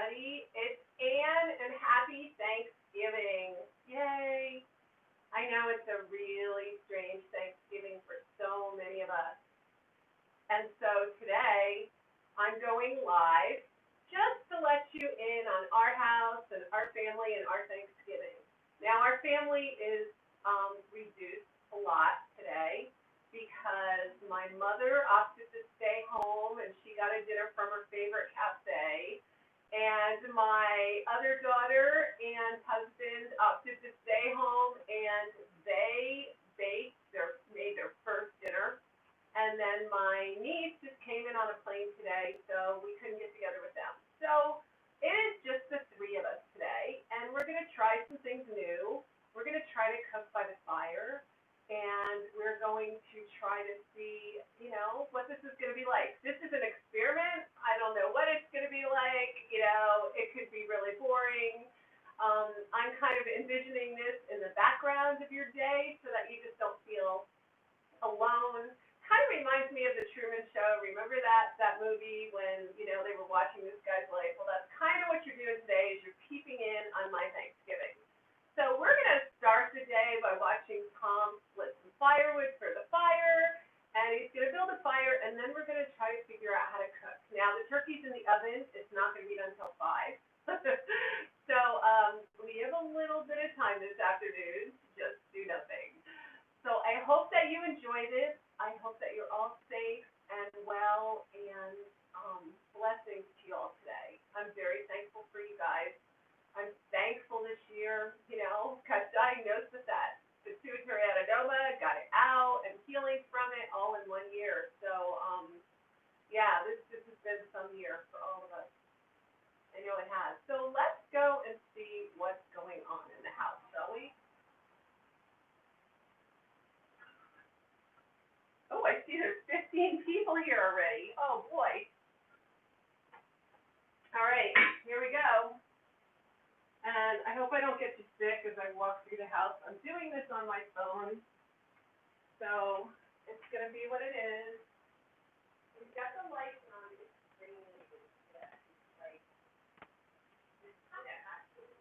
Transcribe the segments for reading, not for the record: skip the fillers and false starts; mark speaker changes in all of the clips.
Speaker 1: everybody. It's Anne, and happy Thanksgiving. Yay. I know it's a really strange Thanksgiving for so many of us. And so today, I'm going live just to let you in on our house and our family and our Thanksgiving. Now, our family is reduced a lot today because my mother opted to stay home and she got a dinner from her favorite cafe. And my other daughter and husband opted to stay home and they made their first dinner. And then my niece just came in on a plane today, so we couldn't get together with them. So it is just the three of us today, and we're going to try some things new. We're going to try to cook by the fire, and we're going to try to see, what this is going to be like. This is an experiment. I don't know what it's going to be like. It could be really boring. I'm kind of envisioning this in the background of your day so that you just don't feel alone. Kind of reminds me of the Truman Show. Remember that movie when, they were watching this guy's life? Well, that's kind of what you're doing today is you're peeping in on my Thanksgiving. So we're going to start the day by watching Tom split some firewood for the fire, and he's going to build a fire, and then we're going to try to figure out how to cook. Now, the turkey's in the oven. It's not going to be done until 5. So we have a little bit of time this afternoon to just do nothing. So I hope that you enjoy this. I hope that you're all safe and well, and blessings to you all today. I'm very thankful for you guys. I'm thankful this year, got diagnosed with that pituitary adenoma, got it out, and healing from it all in 1 year. So, yeah, this has been some year for all of us. I know it has. So let's go and see what's going on in the house, shall we? Oh, I see there's 15 people here already. Oh, boy. All right, here we go. And I hope I don't get too sick as I walk through the house. I'm doing this on my phone, so it's going to be what it is. We've got the lights on the screen. Like, it's kind of actually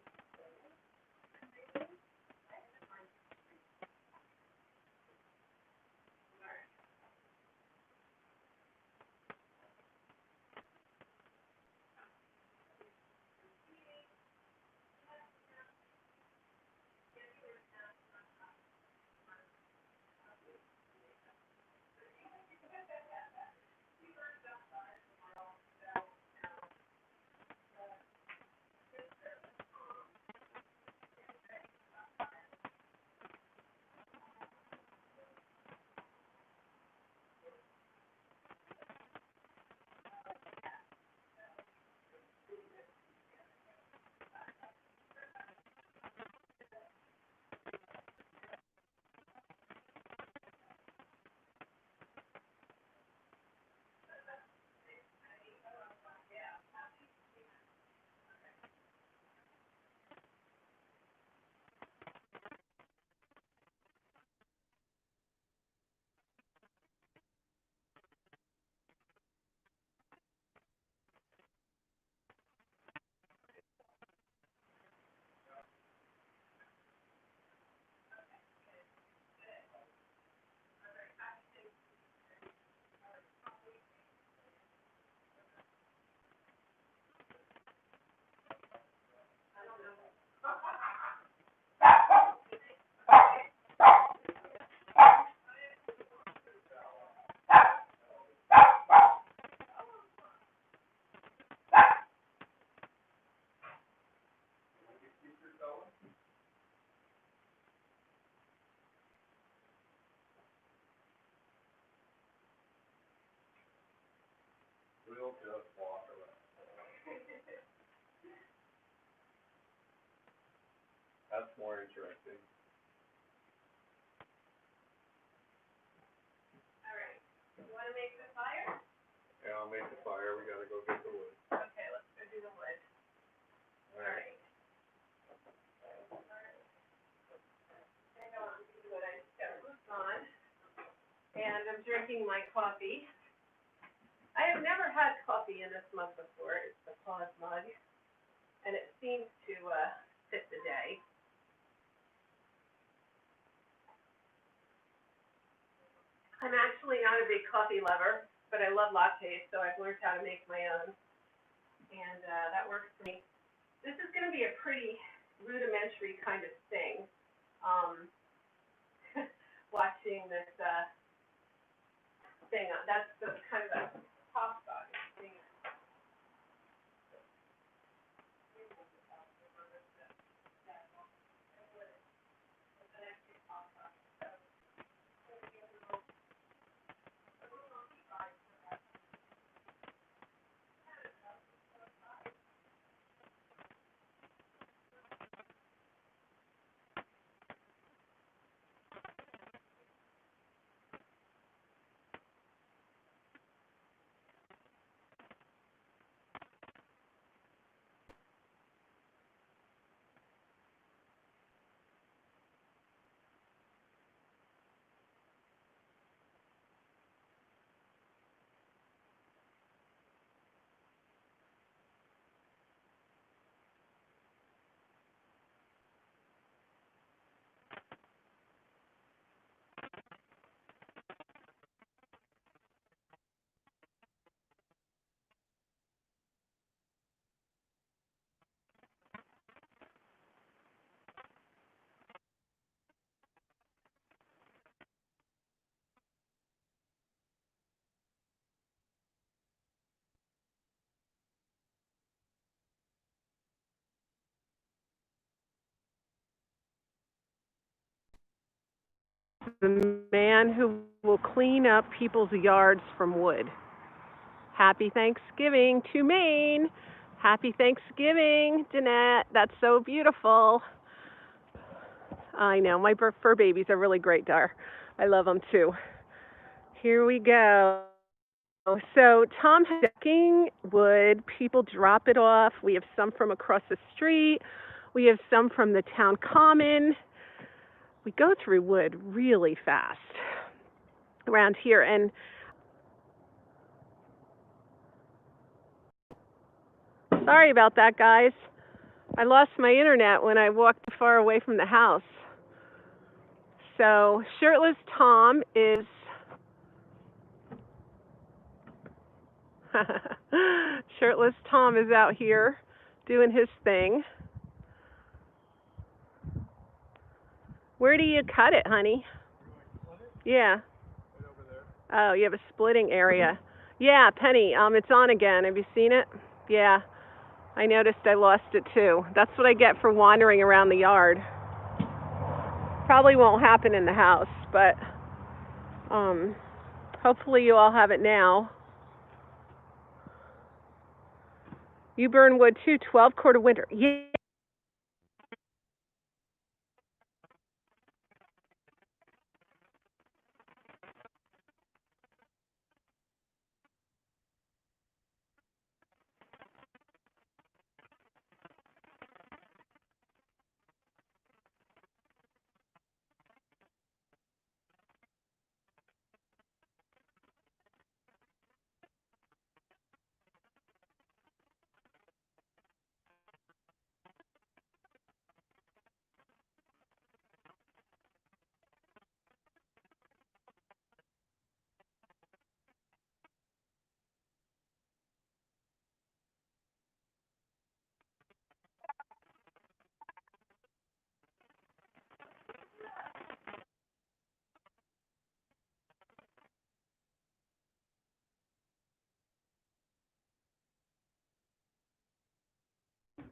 Speaker 2: We'll just walk around. That's more interesting.
Speaker 1: all right. You want to make the fire?
Speaker 2: Yeah, I'll make the fire. We gotta go get the wood.
Speaker 1: Okay, let's go do the wood.
Speaker 2: All right.
Speaker 1: Hang on, do what I just got boots on, and I'm drinking my coffee. I have never had coffee in this mug before. It's the pause mug. and it seems to fit the day. I'm actually not a big coffee lover, but I love lattes, so I've learned how to make my own, and that works for me. This is going to be a pretty rudimentary kind of thing, watching this thing. That's the kind of a top spot thing. The man who will clean up people's yards from wood. Happy Thanksgiving to Maine. Happy Thanksgiving, Jeanette. That's so beautiful. I know, my fur babies are really great, Dar. I love them too. Here we go. So Tom has decking wood. People drop it off. We have some from across the street. We have some from the town common. We go through wood really fast around here. And sorry about that, guys. I lost my internet when I walked far away from the house. So Shirtless Tom is Shirtless Tom is out here doing his thing. Where do you cut it, honey? Yeah.
Speaker 2: Right over there.
Speaker 1: Oh, you have a splitting area. Yeah, Penny, it's on again. Have you seen it? Yeah. I noticed I lost it too. That's what I get for wandering around the yard. Probably won't happen in the house, but hopefully you all have it now. You burn wood too, 12-quart of winter. Yeah.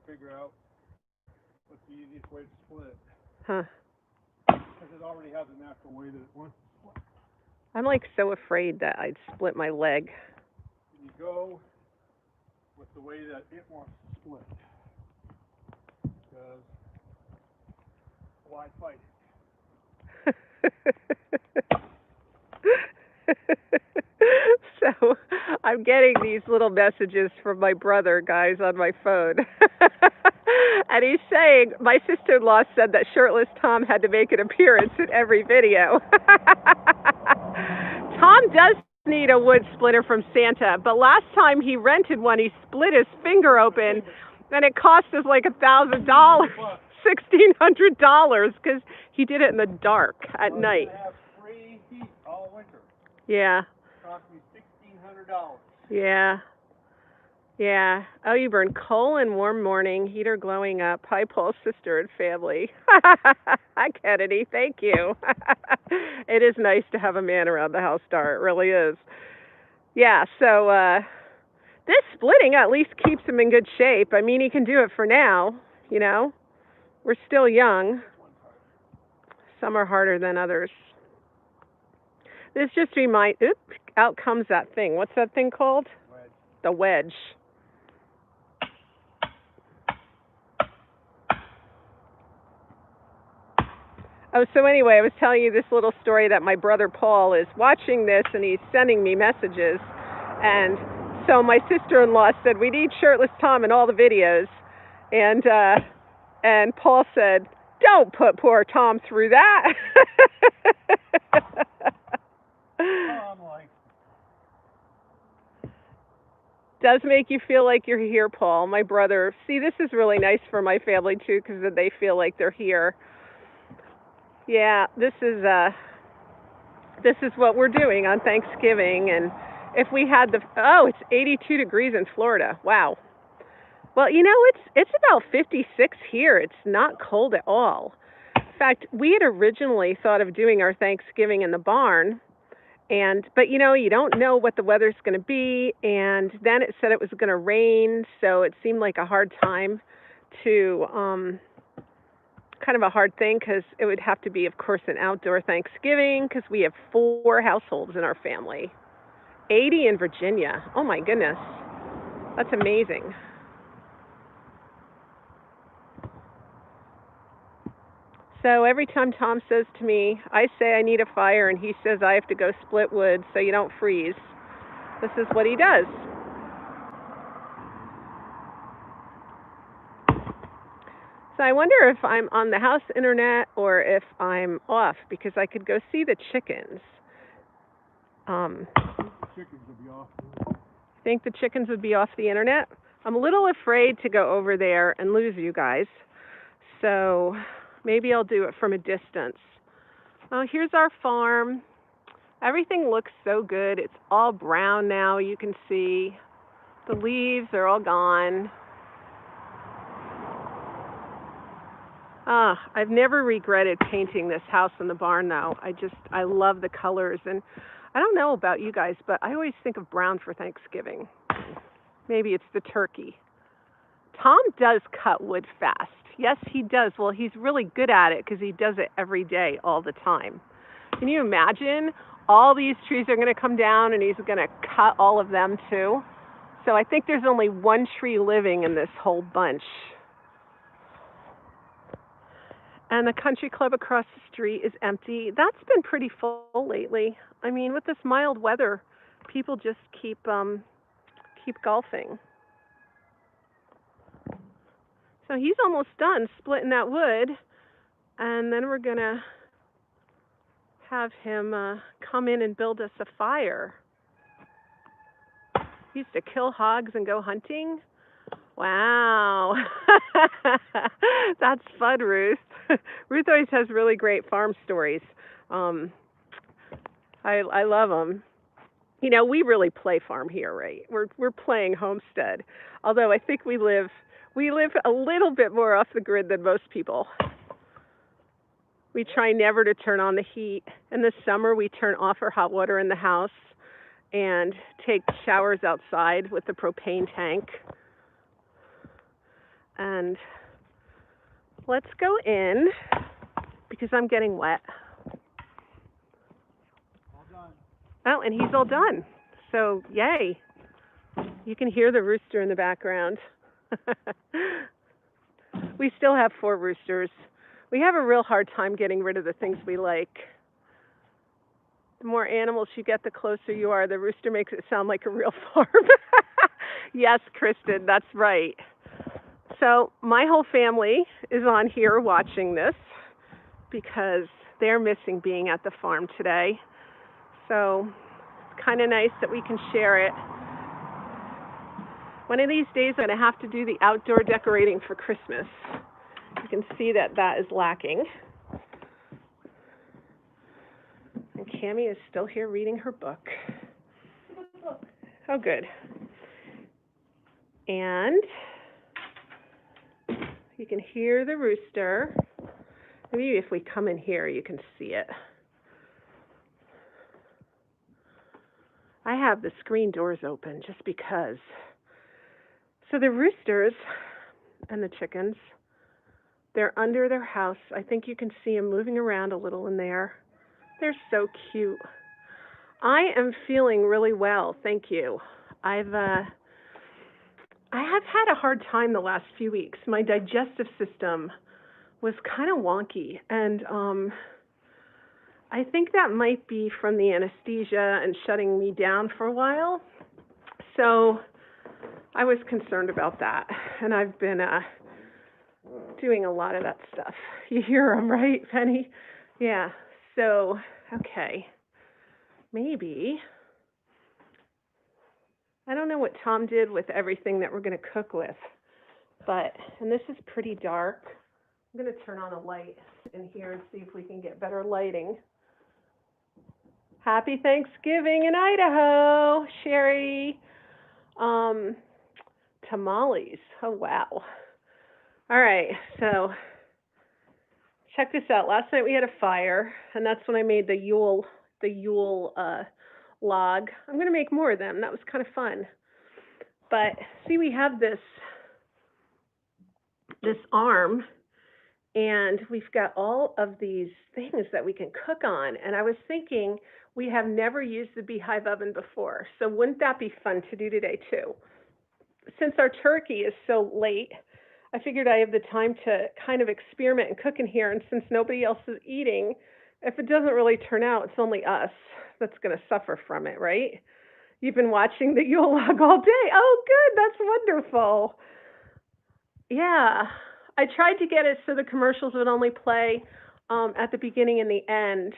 Speaker 2: Figure out what's the easiest way to split.
Speaker 1: Huh.
Speaker 2: Because it already has a natural way that it wants to split.
Speaker 1: I'm like so afraid that I'd split my leg.
Speaker 2: And you go with the way that it wants to split. Because why fight it?
Speaker 1: So I'm getting these little messages from my brother, guys, on my phone. And he's saying, my sister-in-law said that Shirtless Tom had to make an appearance in every video. Tom does need a wood splitter from Santa, but last time he rented one, he split his finger open.
Speaker 3: And it cost us like $1,000, $1,600, because he did it in the dark at night.
Speaker 2: Have free heat all winter.
Speaker 3: Yeah.
Speaker 2: Cost me $1,600.
Speaker 3: Yeah. Yeah. Oh, you burn coal in warm morning, heater glowing up. Hi, Paul's sister and family. Hi, Kennedy. Thank you. It is nice to have a man around the house, Dar. It really is. Yeah, so this splitting at least keeps him in good shape. I mean, he can do it for now, you know. We're still young. Some are harder than others. This just reminds, oops, out comes that thing. What's that thing called?
Speaker 2: Wedge.
Speaker 3: The wedge. Oh, so anyway, I was telling you this little story that my brother Paul is watching this and he's sending me messages. And so my sister-in-law said, we need shirtless Tom in all the videos. And Paul said, don't put poor Tom through that.
Speaker 2: Tom, like,
Speaker 3: does make you feel like you're here, Paul. My brother. See, this is really nice for my family, too, because they feel like they're here. Yeah, this is what we're doing on Thanksgiving, and if we had it's 82 degrees in Florida. Wow. Well, you know, it's about 56 here. It's not cold at all. In fact, we had originally thought of doing our Thanksgiving in the barn, but you know, you don't know what the weather's going to be, and then it said it was going to rain, so it seemed like a hard time to kind of a hard thing, because it would have to be, of course, an outdoor Thanksgiving, because we have 4 households in our family. 80 in Virginia. Oh my goodness. That's amazing. So every time Tom says to me, I say I need a fire, and he says I have to go split wood so you don't freeze. This is what he does. So I wonder if I'm on the house internet or if I'm off, because I could go see the chickens.
Speaker 2: chickens will be off.
Speaker 3: Think the chickens would be off the internet? I'm a little afraid to go over there and lose you guys. So maybe I'll do it from a distance. Oh, here's our farm. Everything looks so good. It's all brown now, you can see. The leaves are all gone. I've never regretted painting this house and the barn, though. I love the colors, and I don't know about you guys, but I always think of brown for Thanksgiving. Maybe it's the turkey. Tom does cut wood fast. Yes, he does. Well, he's really good at it because he does it every day, all the time. Can you imagine? All these trees are going to come down, and he's going to cut all of them, too. So I think there's only one tree living in this whole bunch. And the country club across the street is empty. That's been pretty full lately. I mean, with this mild weather, people just keep golfing. So he's almost done splitting that wood, and then we're gonna have him come in and build us a fire. He used to kill hogs and go hunting. Wow. That's fun, Ruth. Ruth always has really great farm stories. I love them. You know, we really play farm here, right? We're playing homestead. Although I think we live a little bit more off the grid than most people. We try never to turn on the heat. In the summer, we turn off our hot water in the house and take showers outside with the propane tank. And let's go in because I'm getting wet.
Speaker 2: All done.
Speaker 3: Oh, and he's all done. So, yay. You can hear the rooster in the background. We still have 4 roosters. We have a real hard time getting rid of the things we like. The more animals you get, the closer you are. The rooster makes it sound like a real farm. Yes, Kristen, that's right. So my whole family is on here watching this because they're missing being at the farm today. So it's kind of nice that we can share it. One of these days, I'm going to have to do the outdoor decorating for Christmas. You can see that that is lacking. And Cammie is still here reading her book. Oh, good. And you can hear the rooster. Maybe if we come in here, you can see it. I have the screen doors open just because. So the roosters and the chickens, they're under their house. I think you can see them moving around a little in there. They're so cute. I am feeling really well, thank you. I have had a hard time the last few weeks. My digestive system was kind of wonky, and I think that might be from the anesthesia and shutting me down for a while. So I was concerned about that, and I've been doing a lot of that stuff. You hear them, right, Penny? Yeah. So, okay. Maybe. I don't know what Tom did with everything that we're going to cook with, but, and this is pretty dark. I'm going to turn on a light in here and see if we can get better lighting. Happy Thanksgiving in Idaho, Sherry. Tamales. Oh, wow. All right, so check this out. Last night we had a fire, and that's when I made the Yule log. I'm going to make more of them. That was kind of fun. But see, we have this arm, and we've got all of these things that we can cook on. And I was thinking we have never used the beehive oven before, so wouldn't that be fun to do today too? Since our turkey is so late, I figured I have the time to kind of experiment and cook in here. And since nobody else is eating, if it doesn't really turn out, it's only us that's going to suffer from it, right? You've been watching the Yule log all day. Oh, good. That's wonderful. Yeah. I tried to get it so the commercials would only play at the beginning and the end.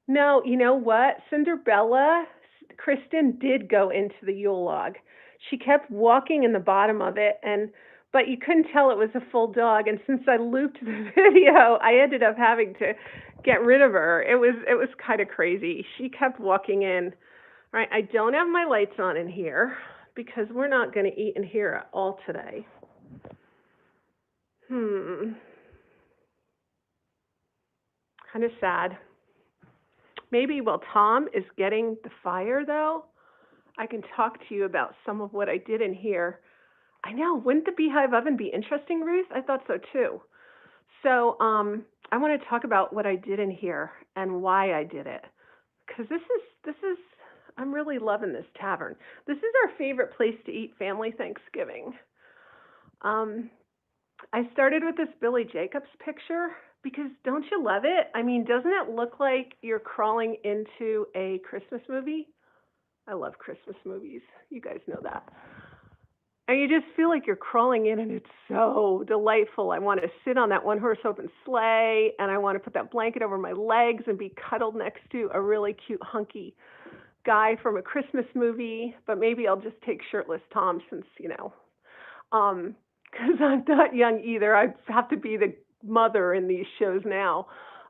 Speaker 3: No, you know what? Cinderella, Kristen did go into the Yule log. She kept walking in the bottom of it, but you couldn't tell it was a full dog. And since I looped the video, I ended up having to get rid of her. It was kind of crazy. She kept walking in. All right, I don't have my lights on in here because we're not going to eat in here at all today. Kind of sad. Maybe while Tom is getting the fire, though, I can talk to you about some of what I did in here. I know, wouldn't the beehive oven be interesting, Ruth? I thought so too. So I want to talk about what I did in here and why I did it. Because this is, I'm really loving this tavern. This is our favorite place to eat family Thanksgiving. I started with this Billy Jacobs picture because don't you love it? I mean, doesn't it look like you're crawling into a Christmas movie? I love Christmas movies. You guys know that. And you just feel like you're crawling in, and it's so delightful. I want to sit on that one-horse open sleigh, and I want to put that blanket over my legs and be cuddled next to a really cute, hunky guy from a Christmas movie. But maybe I'll just take shirtless Tom since, because I'm not young either. I have to be the mother in these shows now.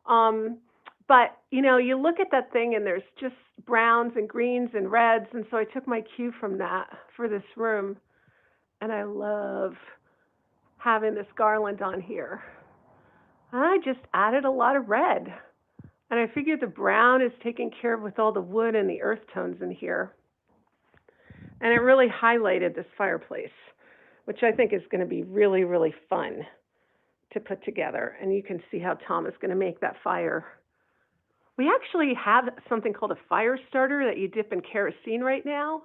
Speaker 3: But, you look at that thing, and there's just browns and greens and reds, and so I took my cue from that for this room. And I love having this garland on here. And I just added a lot of red. And I figured the brown is taken care of with all the wood and the earth tones in here. And it really highlighted this fireplace, which I think is going to be really, really fun to put together. And you can see how Tom is going to make that fire. We actually have something called a fire starter that you dip in kerosene right now.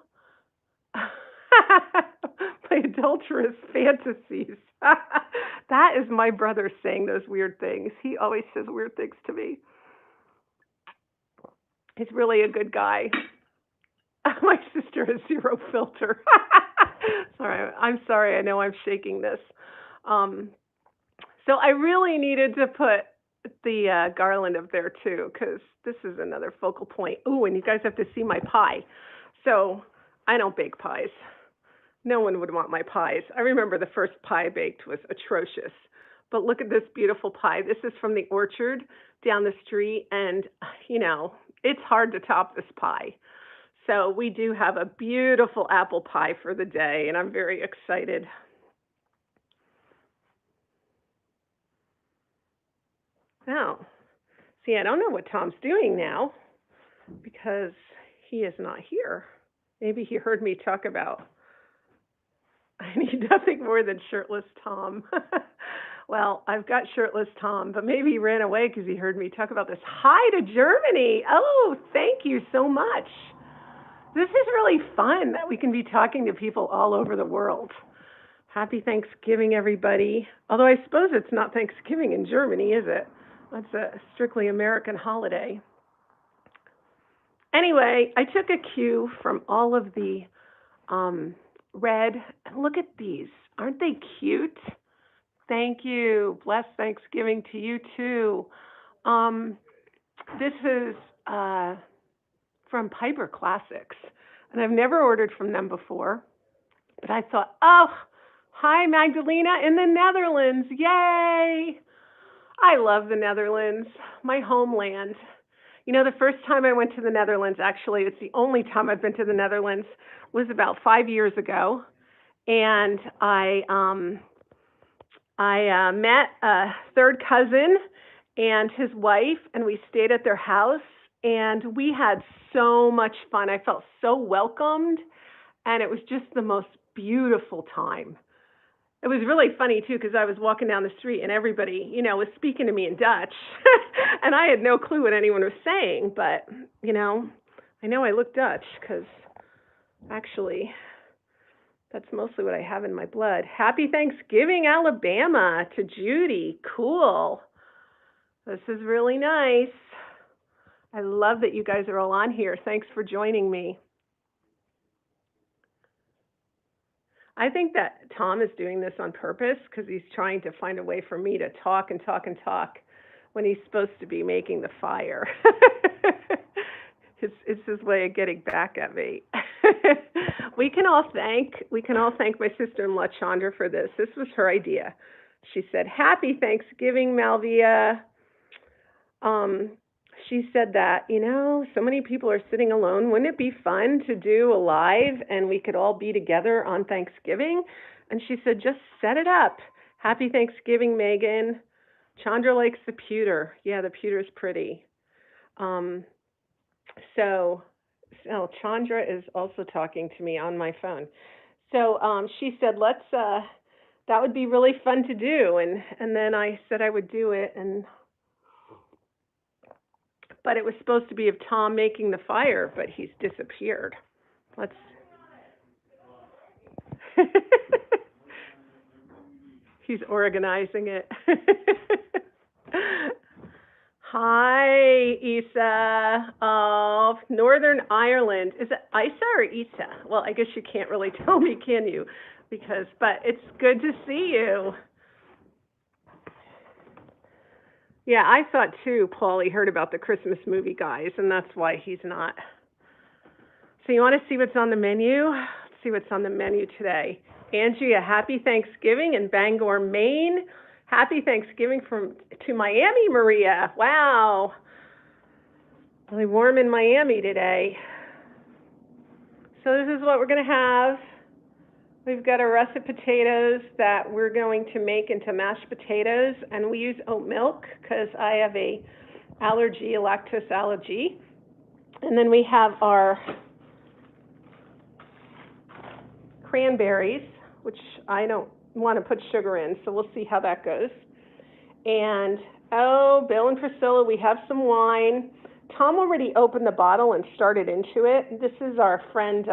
Speaker 3: My adulterous fantasies. That is my brother saying those weird things. He always says weird things to me. He's really a good guy. My sister has zero filter. Sorry, I'm sorry. I know I'm shaking this. So I really needed to put the garland up there too, because this is another focal point. Ooh, and you guys have to see my pie. So I don't bake pies. No one would want my pies. I remember the first pie I baked was atrocious. But look at this beautiful pie. This is from the orchard down the street, and, you know, it's hard to top this pie. So we do have a beautiful apple pie for the day, and I'm very excited. Now, see, I don't know what Tom's doing now because he is not here. Maybe he heard me talk about I need nothing more than shirtless Tom. Well, I've got shirtless Tom, but maybe he ran away because he heard me talk about this. Hi to Germany. Oh, thank you so much. This is really fun that we can be talking to people all over the world. Happy Thanksgiving, everybody. Although I suppose it's not Thanksgiving in Germany, is it? That's a strictly American holiday. Anyway, I took a cue from all of the red. And look at these. Aren't they cute? Thank you. Blessed Thanksgiving to you, too. This is from Piper Classics. And I've never ordered from them before. But I thought, oh, hi, Magdalena in the Netherlands. Yay! I love the Netherlands, my homeland. You know, the first time I went to the Netherlands, actually, it's the only time I've been to the Netherlands, was about 5 years ago. And I met a third cousin and his wife, and we stayed at their house, and we had so much fun. I felt so welcomed, and it was just the most beautiful time. It was really funny, too, because I was walking down the street, and everybody, you know, was speaking to me in Dutch, and I had no clue what anyone was saying, but, you know I look Dutch, because actually that's mostly what I have in my blood. Happy Thanksgiving, Alabama, to Judy. Cool. This is really nice. I love that you guys are all on here. Thanks for joining me. I think that Tom is doing this on purpose because he's trying to find a way for me to talk and talk and talk when he's supposed to be making the fire. It's his way of getting back at me. We can all thank my sister-in-law Chandra for this. This was her idea. She said, "Happy Thanksgiving, Malvia." She said that, so many people are sitting alone. Wouldn't it be fun to do a live and we could all be together on Thanksgiving? And she said, just set it up. Happy Thanksgiving, Megan. Chandra likes the pewter. Yeah, the pewter's pretty. So Chandra is also talking to me on my phone. So she said, that would be really fun to do. And then I said I would do it. But it was supposed to be of Tom making the fire, but he's disappeared. He's organizing it. Hi, Isa of Northern Ireland. Is it Isa or Isa? Well, I guess you can't really tell me, can you? But it's good to see you. Yeah, I thought too, Paulie heard about the Christmas movie guys, and that's why he's not. So you want to see what's on the menu? Let's see what's on the menu today. Angie, a happy Thanksgiving in Bangor, Maine. Happy Thanksgiving to Miami, Maria. Wow. Really warm in Miami today. So this is what we're going to have. We've got our russet potatoes that we're going to make into mashed potatoes, and we use oat milk because I have a lactose allergy. And then we have our cranberries, which I don't want to put sugar in, so we'll see how that goes. And, Bill and Priscilla, we have some wine. Tom already opened the bottle and started into it. This is our friend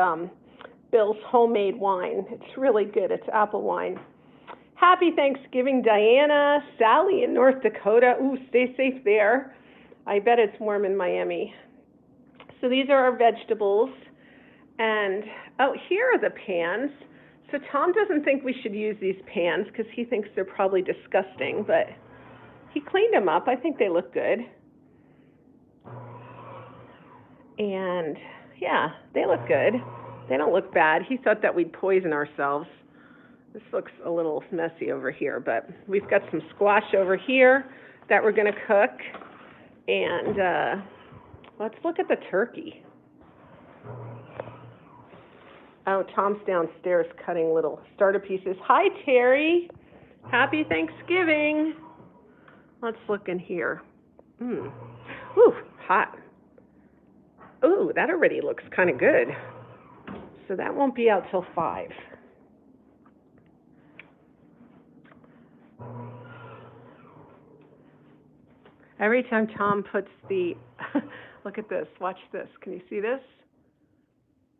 Speaker 3: Bill's homemade wine. It's really good. It's apple wine. Happy Thanksgiving, Diana. Sally in North Dakota. Ooh, stay safe there. I bet it's warm in Miami. So these are our vegetables. And, here are the pans. So Tom doesn't think we should use these pans because he thinks they're probably disgusting, but he cleaned them up. I think they look good. And, yeah, they look good. They don't look bad. He thought that we'd poison ourselves. This looks a little messy over here, but we've got some squash over here that we're going to cook. And let's look at the turkey. Oh, Tom's downstairs cutting little starter pieces. Hi, Terry. Happy Thanksgiving. Let's look in here. Ooh, hot. Ooh, that already looks kind of good. So that won't be out till 5. Every time Tom puts the, look at this, watch this. Can you see this?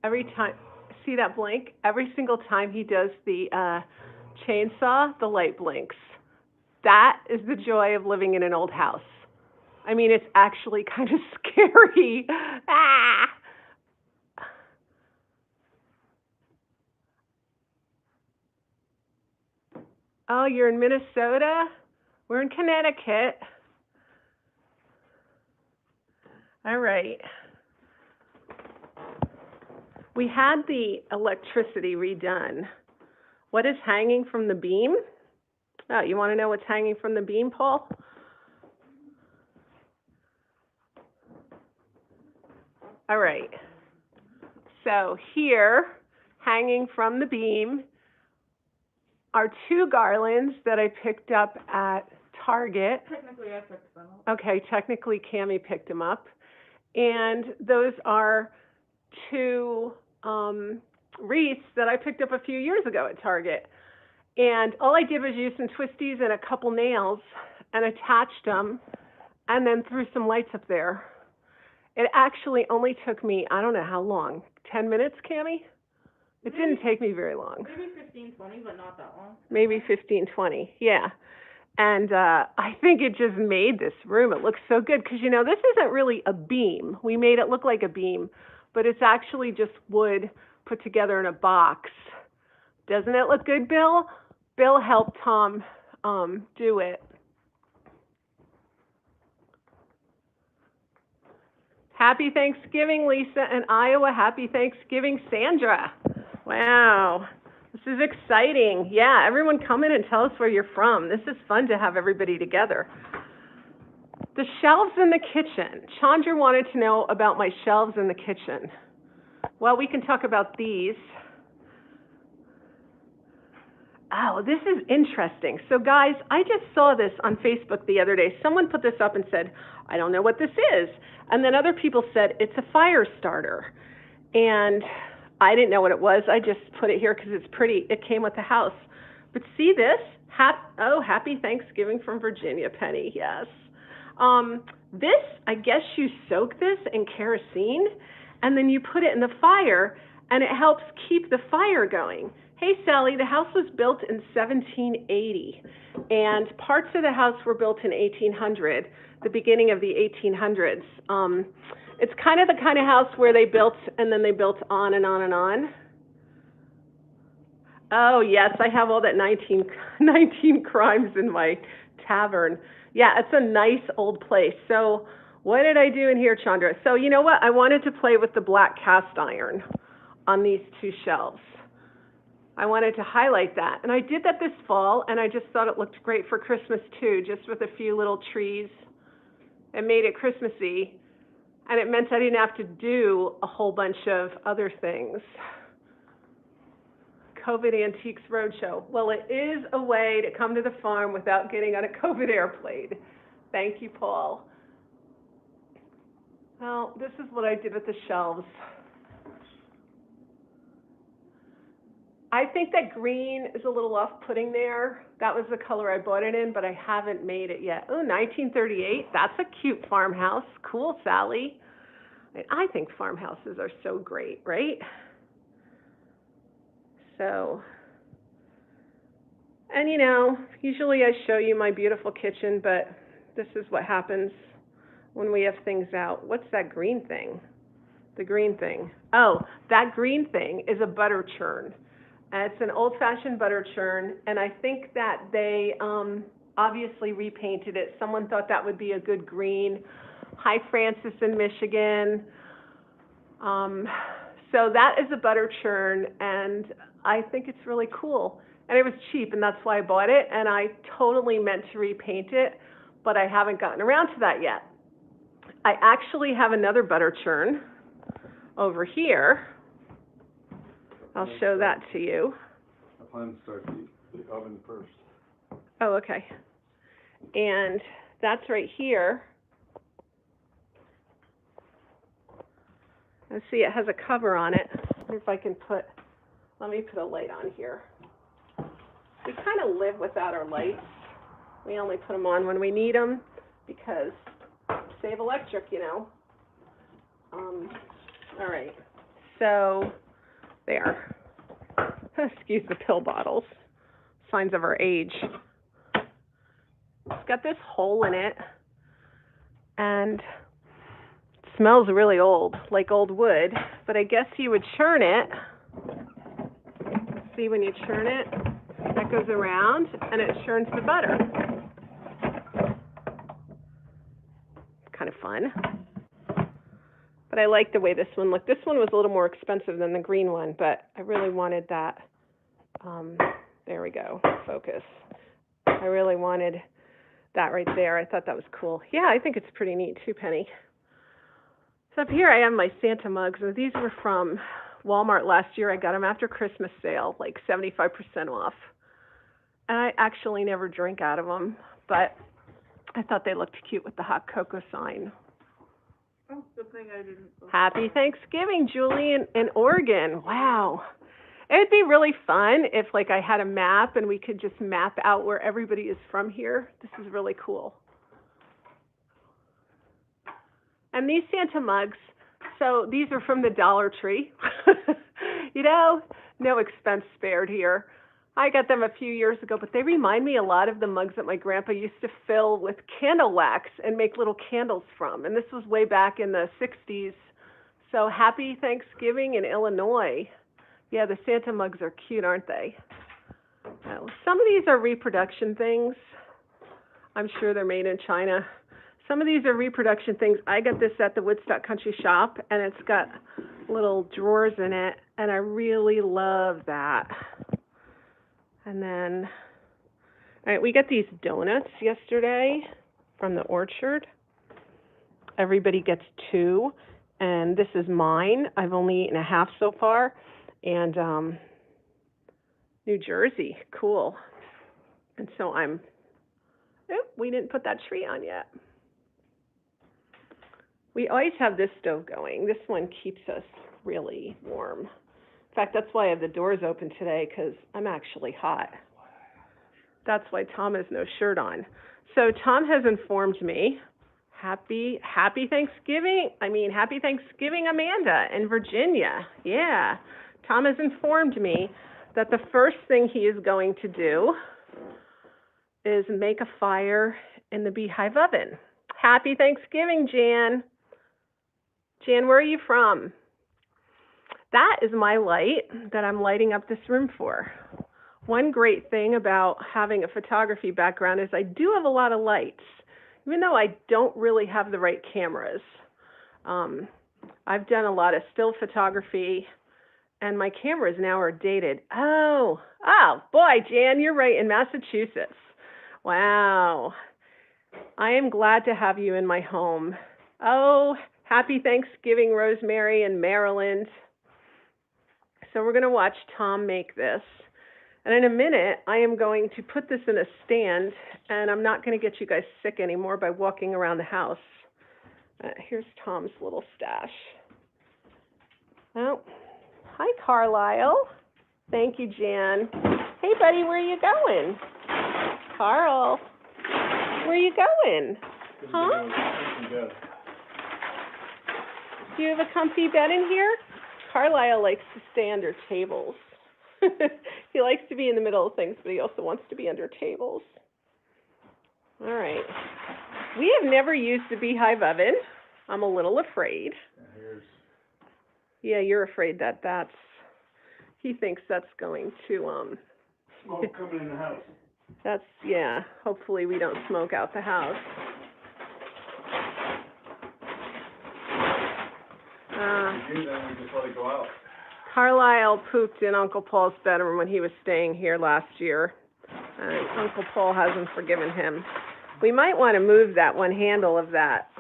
Speaker 3: Every time, see that blink? Every single time he does the chainsaw, the light blinks. That is the joy of living in an old house. I mean, it's actually kind of scary. Ah! Oh, you're in Minnesota? We're in Connecticut. All right. We had the electricity redone. What is hanging from the beam? Oh, you want to know what's hanging from the beam, Paul? All right. So here, hanging from the beam, are 2 garlands that I picked up at Target.
Speaker 4: Technically, I picked them up.
Speaker 3: Okay, technically Cammie picked them up. And those are 2 wreaths that I picked up a few years ago at Target. And all I did was use some twisties and a couple nails and attached them and then threw some lights up there. It actually only took me, I don't know how long, 10 minutes, Cammie? It didn't take me very long.
Speaker 4: Maybe 15, 20, but not that long.
Speaker 3: Maybe 15, 20, yeah. And I think it just made this room, it looks so good, because, you know, this isn't really a beam. We made it look like a beam, but it's actually just wood put together in a box. Doesn't it look good, Bill? Bill helped Tom do it. Happy Thanksgiving, Lisa in Iowa. Happy Thanksgiving, Sandra. Wow, this is exciting. Yeah, everyone come in and tell us where you're from. This is fun to have everybody together. The shelves in the kitchen. Chandra wanted to know about my shelves in the kitchen. Well, we can talk about these. Oh, this is interesting. So guys, I just saw this on Facebook the other day. Someone put this up and said, I don't know what this is. And then other people said, it's a fire starter. And I didn't know what it was. I just put it here because it's pretty. It came with the house. But see this? Happy Thanksgiving from Virginia, Penny. Yes. This, I guess you soak this in kerosene, and then you put it in the fire, and it helps keep the fire going. Hey, Sally, the house was built in 1780, and parts of the house were built in 1800, the beginning of the 1800s. It's kind of the kind of house where they built, and then they built on and on and on. Oh, yes, I have all that 19 crimes in my tavern. Yeah, it's a nice old place. So what did I do in here, Chandra? So you know what? I wanted to play with the black cast iron on these 2 shelves. I wanted to highlight that. And I did that this fall, and I just thought it looked great for Christmas too, just with a few little trees. It made it Christmassy, and it meant I didn't have to do a whole bunch of other things. COVID Antiques Roadshow. Well, it is a way to come to the farm without getting on a COVID airplane. Thank you, Paul. Well, this is what I did with the shelves. I think that green is a little off-putting there. That was the color I bought it in, but I haven't made it yet. Oh, 1938. That's a cute farmhouse. Cool, Sally. I think farmhouses are so great, right? So, and you know, usually I show you my beautiful kitchen, but this is what happens when we have things out. What's that green thing? The green thing. Oh, that green thing is a butter churn. It's an old-fashioned butter churn, and I think that they obviously repainted it. Someone thought that would be a good green. Hi, Francis in Michigan. So that is a butter churn, and I think it's really cool. And it was cheap, and that's why I bought it, and I totally meant to repaint it, but I haven't gotten around to that yet. I actually have another butter churn over here. I'll show that to you.
Speaker 2: I plan to start the oven first.
Speaker 3: Oh, okay. And that's right here. Let's see, it has a cover on it. I wonder if I can let me put a light on here. We kind of live without our lights. We only put them on when we need them because save electric, you know. All right, so there. Excuse the pill bottles. Signs of our age. It's got this hole in it, and it smells really old, like old wood, but I guess you would churn it. See, when you churn it, that goes around, and it churns the butter. It's kind of fun. But I like the way this one looked. This one was a little more expensive than the green one, but I really wanted that. There we go, focus. I really wanted that right there. I thought that was cool. Yeah, I think it's pretty neat too, Penny. So up here I have my Santa mugs. And these were from Walmart last year. I got them after Christmas sale, like 75% off. And I actually never drink out of them, but I thought they looked cute with the hot cocoa sign.
Speaker 4: Oh, good thing I didn't.
Speaker 3: Happy Thanksgiving, Julie, in Oregon. Wow. It would be really fun if, like, I had a map and we could just map out where everybody is from here. This is really cool. And these Santa mugs, so these are from the Dollar Tree. You know, no expense spared here. I got them a few years ago, but they remind me a lot of the mugs that my grandpa used to fill with candle wax and make little candles from. And this was way back in the 60s. So happy Thanksgiving in Illinois. Yeah, the Santa mugs are cute, aren't they? Some of these are reproduction things. I'm sure they're made in China. Some of these are reproduction things. I got this at the Woodstock Country Shop, and it's got little drawers in it, and I really love that. And then, all right, we got these donuts yesterday from the orchard. Everybody gets 2, and this is mine. I've only eaten a half so far. And New Jersey, cool. And so we didn't put that tree on yet. We always have this stove going. This one keeps us really warm. In fact, that's why I have the doors open today, because I'm actually hot. That's why Tom has no shirt on. So Tom has informed me, happy Thanksgiving. Happy Thanksgiving, Amanda, in Virginia. Yeah. Tom has informed me that the first thing he is going to do is make a fire in the beehive oven. Happy Thanksgiving, Jan. Jan, where are you from? That is my light that I'm lighting up this room for. One great thing about having a photography background is I do have a lot of lights, even though I don't really have the right cameras. I've done a lot of still photography, and my cameras now are dated. Oh, boy, Jan, you're right, in Massachusetts. Wow. I am glad to have you in my home. Oh, happy Thanksgiving, Rosemary in Maryland. So we're going to watch Tom make this. And in a minute, I am going to put this in a stand, and I'm not going to get you guys sick anymore by walking around the house. Here's Tom's little stash. Oh, hi, Carlisle. Thank you, Jan. Hey, buddy, where are you going? Carl, where are you going? Huh? Do you have a comfy bed in here? Carlisle likes to stay under tables. He likes to be in the middle of things, but he also wants to be under tables. All right. We have never used the beehive oven. I'm a little afraid. Yeah, you're afraid he thinks that's going to,
Speaker 2: smoke coming in the house.
Speaker 3: Hopefully we don't smoke out the house.
Speaker 2: We do, then we just let it go out.
Speaker 3: Carlisle pooped in Uncle Paul's bedroom when he was staying here last year. And Uncle Paul hasn't forgiven him. We might want to move that one handle of that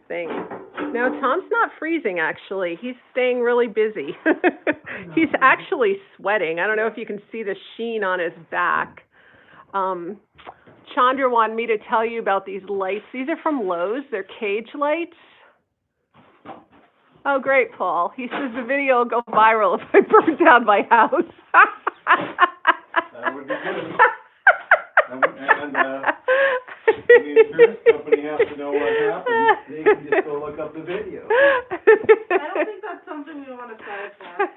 Speaker 3: thing. No, Tom's not freezing, actually. He's staying really busy. He's actually sweating. I don't know if you can see the sheen on his back. Chandra wanted me to tell you about these lights. These are from Lowe's. They're cage lights. Oh, great, Paul. He says the video will go viral if I burn down my house.
Speaker 2: That would be good. The insurance company has to know what happened. They can just go look up the video.
Speaker 4: I don't think that's something we want to strive for.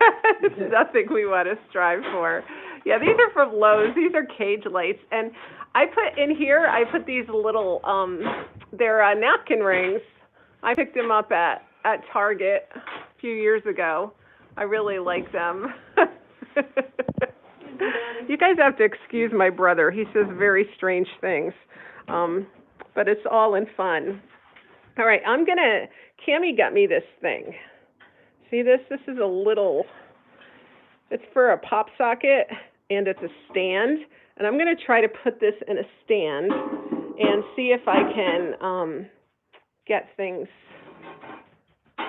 Speaker 3: It's nothing we want to strive for. Yeah, these are from Lowe's. These are cage lights. And I put these little, they're napkin rings. I picked them up at Target a few years ago. I really like them. You guys have to excuse my brother. He says very strange things. But it's all in fun. All right, Cammie got me this thing. See this? This is a little, it's for a pop socket, and it's a stand. And I'm going to try to put this in a stand and see if I can get things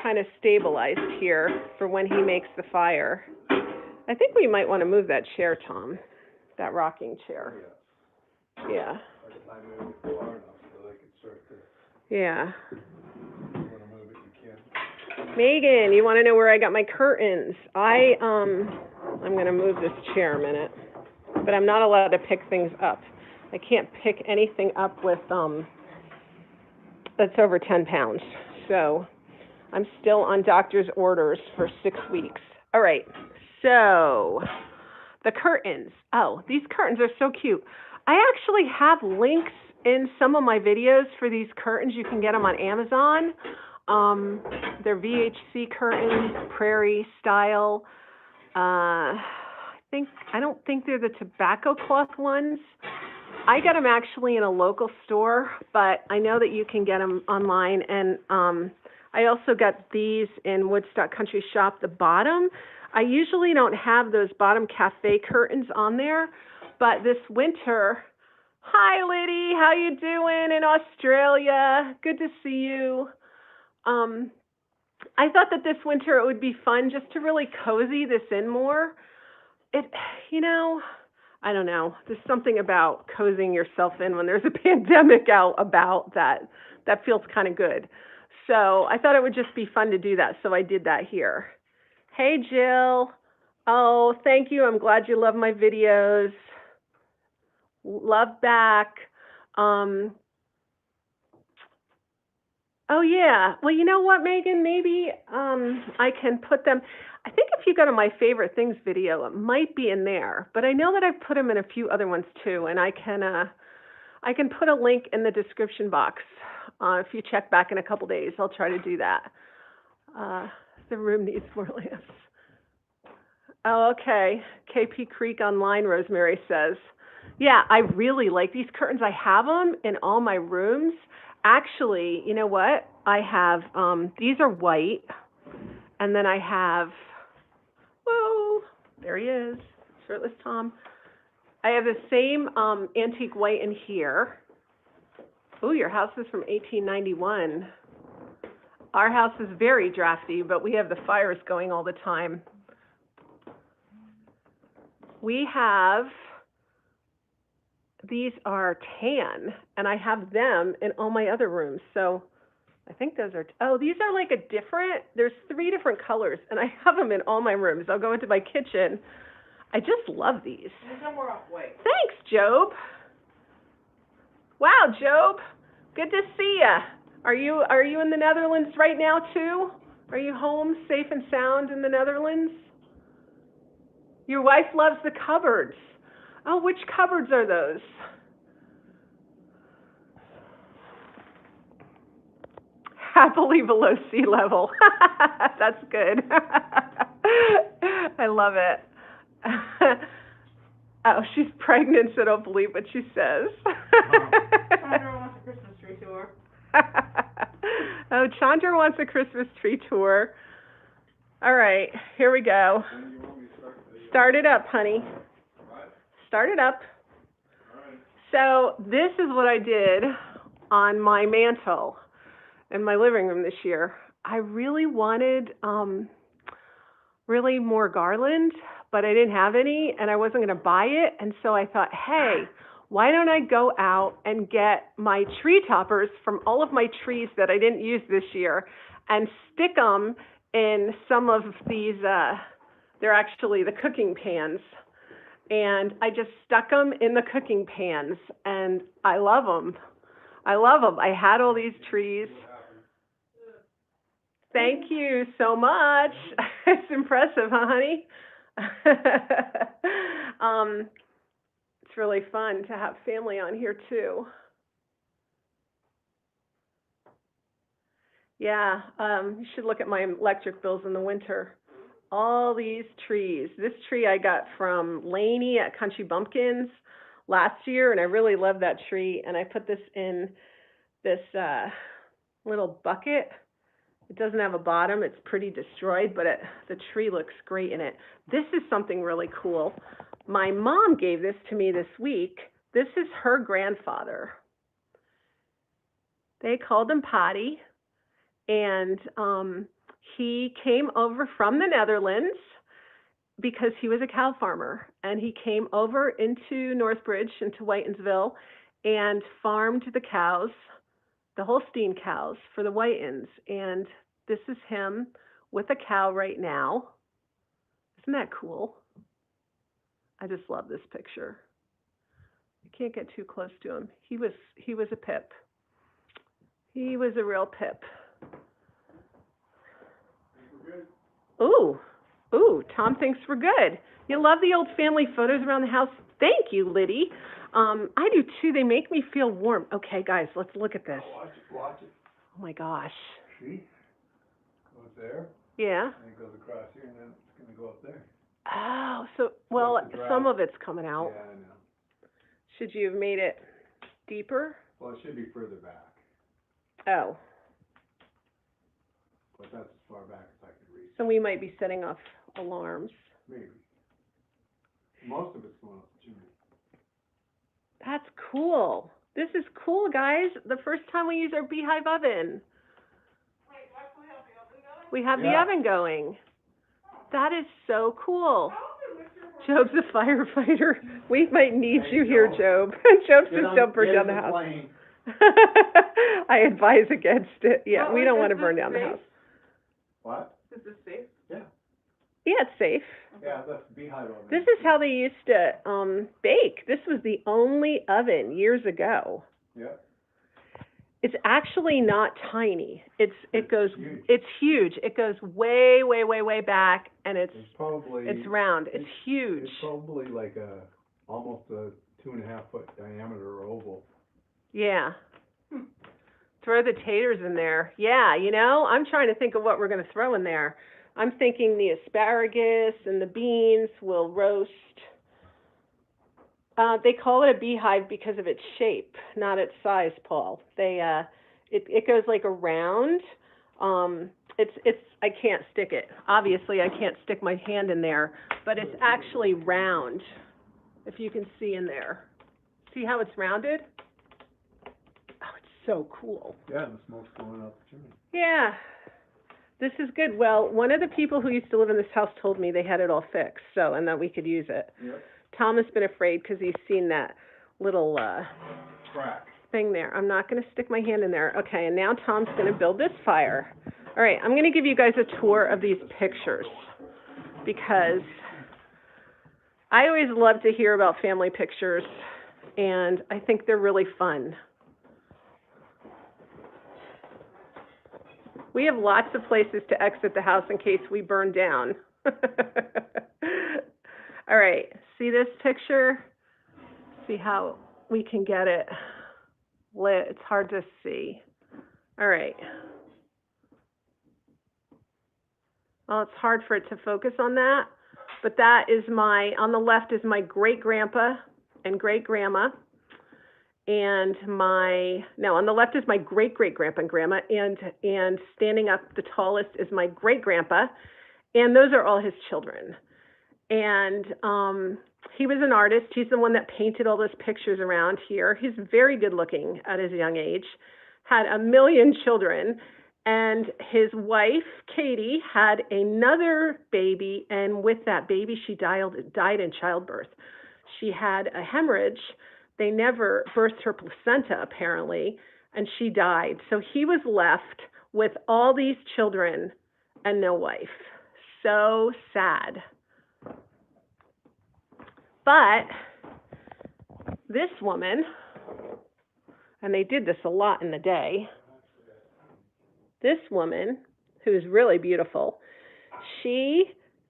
Speaker 3: kind of stabilized here for when he makes the fire. I think we might want to move that chair, Tom, that rocking chair. Yeah.
Speaker 2: I moved it far enough so they could start to.
Speaker 3: Yeah.
Speaker 2: If you want to move it, you can.
Speaker 3: Megan, you want to know where I got my curtains? I'm going to move this chair a minute, but I'm not allowed to pick things up. I can't pick anything up with that's over 10 pounds. So I'm still on doctor's orders for 6 weeks. All right. So the curtains. Oh, these curtains are so cute. I actually have links in some of my videos for these curtains. You can get them on Amazon. They're VHC curtains, prairie style. I don't think they're the tobacco cloth ones. I got them actually in a local store, but I know that you can get them online. And I also got these in Woodstock Country Shop, the bottom. I usually don't have those bottom cafe curtains on there, but this winter, hi Liddy, how you doing in Australia? Good to see you. I thought that this winter it would be fun just to really cozy this in more. I don't know. There's something about cozying yourself in when there's a pandemic out about that feels kind of good. So I thought it would just be fun to do that, so I did that here. Hey, Jill. Oh, thank you. I'm glad you love my videos. Love back. Oh, yeah. Well, you know what, Megan? Maybe I can put them. I think if you go to my favorite things video, it might be in there. But I know that I've put them in a few other ones too, and I can put a link in the description box. If you check back in a couple days, I'll try to do that. The room needs more lamps. Oh, okay. KP Creek Online, Rosemary says. Yeah, I really like these curtains. I have them in all my rooms. Actually, you know what? I have, these are white. And then I have, whoa, there he is, shirtless Tom. I have the same antique white in here. Ooh, your house is from 1891. Our house is very drafty, but we have the fires going all the time. We have, these are tan, and I have them in all my other rooms. So I think those are, these are like there's 3 different colors, and I have them in all my rooms. I'll go into my kitchen. I just love these.
Speaker 4: Somewhere off white.
Speaker 3: Thanks, Job. Wow, Job. Good to see ya. Are you in the Netherlands right now too? Are you home safe and sound in the Netherlands? Your wife loves the cupboards. Oh, which cupboards are those? Happily below sea level. That's good. I love it. Oh, she's pregnant, so don't believe what she says.
Speaker 4: Chandra wants a Christmas tree tour.
Speaker 3: Oh, Chandra wants a Christmas tree tour. All right, here we go.
Speaker 2: When do you want me to start the?
Speaker 3: Start it up, honey.
Speaker 2: What?
Speaker 3: Start it up.
Speaker 2: All right.
Speaker 3: So this is what I did on my mantle in my living room this year. I really wanted really more garland, but I didn't have any, and I wasn't going to buy it. And so I thought, hey, why don't I go out and get my tree toppers from all of my trees that I didn't use this year and stick them in some of these, they're actually the cooking pans. And I just stuck them in the cooking pans, and I love them. I love them. I had all these trees. Thank you so much. It's impressive, huh, honey? It's really fun to have family on here, too. Yeah, you should look at my electric bills in the winter. All these trees. This tree I got from Laney at Country Bumpkins last year, and I really love that tree. And I put this in this little bucket. It doesn't have a bottom. It's pretty destroyed, but the tree looks great in it. This is something really cool. My mom gave this to me this week. This is her grandfather. They called him Potty, and he came over from the Netherlands because he was a cow farmer, and he came over into Northbridge, into Whitensville, and farmed the cows, the Holstein cows for the Whitens. And this is him with a cow right now. Isn't that cool? I just love this picture. I can't get too close to him. He was a pip. He was a real pip. Ooh, Tom thinks we're good. You love the old family photos around the house? Thank you, Liddy. I do too. They make me feel warm. Okay, guys, let's look at this.
Speaker 2: Watch it.
Speaker 3: Oh my gosh.
Speaker 2: See? Goes there.
Speaker 3: Yeah.
Speaker 2: And it goes across here, and then it's going to go up there.
Speaker 3: Oh, so, well, some of it's coming out.
Speaker 2: Yeah, I know.
Speaker 3: Should you have made it deeper?
Speaker 2: Well, it should be further back,
Speaker 3: Oh,
Speaker 2: but that's as far back as I could reach.
Speaker 3: so we might be setting off alarms.
Speaker 2: Maybe. Most of it's going up the chimney.
Speaker 3: That's cool. This is cool, guys. The first time we use our beehive oven.
Speaker 1: Wait, what, we have the oven going?
Speaker 3: We have the
Speaker 2: Yeah.
Speaker 3: oven going. That is so cool. Job's a firefighter. We might need you here, Job. Job says don't burn down the house. I advise against it. Yeah, we don't want to burn down the house.
Speaker 2: What?
Speaker 4: Is this safe?
Speaker 2: Yeah.
Speaker 3: Yeah, it's safe.
Speaker 2: Yeah, that's the beehive oven.
Speaker 3: This is how they used to bake. This was the only oven years ago.
Speaker 2: Yeah.
Speaker 3: It's actually not tiny. It's
Speaker 2: huge.
Speaker 3: It's huge. It goes way, way, way, way back, and it's round. It's huge.
Speaker 2: It's probably like almost a 2.5 foot diameter oval.
Speaker 3: Yeah. Throw the taters in there. Yeah, you know, I'm trying to think of what we're going to throw in there. I'm thinking the asparagus and the beans will roast. They call it a beehive because of its shape, not its size, Paul. It goes like around. I can't stick it. Obviously, I can't stick my hand in there, but it's actually round, if you can see in there. See how it's rounded? Oh, it's so cool.
Speaker 2: Yeah, the smoke's going up the chimney.
Speaker 3: Yeah. This is good. Well, one of the people who used to live in this house told me they had it all fixed, and that we could use it.
Speaker 2: Yep.
Speaker 3: Tom has been afraid because he's seen that little
Speaker 2: Crack.
Speaker 3: thing there. I'm not going to stick my hand in there. Okay, and now Tom's going to build this fire. All right, I'm going to give you guys a tour of these pictures because I always love to hear about family pictures, and I think they're really fun. We have lots of places to exit the house in case we burn down. All right, see this picture? See how we can get it lit. It's hard to see. All right. Well, it's hard for it to focus on that, but that is on the left is my great-grandpa and great-grandma. And on the left is my great-great-grandpa and grandma, and standing up the tallest is my great-grandpa. And those are all his children. And he was an artist. He's the one that painted all those pictures around here. He's very good looking at his young age, had a million children. And his wife, Katie, had another baby. And with that baby, she died in childbirth. She had a hemorrhage. They never birthed her placenta, apparently, and she died. So he was left with all these children and no wife. So sad. But this woman, and they did this a lot in the day, this woman, who's really beautiful, she,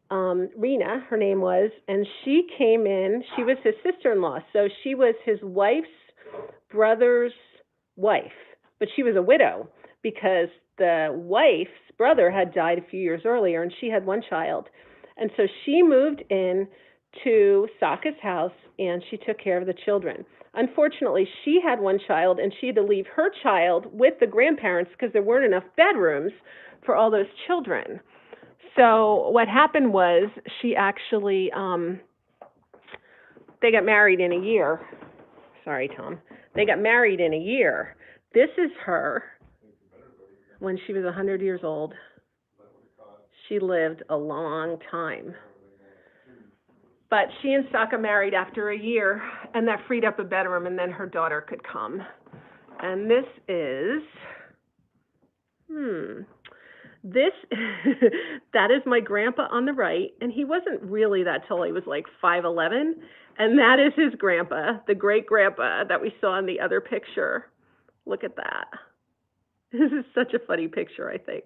Speaker 3: Rena, her name was, and she came in, she was his sister-in-law, so she was his wife's brother's wife, but she was a widow because the wife's brother had died a few years earlier, and she had one child. And so she moved in to Saka's house, and she took care of the children. Unfortunately, she had one child, and she had to leave her child with the grandparents because there weren't enough bedrooms for all those children. So what happened was she actually, they got married in a year. Sorry, Tom. They got married in a year. This is her when she was 100 years old. She lived a long time. But she and Saka married after a year, and that freed up a bedroom, and then her daughter could come. And this is, that is my grandpa on the right, and he wasn't really that tall. He was like 5'11", and that is his grandpa, the great-grandpa that we saw in the other picture. Look at that. This is such a funny picture, I think.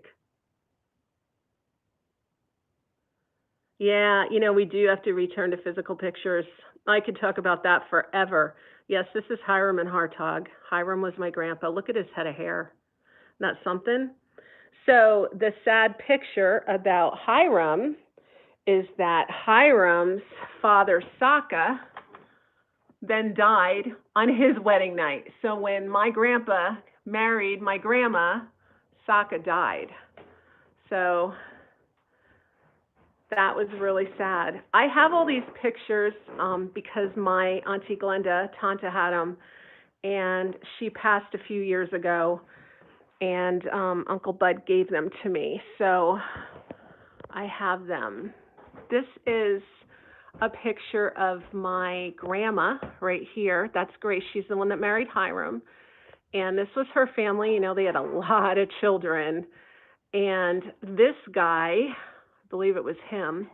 Speaker 3: Yeah, you know, we do have to return to physical pictures. I could talk about that forever. Yes, this is Hiram and Hartog. Hiram was my grandpa. Look at his head of hair. Isn't that something? So the sad picture about Hiram is that Hiram's father, Saka, then died on his wedding night. So when my grandpa married my grandma, Saka died. So that was really sad. I have all these pictures because my Auntie Glenda, Tanta, had them, and she passed a few years ago, and Uncle Bud gave them to me, so I have them. This is a picture of my grandma right here. That's Grace. She's the one that married Hiram, and this was her family. You know, they had a lot of children, and this guy, I believe it was him,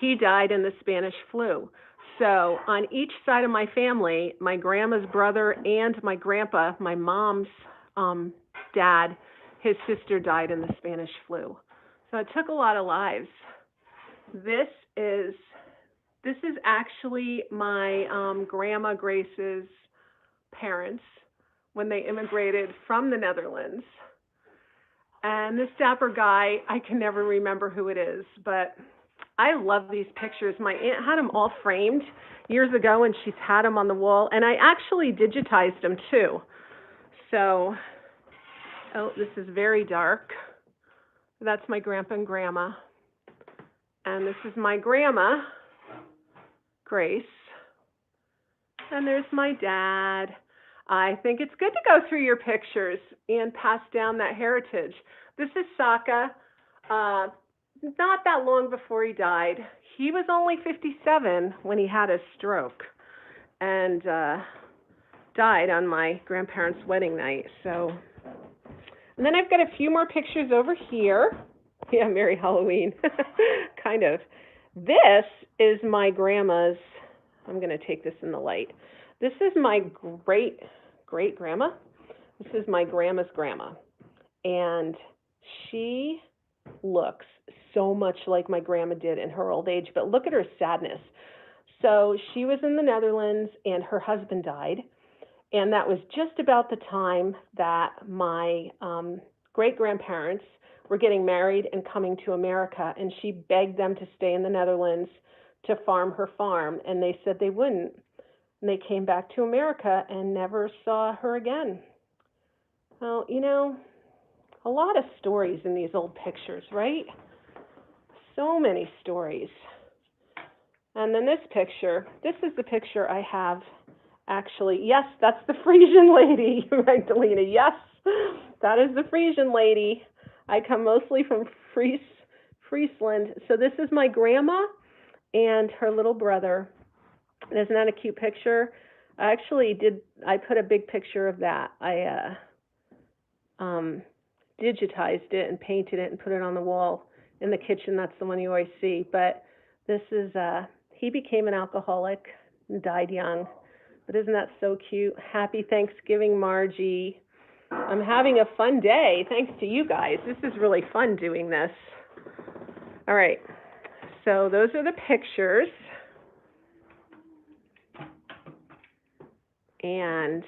Speaker 3: he died in the Spanish flu. So on each side of my family, my grandma's brother and my grandpa, my mom's dad, his sister died in the Spanish flu. So it took a lot of lives. This is actually my Grandma Grace's parents when they immigrated from the Netherlands. And this dapper guy, I can never remember who it is, but I love these pictures. My aunt had them all framed years ago, and she's had them on the wall. And I actually digitized them, too. So, oh, this is very dark. That's my grandpa and grandma. And this is my grandma, Grace. And there's my dad. I think it's good to go through your pictures and pass down that heritage. This is Saka, not that long before he died. He was only 57 when he had a stroke and died on my grandparents' wedding night. So, and then I've got a few more pictures over here. Yeah, Merry Halloween, kind of. This is my grandma's, I'm going to take this in the light. This is my great-grandma. This is my grandma's grandma. And she looks so much like my grandma did in her old age, but look at her sadness. So she was in the Netherlands, and her husband died. And that was just about the time that my great-grandparents were getting married and coming to America, and she begged them to stay in the Netherlands to farm her farm, and they said they wouldn't. And they came back to America and never saw her again. Well, you know, a lot of stories in these old pictures, right? so many stories. And then this picture, this is the picture I have, actually. Yes, that's the Frisian lady, Magdalena. Yes, that is the Frisian lady. I come mostly from Friesland. So this is my grandma and her little brother. And isn't that a cute picture? I put a big picture of that. I digitized it and painted it and put it on the wall in the kitchen. That's the one you always see. But this is, he became an alcoholic and died young. But isn't that so cute? Happy Thanksgiving, Margie. I'm having a fun day, thanks to you guys. This is really fun doing this. All right, so those are the pictures. And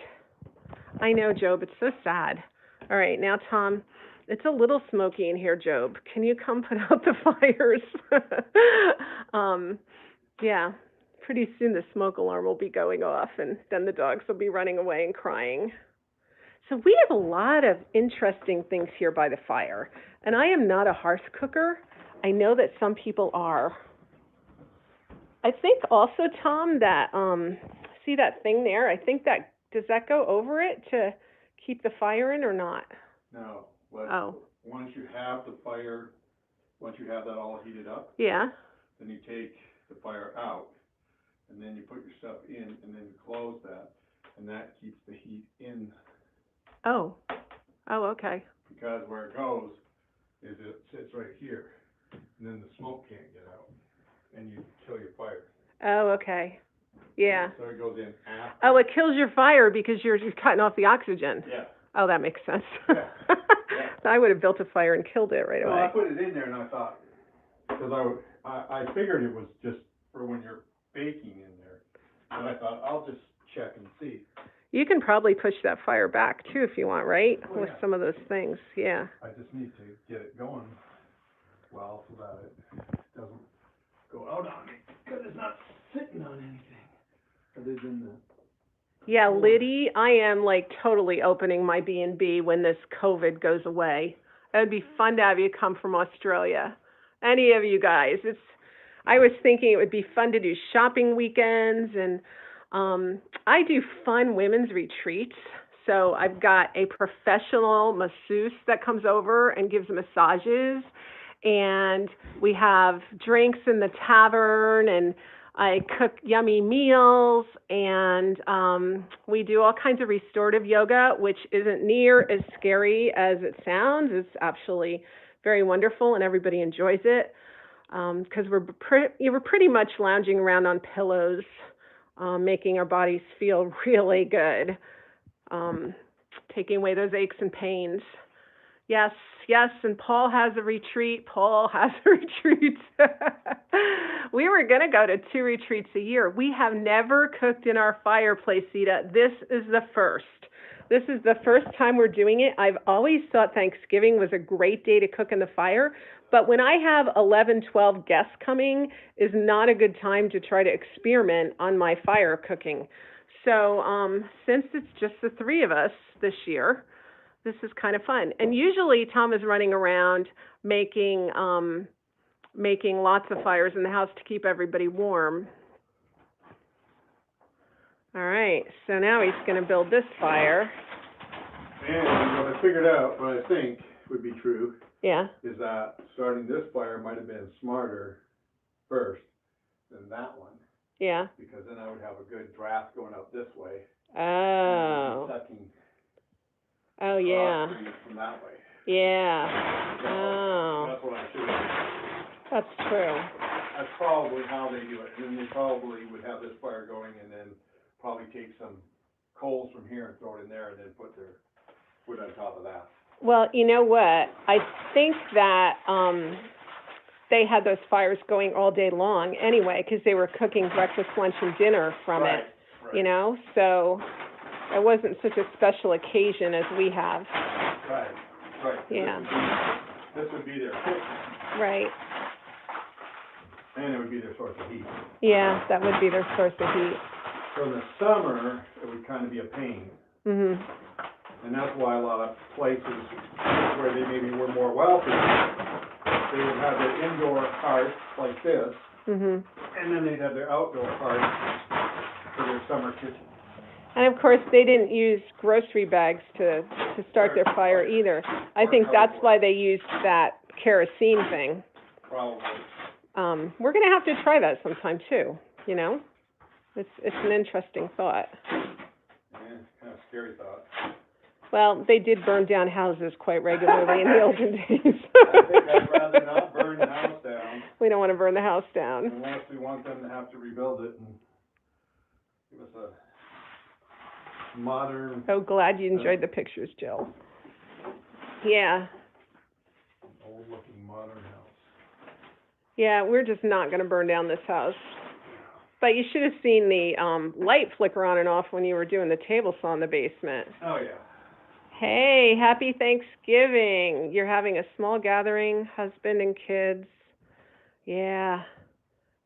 Speaker 3: I know, Job, it's so sad. All right, now, Tom, it's a little smoky in here, Job. Can you come put out the fires? Yeah, pretty soon the smoke alarm will be going off, and then the dogs will be running away and crying. So we have a lot of interesting things here by the fire. And I am not a hearth cooker. I know that some people are. I think also, Tom, that, see that thing there? I think that, does that go over it to keep the fire in or not?
Speaker 2: No, but once you have that all heated up,
Speaker 3: yeah,
Speaker 2: then you take the fire out, and then you put your stuff in, and then you close that, and that keeps the heat in.
Speaker 3: Oh, okay.
Speaker 2: Because where it goes is it sits right here, and then the smoke can't get out, and you kill your fire.
Speaker 3: Oh, okay. Yeah.
Speaker 2: So it goes in after.
Speaker 3: Oh, it kills your fire because you're cutting off the oxygen.
Speaker 2: Yeah.
Speaker 3: Oh, that makes sense.
Speaker 2: Yeah. Yeah.
Speaker 3: I would have built a fire and killed it right away.
Speaker 2: Well, I put it in there, and I thought, because I figured it was just for when you're baking in there, but I thought, I'll just check and see.
Speaker 3: You can probably push that fire back, too, if you want, right?
Speaker 2: Oh,
Speaker 3: With
Speaker 2: yeah.
Speaker 3: some of those things, yeah.
Speaker 2: I just need to get it going well so that it doesn't go out on me, because it's not sitting on anything other than the...
Speaker 3: Yeah, Liddy, I am like totally opening my B&B when this COVID goes away. It would be fun to have you come from Australia. Any of you guys. I was thinking it would be fun to do shopping weekends, and I do fun women's retreats. So I've got a professional masseuse that comes over and gives massages, and we have drinks in the tavern, and I cook yummy meals, and we do all kinds of restorative yoga, which isn't near as scary as it sounds. It's actually very wonderful, and everybody enjoys it, because we're pretty much lounging around on pillows, making our bodies feel really good, taking away those aches and pains. Yes, and Paul has a retreat. We were going to go to 2 retreats a year. We have never cooked in our fireplace, Sita. This is the first. This is the first time we're doing it. I've always thought Thanksgiving was a great day to cook in the fire, but when I have 11, 12 guests coming is not a good time to try to experiment on my fire cooking. So since it's just the 3 of us this year, this is kind of fun. And usually Tom is running around making lots of fires in the house to keep everybody warm. All right, so now he's going to build this fire.
Speaker 2: And what I figured out, what I think would be true,
Speaker 3: is
Speaker 2: that starting this fire might have been smarter first than that one.
Speaker 3: Yeah.
Speaker 2: Because then I would have a good draft going out this way.
Speaker 3: Oh.
Speaker 2: And sucking
Speaker 3: yeah.
Speaker 2: from that way.
Speaker 3: Yeah.
Speaker 2: So
Speaker 3: Oh.
Speaker 2: that's what I should have done.
Speaker 3: That's true.
Speaker 2: That's probably how they do it. And then they probably would have this fire going and then probably take some coals from here and throw it in there and then put their wood on top of that.
Speaker 3: Well, you know what? I think that they had those fires going all day long anyway, because they were cooking breakfast, lunch, and dinner from it, you know? So it wasn't such a special occasion as we have.
Speaker 2: Right.
Speaker 3: Yeah.
Speaker 2: This would be their kitchen.
Speaker 3: Right.
Speaker 2: And it would be their source of heat.
Speaker 3: Yeah, that would be their source of heat.
Speaker 2: So in the summer, it would kind of be a pain.
Speaker 3: Mhm.
Speaker 2: And that's why a lot of places where they maybe were more wealthy they would have their indoor hearth like this,
Speaker 3: Mhm.
Speaker 2: and then they'd have their outdoor hearth for their summer kitchen.
Speaker 3: And of course, they didn't use grocery bags to start their fire either. I think that's why they used that kerosene thing.
Speaker 2: Probably.
Speaker 3: We're gonna have to try that sometime too, you know? It's an interesting thought.
Speaker 2: Yeah, kind of scary thought.
Speaker 3: Well, they did burn down houses quite regularly in the olden days.
Speaker 2: I think I'd rather not burn the house down,
Speaker 3: We don't want to burn the house down.
Speaker 2: unless we want them to have to rebuild it and give us a modern,
Speaker 3: Oh, glad you enjoyed the pictures, Jill. Yeah.
Speaker 2: old-looking modern house.
Speaker 3: Yeah, we're just not gonna burn down this house. But you should have seen the light flicker on and off when you were doing the table saw in the basement.
Speaker 2: Oh, yeah.
Speaker 3: Hey, happy Thanksgiving. You're having a small gathering, husband and kids. Yeah.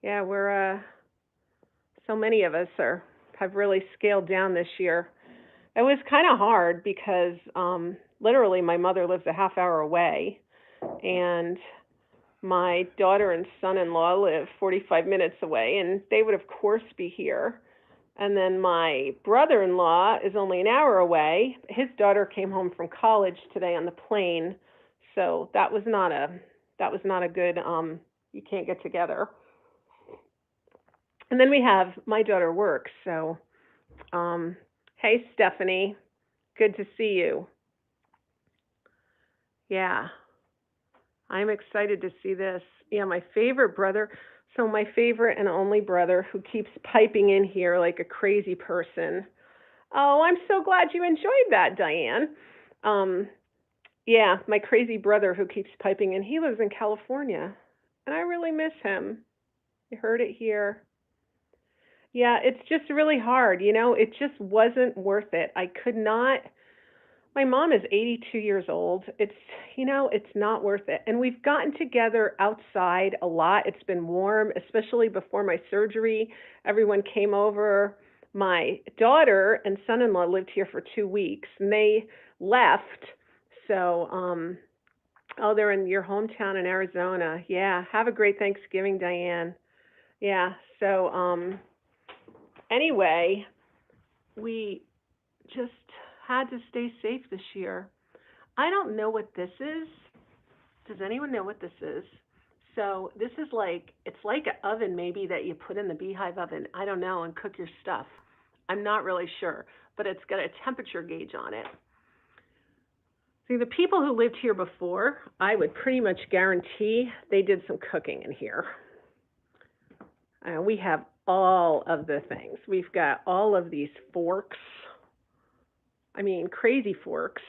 Speaker 3: Yeah, we're so many of us have really scaled down this year. It was kind of hard because literally my mother lives a half hour away and my daughter and son-in-law live 45 minutes away, and they would, of course, be here. And then my brother-in-law is only an hour away. His daughter came home from college today on the plane, so that was not a good, you can't get together. And then we have my daughter works, so, hey, Stephanie, good to see you. Yeah. I'm excited to see this. Yeah, my favorite brother, so my favorite and only brother who keeps piping in here like a crazy person. Oh, I'm so glad you enjoyed that, Diane. Yeah, my crazy brother who keeps piping in, he lives in California, and I really miss him. You heard it here. Yeah, it's just really hard, you know, it just wasn't worth it. I could not. My mom is 82 years old. It's, you know, it's not worth it. And we've gotten together outside a lot. It's been warm, especially before my surgery. Everyone came over. My daughter and son-in-law lived here for 2 weeks, and they left. So, oh, they're in your hometown in Arizona. Yeah, have a great Thanksgiving, Diane. Yeah, so, anyway, we just had to stay safe this year. I don't know what this is. Does anyone know what this is? So this is like, it's like an oven maybe that you put in the beehive oven, I don't know, and cook your stuff. I'm not really sure, but it's got a temperature gauge on it. See, the people who lived here before, I would pretty much guarantee they did some cooking in here. We have all of the things. We've got all of these forks. I mean, crazy forks.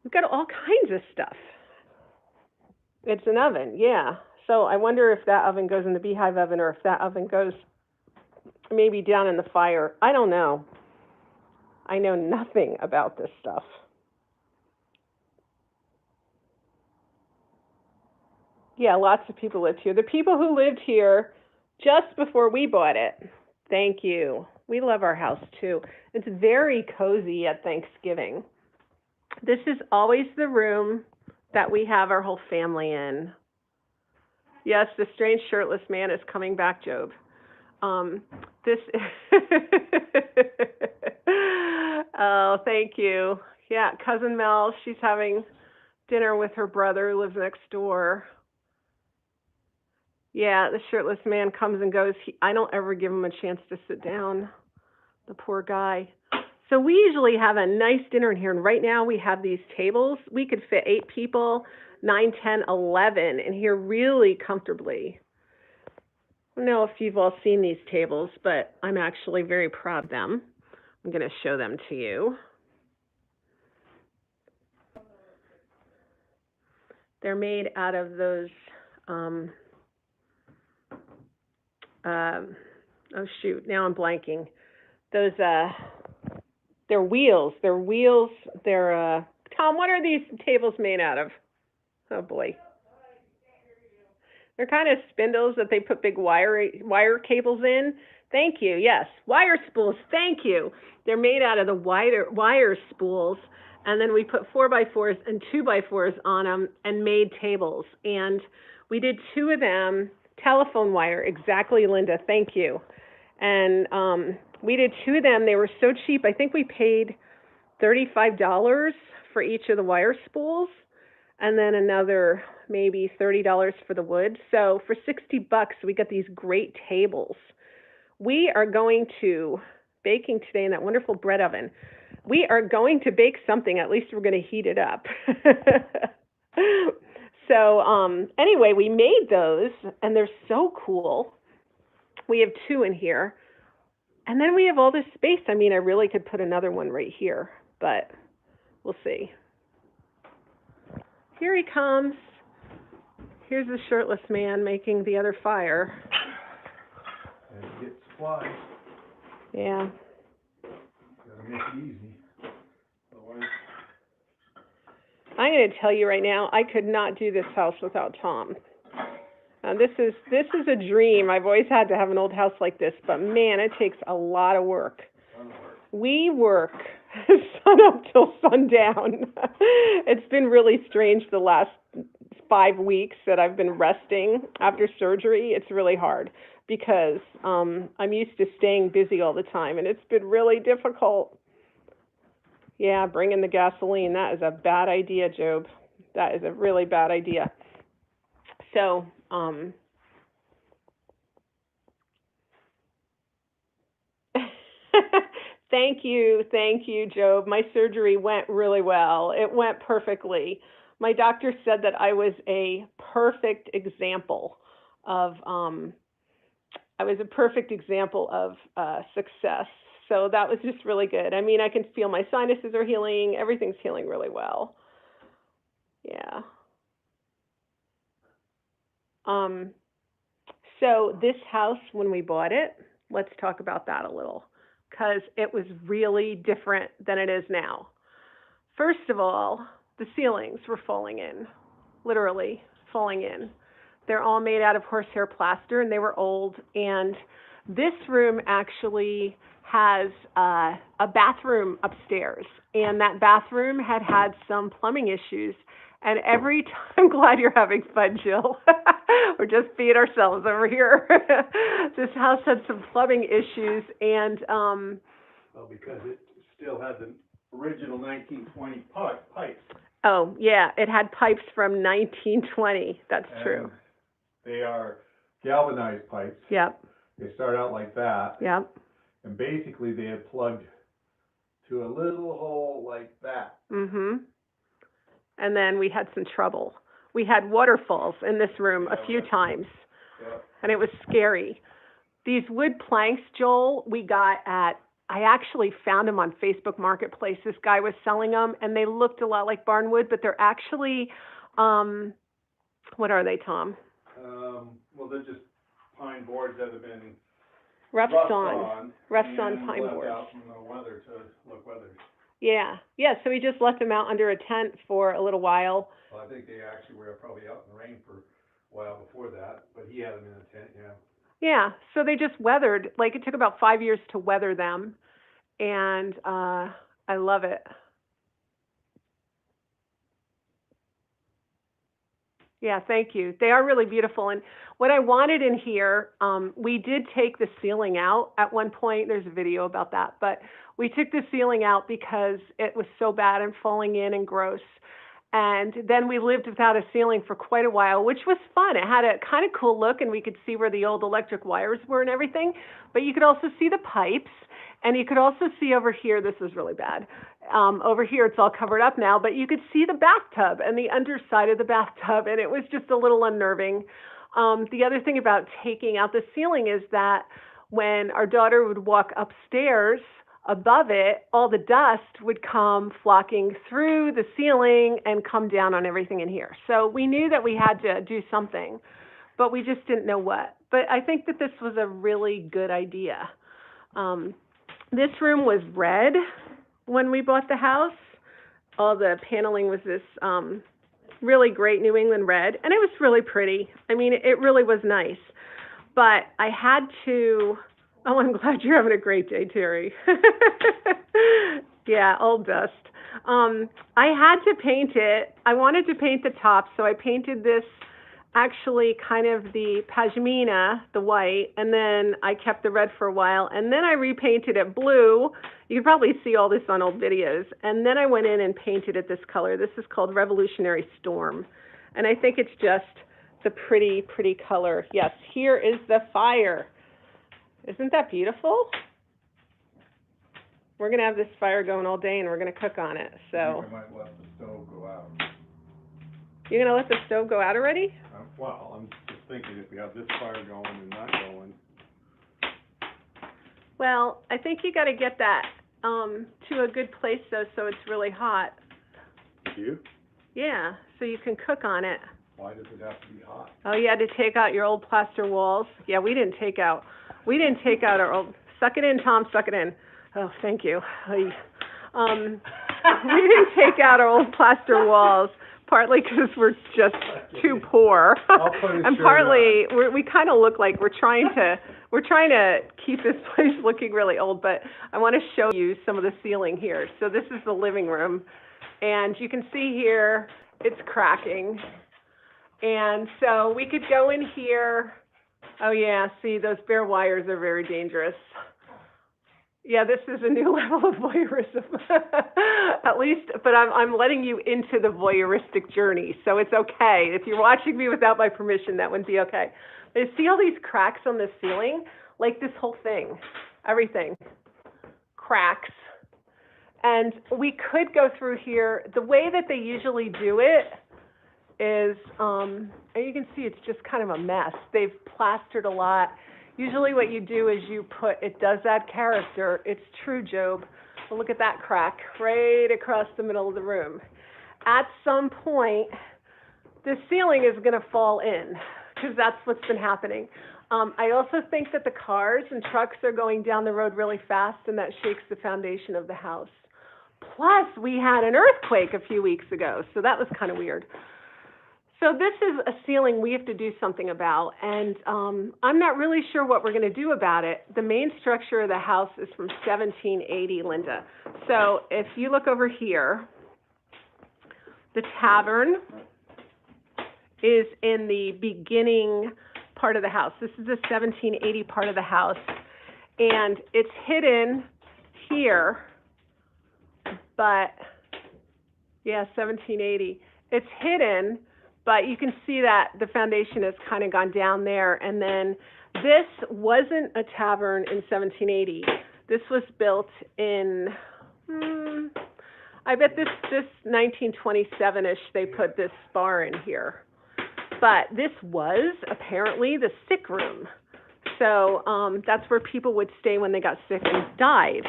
Speaker 3: We've got all kinds of stuff. It's an oven, yeah. So I wonder if that oven goes in the beehive oven or if that oven goes maybe down in the fire. I don't know. I know nothing about this stuff. Yeah, lots of people lived here. The people who lived here just before we bought it. Thank you. We love our house too. It's very cozy at Thanksgiving. This is always the room that we have our whole family in. Yes, the strange shirtless man is coming back, Job. This oh, thank you. Yeah, cousin Mel, she's having dinner with her brother who lives next door. Yeah, the shirtless man comes and goes. I don't ever give him a chance to sit down. The poor guy. So we usually have a nice dinner in here, and right now we have these tables. We could fit 8 people, 9, 10, 11 in here really comfortably. I don't know if you've all seen these tables, but I'm actually very proud of them. I'm going to show them to you. They're made out of those, oh shoot, now I'm blanking. Those, they're wheels. Tom, what are these tables made out of? Oh boy. They're kind of spindles that they put big wire cables in. Thank you. Yes, wire spools. Thank you. They're made out of the wire spools and then we put 4x4s and 2x4s on them and made tables. And we did 2 of them, telephone wire, exactly, Linda, thank you. And we did 2 of them. They were so cheap. I think we paid $35 for each of the wire spools, and then another maybe $30 for the wood. So for $60, we got these great tables. We are going to baking today in that wonderful bread oven. We are going to bake something. At least we're going to heat it up. So anyway, we made those, and they're so cool. We have 2 in here. And then we have all this space. I mean, I really could put another one right here, but we'll see. Here he comes. Here's the shirtless man making the other fire.
Speaker 2: And get supplies.
Speaker 3: Yeah.
Speaker 2: Gotta make it easy. Otherwise.
Speaker 3: I'm going to tell you right now, I could not do this house without Tom. This is a dream. I've always had to have an old house like this, but man, it takes a lot of work. We work sun up till sundown. It's been really strange the last 5 weeks that I've been resting after surgery. It's really hard because I'm used to staying busy all the time, and it's been really difficult. Yeah, bring in the gasoline. That is a bad idea, Job. That is a really bad idea. So, thank you, Job. My surgery went really well. It went perfectly. My doctor said that I was a perfect example of success. So that was just really good. I mean, I can feel my sinuses are healing. Everything's healing really well. Yeah. So this house, when we bought it, let's talk about that a little, because it was really different than it is now. First of all, the ceilings were falling in, literally falling in. They're all made out of horsehair plaster, and they were old. And this room actually has a bathroom upstairs, and that bathroom had some plumbing issues. And every time, I'm glad you're having fun, Jill. We're just being ourselves over here. This house had some plumbing issues, and
Speaker 2: well, because it still had the original 1920 pipes.
Speaker 3: Oh, yeah, it had pipes from 1920. That's true.
Speaker 2: They are galvanized pipes.
Speaker 3: Yep.
Speaker 2: They start out like that.
Speaker 3: Yep.
Speaker 2: And basically they had plugged to a little hole like that.
Speaker 3: Mhm. And then we had some trouble. We had waterfalls in this room a few times.
Speaker 2: Yep.
Speaker 3: And it was scary. These wood planks, Joel, we got I actually found them on Facebook Marketplace. This guy was selling them, and they looked a lot like barnwood, but they're actually, what are they, Tom?
Speaker 2: Well, they're just pine boards that have been
Speaker 3: roughed on pine
Speaker 2: left
Speaker 3: boards.
Speaker 2: Out in the weather to look weathered.
Speaker 3: Yeah, so we just left them out under a tent for a little while.
Speaker 2: Well, I think they actually were probably out in the rain for a while before that, but he had them in a tent, yeah.
Speaker 3: Yeah, so they just weathered. Like, it took about 5 years to weather them, and I love it. Yeah, thank you. They are really beautiful. And what I wanted in here, we did take the ceiling out at one point. There's a video about that. But we took the ceiling out because it was so bad and falling in and gross. And then we lived without a ceiling for quite a while, which was fun. It had a kind of cool look, and we could see where the old electric wires were and everything. But you could also see the pipes. And you could also see over here, this is really bad. Over here, it's all covered up now, but you could see the bathtub and the underside of the bathtub, and it was just a little unnerving. The other thing about taking out the ceiling is that when our daughter would walk upstairs above it, all the dust would come flocking through the ceiling and come down on everything in here. So we knew that we had to do something, but we just didn't know what. But I think that this was a really good idea. This room was red when we bought the house. All the paneling was this really great New England red, and it was really pretty. I mean, it really was nice. But I had to, I'm glad you're having a great day, Terry. Yeah, old dust. I had to paint it. I wanted to paint the top, so I painted this actually kind of the pashmina, the white, and then I kept the red for a while, and then I repainted it blue. You can probably see all this on old videos. And then I went in and painted it this color. This is called Revolutionary Storm. And I think it's just the pretty, pretty color. Yes, here is the fire. Isn't that beautiful? We're going to have this fire going all day, and we're going to cook on it. So
Speaker 2: I think I might let the stove go out.
Speaker 3: You're going to let the stove go out already?
Speaker 2: Well, I'm just thinking if we have this fire going and not going.
Speaker 3: Well, I think you got to get that to a good place, though, so it's really hot.
Speaker 2: Do you?
Speaker 3: Yeah, so you can cook on it.
Speaker 2: Why does it have to be hot?
Speaker 3: Oh, you had to take out your old plaster walls? Yeah, we didn't take out our old, suck it in, Tom, suck it in. Oh, thank you. We didn't take out our old plaster walls, partly because we're just too poor. And partly, we kind of look like we're trying to keep this place looking really old, but I want to show you some of the ceiling here. So this is the living room, and you can see here, it's cracking. And so we could go in here. Oh yeah, see, those bare wires are very dangerous. Yeah, this is a new level of voyeurism. At least, but I'm letting you into the voyeuristic journey, so it's okay. If you're watching me without my permission, that wouldn't be okay. But you see all these cracks on the ceiling? Like this whole thing, everything, cracks. And we could go through here. The way that they usually do it is, and you can see it's just kind of a mess. They've plastered a lot. Usually what you do is you put, it does add character. It's true, Job. But look at that crack right across the middle of the room. At some point, the ceiling is going to fall in because that's what's been happening. I also think that the cars and trucks are going down the road really fast, and that shakes the foundation of the house. Plus, we had an earthquake a few weeks ago, so that was kind of weird. So this is a ceiling we have to do something about, and I'm not really sure what we're going to do about it. The main structure of the house is from 1780, Linda. So if you look over here, the tavern is in the beginning part of the house. This is the 1780 part of the house, and it's hidden here, but, yeah, 1780. It's hidden, but you can see that the foundation has kind of gone down there. And then this wasn't a tavern in 1780. This was built in, I bet this 1927-ish, they put this bar in here. But this was apparently the sick room. So that's where people would stay when they got sick and died.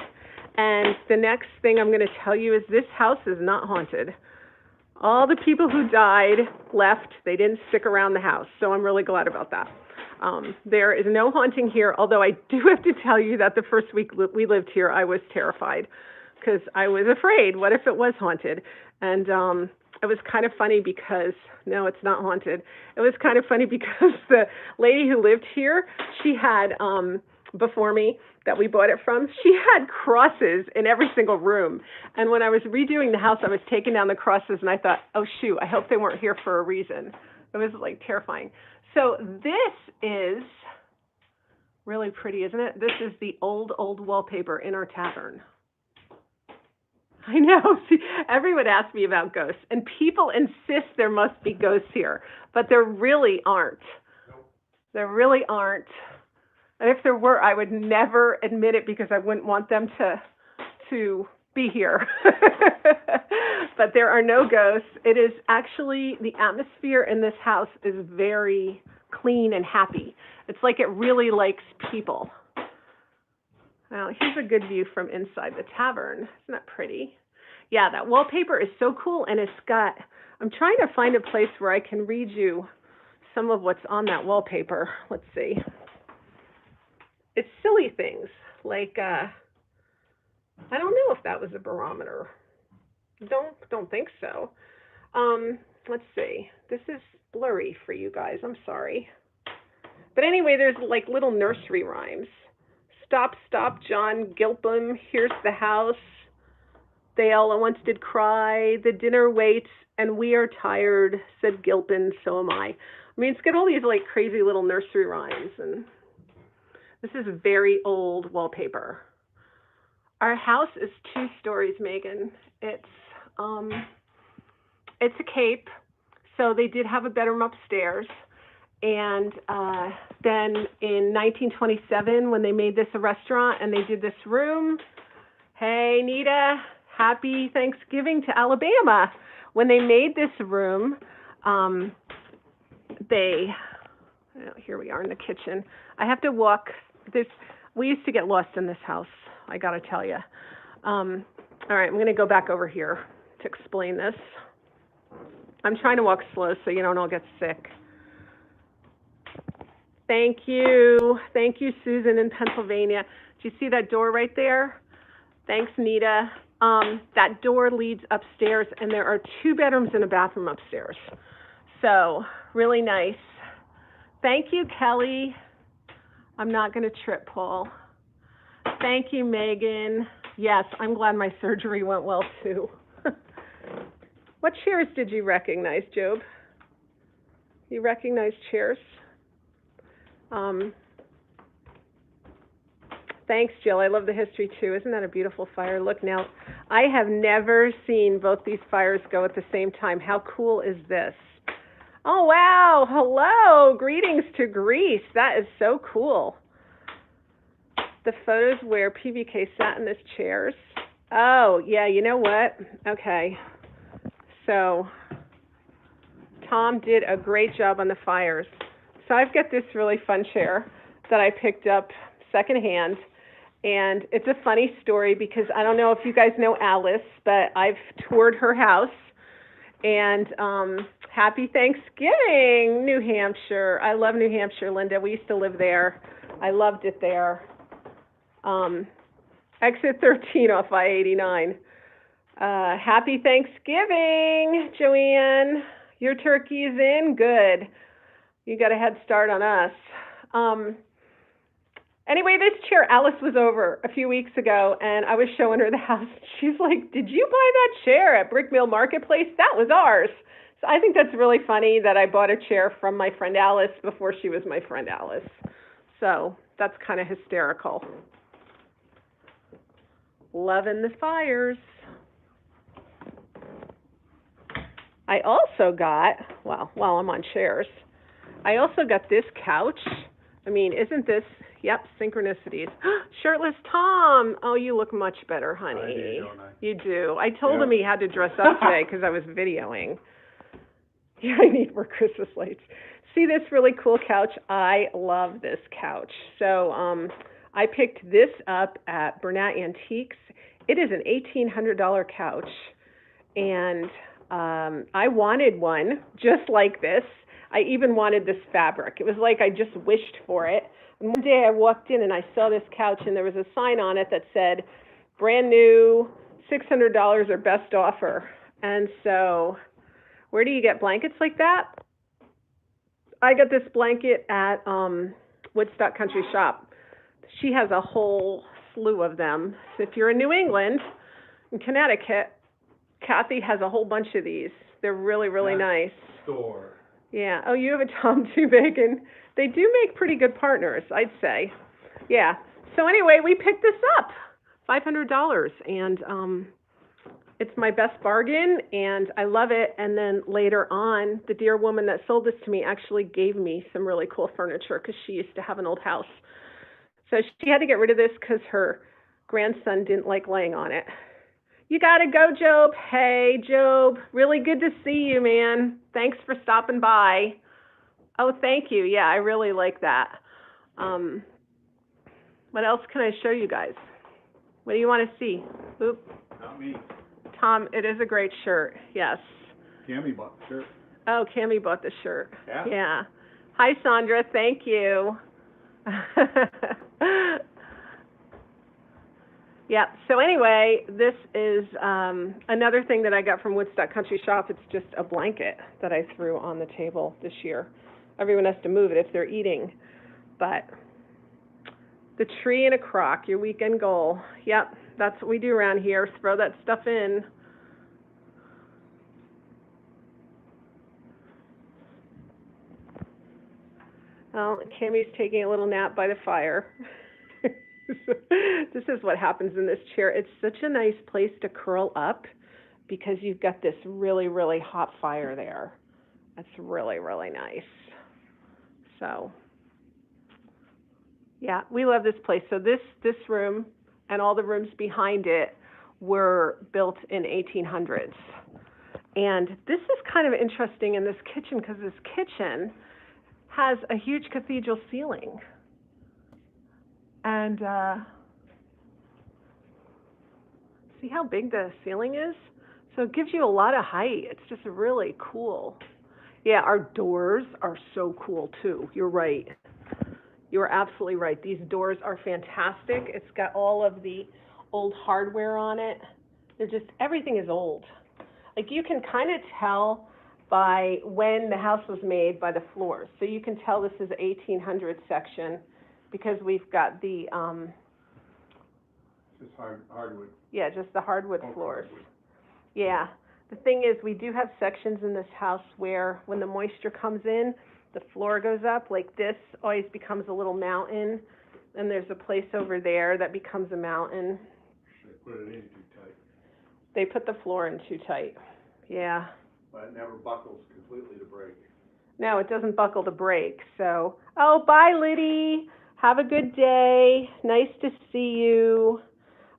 Speaker 3: And the next thing I'm going to tell you is this house is not haunted. All the people who died left. They didn't stick around the house, so I'm really glad about that. There is no haunting here, although I do have to tell you that the first week we lived here, I was terrified because I was afraid. What if it was haunted? And it was kind of funny because, no, it's not haunted. It was kind of funny because the lady who lived here, she had, before me, that we bought it from, she had crosses in every single room. And when I was redoing the house, I was taking down the crosses, and I thought, oh, shoot, I hope they weren't here for a reason. It was, like, terrifying. So this is really pretty, isn't it? This is the old wallpaper in our tavern. I know. See, everyone asks me about ghosts, and people insist there must be ghosts here, but there really aren't. There really aren't. And if there were, I would never admit it because I wouldn't want them to be here. But there are no ghosts. It is actually, the atmosphere in this house is very clean and happy. It's like it really likes people. Now, here's a good view from inside the tavern. Isn't that pretty? Yeah, that wallpaper is so cool, and it's got, I'm trying to find a place where I can read you some of what's on that wallpaper. Let's see. It's silly things, like, I don't know if that was a barometer. Don't think so. Let's see. This is blurry for you guys. I'm sorry. But anyway, there's like little nursery rhymes. Stop, stop, John Gilpin. Here's the house. They all at once did cry. The dinner waits, and we are tired, said Gilpin, so am I. I mean, it's got all these, like, crazy little nursery rhymes, and this is very old wallpaper. Our house is 2 stories, Megan. It's a cape, so they did have a bedroom upstairs. And then in 1927, when they made this a restaurant and they did this room, hey, Nita, happy Thanksgiving to Alabama. When they made this room, here we are in the kitchen. I have to walk this. We used to get lost in this house, I got to tell you. All right, I'm going to go back over here to explain this. I'm trying to walk slow so you don't all get sick. Thank you. Thank you, Susan in Pennsylvania. Do you see that door right there? Thanks, Nita. That door leads upstairs, and there are 2 bedrooms and a bathroom upstairs. So, really nice. Thank you, Kelly. I'm not going to trip, Paul. Thank you, Megan. Yes, I'm glad my surgery went well, too. What chairs did you recognize, Job? You recognize chairs? Thanks, Jill. I love the history, too. Isn't that a beautiful fire? Look now. I have never seen both these fires go at the same time. How cool is this? Oh, wow. Hello. Greetings to Greece. That is so cool. The photos where PVK sat in his chairs. Oh, yeah, you know what? Okay. So, Tom did a great job on the fires. So I've got this really fun chair that I picked up secondhand. And it's a funny story because I don't know if you guys know Alice, but I've toured her house. And happy Thanksgiving, New Hampshire. I love New Hampshire, Linda. We used to live there. I loved it there. Exit 13 off I-89. Happy Thanksgiving, Joanne. Your turkey is in? Good. You got a head start on us. Anyway, this chair, Alice was over a few weeks ago, and I was showing her the house. She's like, did you buy that chair at Brick Mill Marketplace? That was ours. So I think that's really funny that I bought a chair from my friend Alice before she was my friend Alice. So that's kind of hysterical. Loving the fires. I also got, well, while I'm on chairs, I also got this couch. I mean, isn't this, yep, synchronicities. Shirtless Tom. Oh, you look much better, honey.
Speaker 2: I do, don't I?
Speaker 3: You do. I told him he had to dress up today because I was videoing. Yeah, I need more Christmas lights. See this really cool couch? I love this couch. So I picked this up at Burnett Antiques. It is an $1,800 couch, and I wanted one just like this. I even wanted this fabric. It was like I just wished for it. And one day I walked in and I saw this couch, and there was a sign on it that said, brand new, $600 or best offer. And so, where do you get blankets like that? I got this blanket at Woodstock Country Shop. She has a whole slew of them. So if you're in New England, in Connecticut, Kathy has a whole bunch of these. They're really, really nice.
Speaker 2: Store.
Speaker 3: Yeah. Oh, you have a Tom too, Megan. They do make pretty good partners, I'd say. Yeah. So anyway, we picked this up, $500, and it's my best bargain, and I love it. And then later on, the dear woman that sold this to me actually gave me some really cool furniture because she used to have an old house. So she had to get rid of this because her grandson didn't like laying on it. You gotta go, Job. Hey, Job. Really good to see you, man. Thanks for stopping by. Oh, thank you. Yeah, I really like that. What else can I show you guys? What do you want to see? Oop.
Speaker 2: Not me.
Speaker 3: Tom, it is a great shirt. Yes.
Speaker 2: Cammy bought the shirt.
Speaker 3: Oh, Cammie bought the shirt.
Speaker 2: Yeah?
Speaker 3: Yeah. Hi, Sandra. Thank you. Yeah, so anyway, this is another thing that I got from Woodstock Country Shop. It's just a blanket that I threw on the table this year. Everyone has to move it if they're eating. But the tree in a crock, your weekend goal. Yep, That's what we do around here, throw that stuff in. Well, Cammie's taking a little nap by the fire. This is what happens in this chair. It's such a nice place to curl up because you've got this really, really hot fire there. That's really, really nice. So, yeah, we love this place. So this room and all the rooms behind it were built in 1800s. And this is kind of interesting in this kitchen because this kitchen has a huge cathedral ceiling. And see how big the ceiling is? So it gives you a lot of height. It's just really cool. Yeah, our doors are so cool too. You're right. You're absolutely right. These doors are fantastic. It's got all of the old hardware on it. They're just, everything is old. Like you can kind of tell by when the house was made by the floors. So you can tell this is 1800 section because we've got the,
Speaker 2: Just hardwood.
Speaker 3: yeah, just the hardwood floors.
Speaker 2: Hardwood.
Speaker 3: Yeah. The thing is, we do have sections in this house where when the moisture comes in, the floor goes up. Like this always becomes a little mountain. And there's a place over there that becomes a mountain.
Speaker 2: They put it in too tight.
Speaker 3: They put the floor in too tight. Yeah.
Speaker 2: But it never buckles completely to break.
Speaker 3: No, it doesn't buckle to break. So, oh, bye, Liddy. Have a good day. Nice to see you.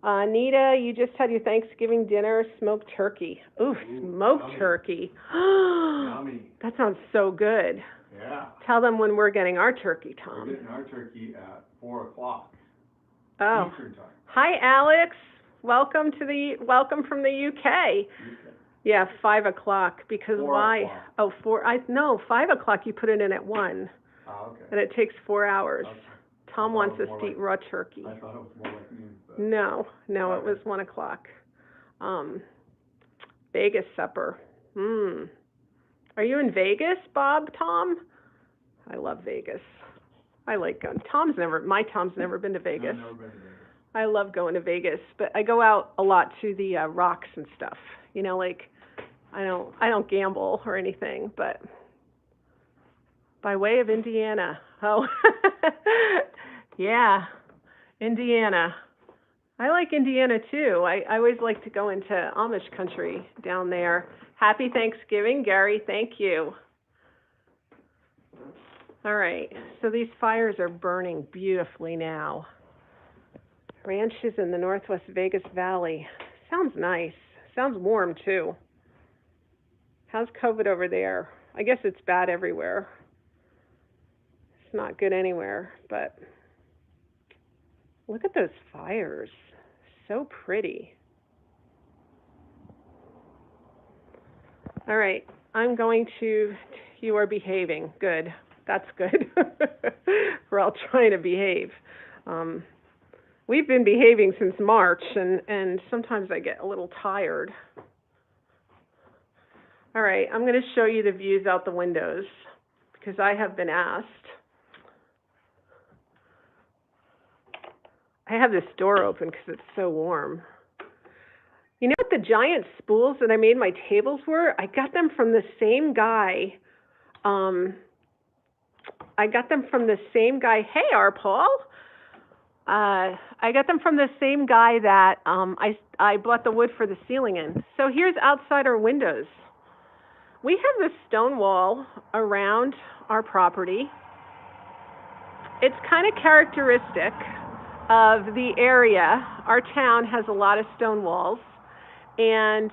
Speaker 3: Anita, you just had your Thanksgiving dinner, smoked turkey. Ooh, smoked
Speaker 2: yummy.
Speaker 3: Turkey.
Speaker 2: Yummy.
Speaker 3: That sounds so good.
Speaker 2: Yeah.
Speaker 3: Tell them when we're getting our turkey, Tom.
Speaker 2: We're getting our turkey at 4 o'clock
Speaker 3: Oh.
Speaker 2: Eastern time.
Speaker 3: Hi, Alex. Welcome from the UK. Yeah, 5 o'clock, because
Speaker 2: 4
Speaker 3: why?
Speaker 2: o'clock.
Speaker 3: No, 5 o'clock you put it in at 1,
Speaker 2: Oh, okay.
Speaker 3: and it takes 4 hours.
Speaker 2: Okay.
Speaker 3: Tom
Speaker 2: I thought
Speaker 3: wants
Speaker 2: it
Speaker 3: us
Speaker 2: was
Speaker 3: to
Speaker 2: more
Speaker 3: eat raw turkey.
Speaker 2: I thought it was more like noon, but.
Speaker 3: No, it
Speaker 2: Okay.
Speaker 3: was 1 o'clock. Vegas supper. Are you in Vegas, Bob, Tom? I love Vegas. I like going. My Tom's never been to Vegas.
Speaker 2: I've never been to Vegas.
Speaker 3: I love going to Vegas, but I go out a lot to the rocks and stuff. You know, like I don't gamble or anything, but by way of Indiana. Oh, yeah, Indiana. I like Indiana too. I always like to go into Amish country down there. Happy Thanksgiving, Gary. Thank you. All right, so these fires are burning beautifully now. Ranches in the Northwest Vegas Valley. Sounds nice. Sounds warm too. How's COVID over there? I guess it's bad everywhere. It's not good anywhere, but look at those fires. So pretty. All right, you are behaving. Good. That's good. We're all trying to behave. We've been behaving since March, and sometimes I get a little tired. All right, I'm going to show you the views out the windows because I have been asked. I have this door open because it's so warm. You know what the giant spools that I made my tables were? I got them from the same guy. Hey, R. Paul. I got them from the same guy that I bought the wood for the ceiling in. So here's outside our windows. We have this stone wall around our property. It's kind of characteristic of the area. Our town has a lot of stone walls, and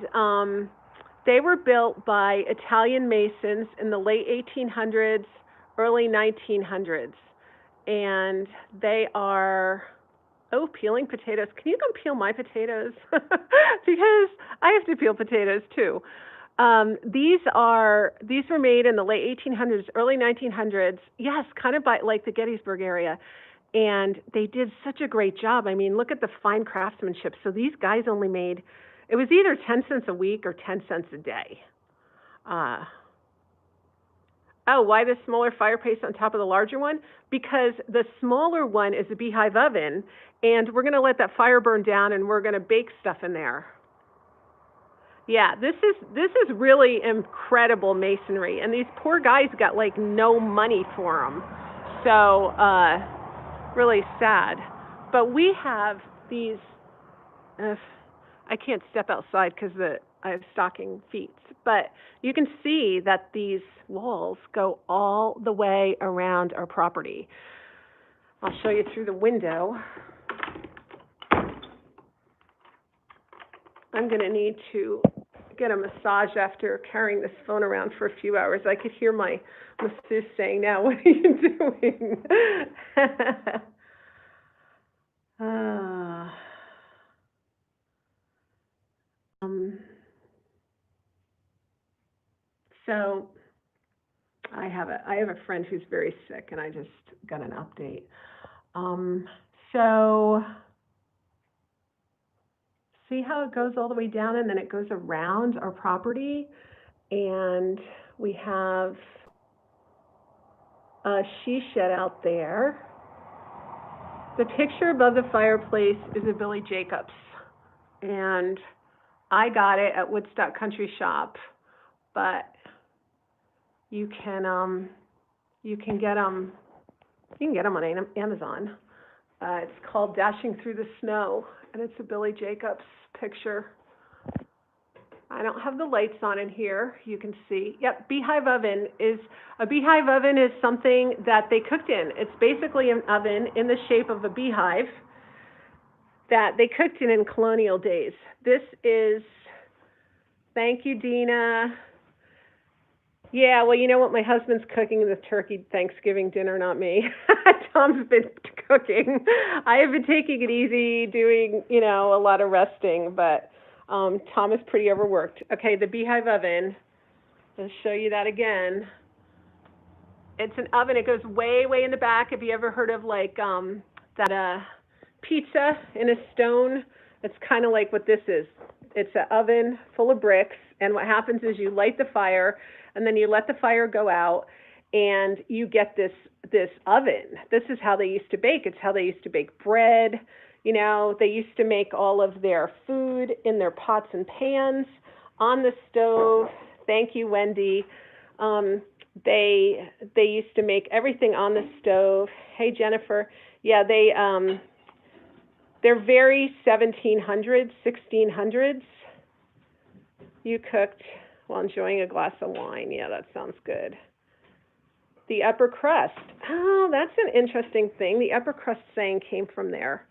Speaker 3: they were built by Italian masons in the late 1800s, early 1900s. And they are, peeling potatoes. Can you come peel my potatoes? Because I have to peel potatoes too. These were made in the late 1800s, early 1900s. Yes, kind of by like the Gettysburg area. And they did such a great job. I mean, look at the fine craftsmanship. So these guys only made, it was either 10 cents a week or 10 cents a day. Oh, why the smaller fireplace on top of the larger one? Because the smaller one is a beehive oven, and we're going to let that fire burn down, and we're going to bake stuff in there. Yeah, this is really incredible masonry, and these poor guys got like no money for them. So, really sad. But we have these. I can't step outside because I have stocking feet. But you can see that these walls go all the way around our property. I'll show you through the window. I'm going to need to get a massage after carrying this phone around for a few hours. I could hear my masseuse saying, now, what are you doing? So I have a friend who's very sick, and I just got an update. So see how it goes all the way down, and then it goes around our property, and we have a she shed out there. The picture above the fireplace is a Billy Jacobs, and I got it at Woodstock Country Shop, but you can get them on Amazon. It's called Dashing Through the Snow, and it's a Billy Jacobs picture. I don't have the lights on in here. You can see. Yep, beehive oven is something that they cooked in. It's basically an oven in the shape of a beehive that they cooked in colonial days. This is, thank you, Dina. Yeah, well, you know what? My husband's cooking the turkey Thanksgiving dinner, not me. Tom's been cooking. I have been taking it easy, doing, a lot of resting, but Tom is pretty overworked. Okay, the beehive oven. I'll show you that again. It's an oven. It goes way, way in the back. Have you ever heard of that pizza in a stone? It's kind of like what this is. It's an oven full of bricks, and what happens is you light the fire, and then you let the fire go out, and you get this oven. This is how they used to bake. It's how they used to bake bread. They used to make all of their food in their pots and pans on the stove. Thank you, Wendy. They used to make everything on the stove. Hey, Jennifer. Yeah, they're very 1700s, 1600s. You cooked while enjoying a glass of wine. Yeah, that sounds good. The upper crust. Oh, that's an interesting thing. The upper crust saying came from there.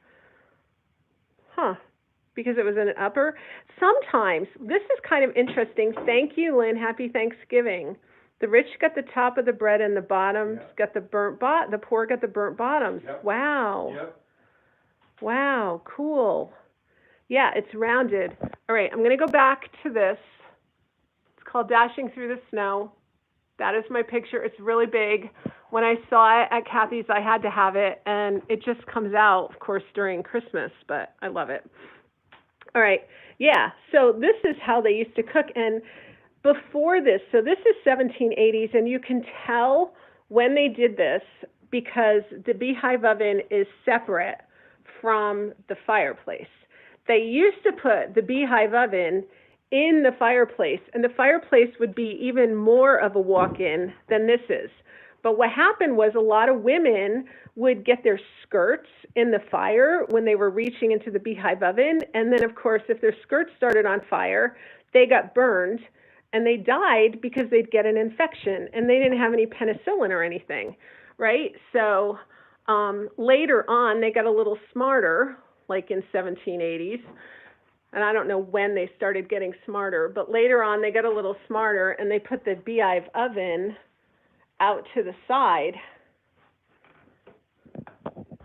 Speaker 3: Huh. Because it was an upper. Sometimes, this is kind of interesting. Thank you, Lynn. Happy Thanksgiving. The rich got the top of the bread and the bottoms got the burnt the poor got the burnt bottoms. Yep. Wow. Yep. Wow, cool. Yeah, it's rounded. All right, I'm going to go back to this. It's called Dashing Through the Snow. That is my picture. It's really big. When I saw it at Kathy's, I had to have it, and it just comes out, of course, during Christmas, but I love it. All right, yeah, so this is how they used to cook, and before this, so this is 1780s, and you can tell when they did this because the beehive oven is separate from the fireplace. They used to put the beehive oven in the fireplace, and the fireplace would be even more of a walk-in than this is. But what happened was a lot of women would get their skirts in the fire when they were reaching into the beehive oven, and then, of course, if their skirts started on fire, they got burned, and they died because they'd get an infection, and they didn't have any penicillin or anything, right? So later on, they got a little smarter, like in 1780s, and I don't know when they started getting smarter, but later on they got a little smarter, and they put the beehive oven out to the side.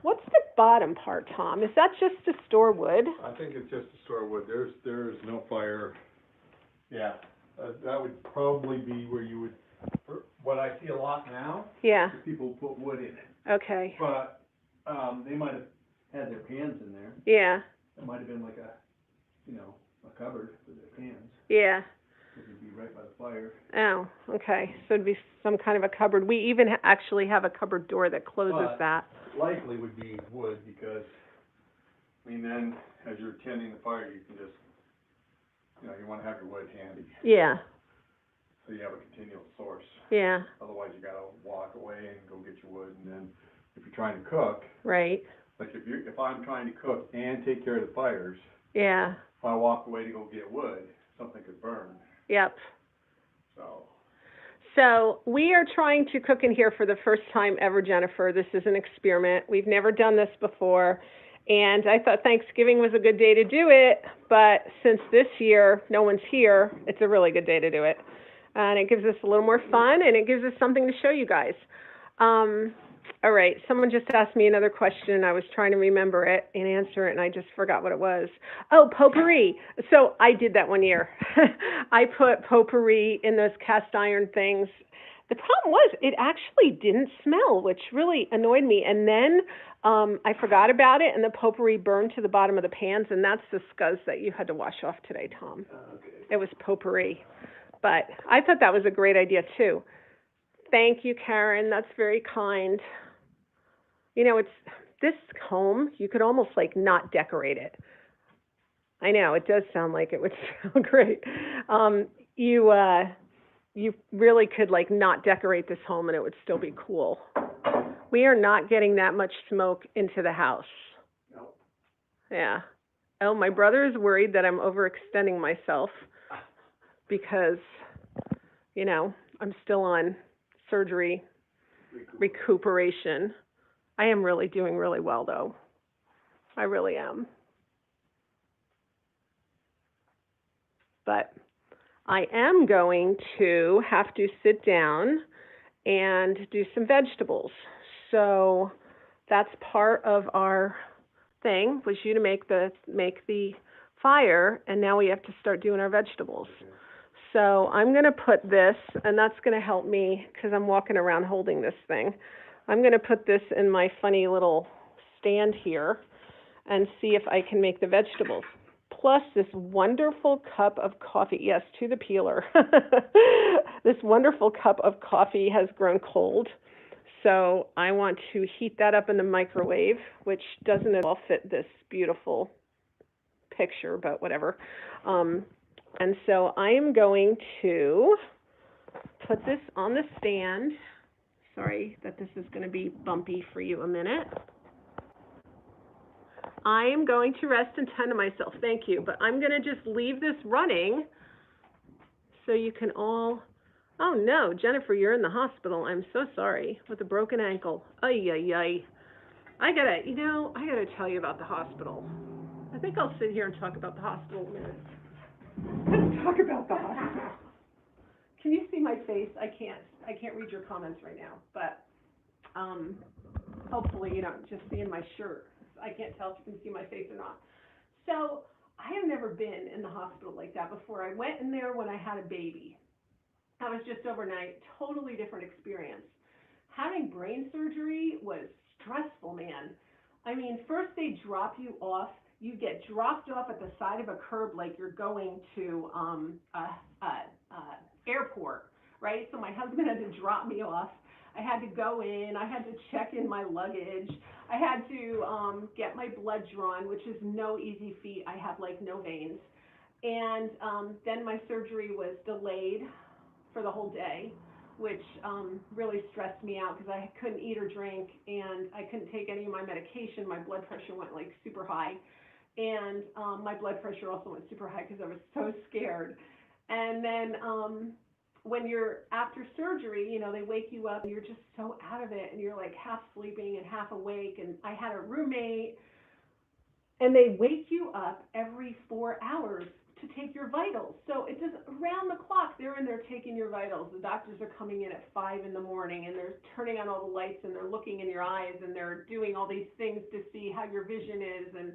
Speaker 3: What's the bottom part, Tom? Is that just to store wood?
Speaker 2: I think it's just to store wood. There's no fire. Yeah, that would probably be where you would, what I see a lot now.
Speaker 3: Yeah.
Speaker 2: Is people put wood in it.
Speaker 3: Okay.
Speaker 2: But they might have had their pans in there.
Speaker 3: Yeah.
Speaker 2: It might have been like a cupboard for their pans.
Speaker 3: Yeah.
Speaker 2: It'd be right by the fire.
Speaker 3: Oh, okay. So it'd be some kind of a cupboard. We even actually have a cupboard door that closes
Speaker 2: But
Speaker 3: that.
Speaker 2: likely would be wood because, I mean, then as you're tending the fire, you can just, you know, you wanna have your wood handy,
Speaker 3: Yeah,
Speaker 2: so you have a continual source.
Speaker 3: yeah,
Speaker 2: Otherwise, you gotta walk away and go get your wood, and then if you're trying to cook,
Speaker 3: right.
Speaker 2: like if I'm trying to cook and take care of the fires,
Speaker 3: Yeah,
Speaker 2: if I walk away to go get wood, something could burn,
Speaker 3: yep.
Speaker 2: so.
Speaker 3: So we are trying to cook in here for the first time ever, Jennifer. This is an experiment. We've never done this before. And I thought Thanksgiving was a good day to do it, but since this year no one's here, it's a really good day to do it. And it gives us a little more fun, and it gives us something to show you guys. All right, someone just asked me another question. I was trying to remember it and answer it, and I just forgot what it was. Oh, potpourri. So I did that one year. I put potpourri in those cast iron things. The problem was it actually didn't smell, which really annoyed me. And then I forgot about it, and the potpourri burned to the bottom of the pans, and that's the scuzz that you had to wash off today, Tom.
Speaker 2: Okay.
Speaker 3: It was potpourri. But I thought that was a great idea, too. Thank you, Karen. That's very kind. You know, it's this home, you could almost like not decorate it. I know, it does sound like it would sound great. You really could like not decorate this home and it would still be cool. We are not getting that much smoke into the house.
Speaker 2: No.
Speaker 3: Yeah. Oh, my brother is worried that I'm overextending myself because, you know, I'm still on surgery recuperation. I am really doing really well, though. I really am. But I am going to have to sit down and do some vegetables. So that's part of our thing, was you to make the fire, and now we have to start doing our vegetables.
Speaker 2: Okay.
Speaker 3: So I'm going to put this, and that's going to help me because I'm walking around holding this thing. I'm going to put this in my funny little stand here and see if I can make the vegetables. Plus this wonderful cup of coffee. Yes, to the peeler. This wonderful cup of coffee has grown cold. So I want to heat that up in the microwave, which doesn't at all fit this beautiful picture, but whatever. And so I am going to put this on the stand. Sorry that this is going to be bumpy for you a minute. I am going to rest and tend to myself, thank you, but I'm going to just leave this running so you can all, oh no, Jennifer, you're in the hospital. I'm so sorry, with a broken ankle. Ay, ay, ay. I gotta tell you about the hospital. I think I'll sit here and talk about the hospital a minute. Let's talk about the hospital. Can you see my face? I can't read your comments right now, but hopefully you don't just see in my shirt. I can't tell if you can see my face or not. So I have never been in the hospital like that before. I went in there when I had a baby. I was just overnight, totally different experience. Having brain surgery was stressful, man. I mean, first they drop you off. You get dropped off at the side of a curb like you're going to airport, right? So my husband had to drop me off. I had to go in. I had to check in my luggage. I had to get my blood drawn, which is no easy feat. I have like no veins. And then my surgery was delayed for the whole day, which really stressed me out because I couldn't eat or drink and I couldn't take any of my medication. My blood pressure went like super high. And my blood pressure also went super high because I was so scared. And then when you're after surgery, you know, they wake you up and you're just so out of it and you're like half sleeping and half awake. And I had a roommate and they wake you up every 4 hours to take your vitals. So it just around the clock, they're in there taking your vitals. The doctors are coming in at 5 in the morning and they're turning on all the lights and they're looking in your eyes and they're doing all these things to see how your vision is and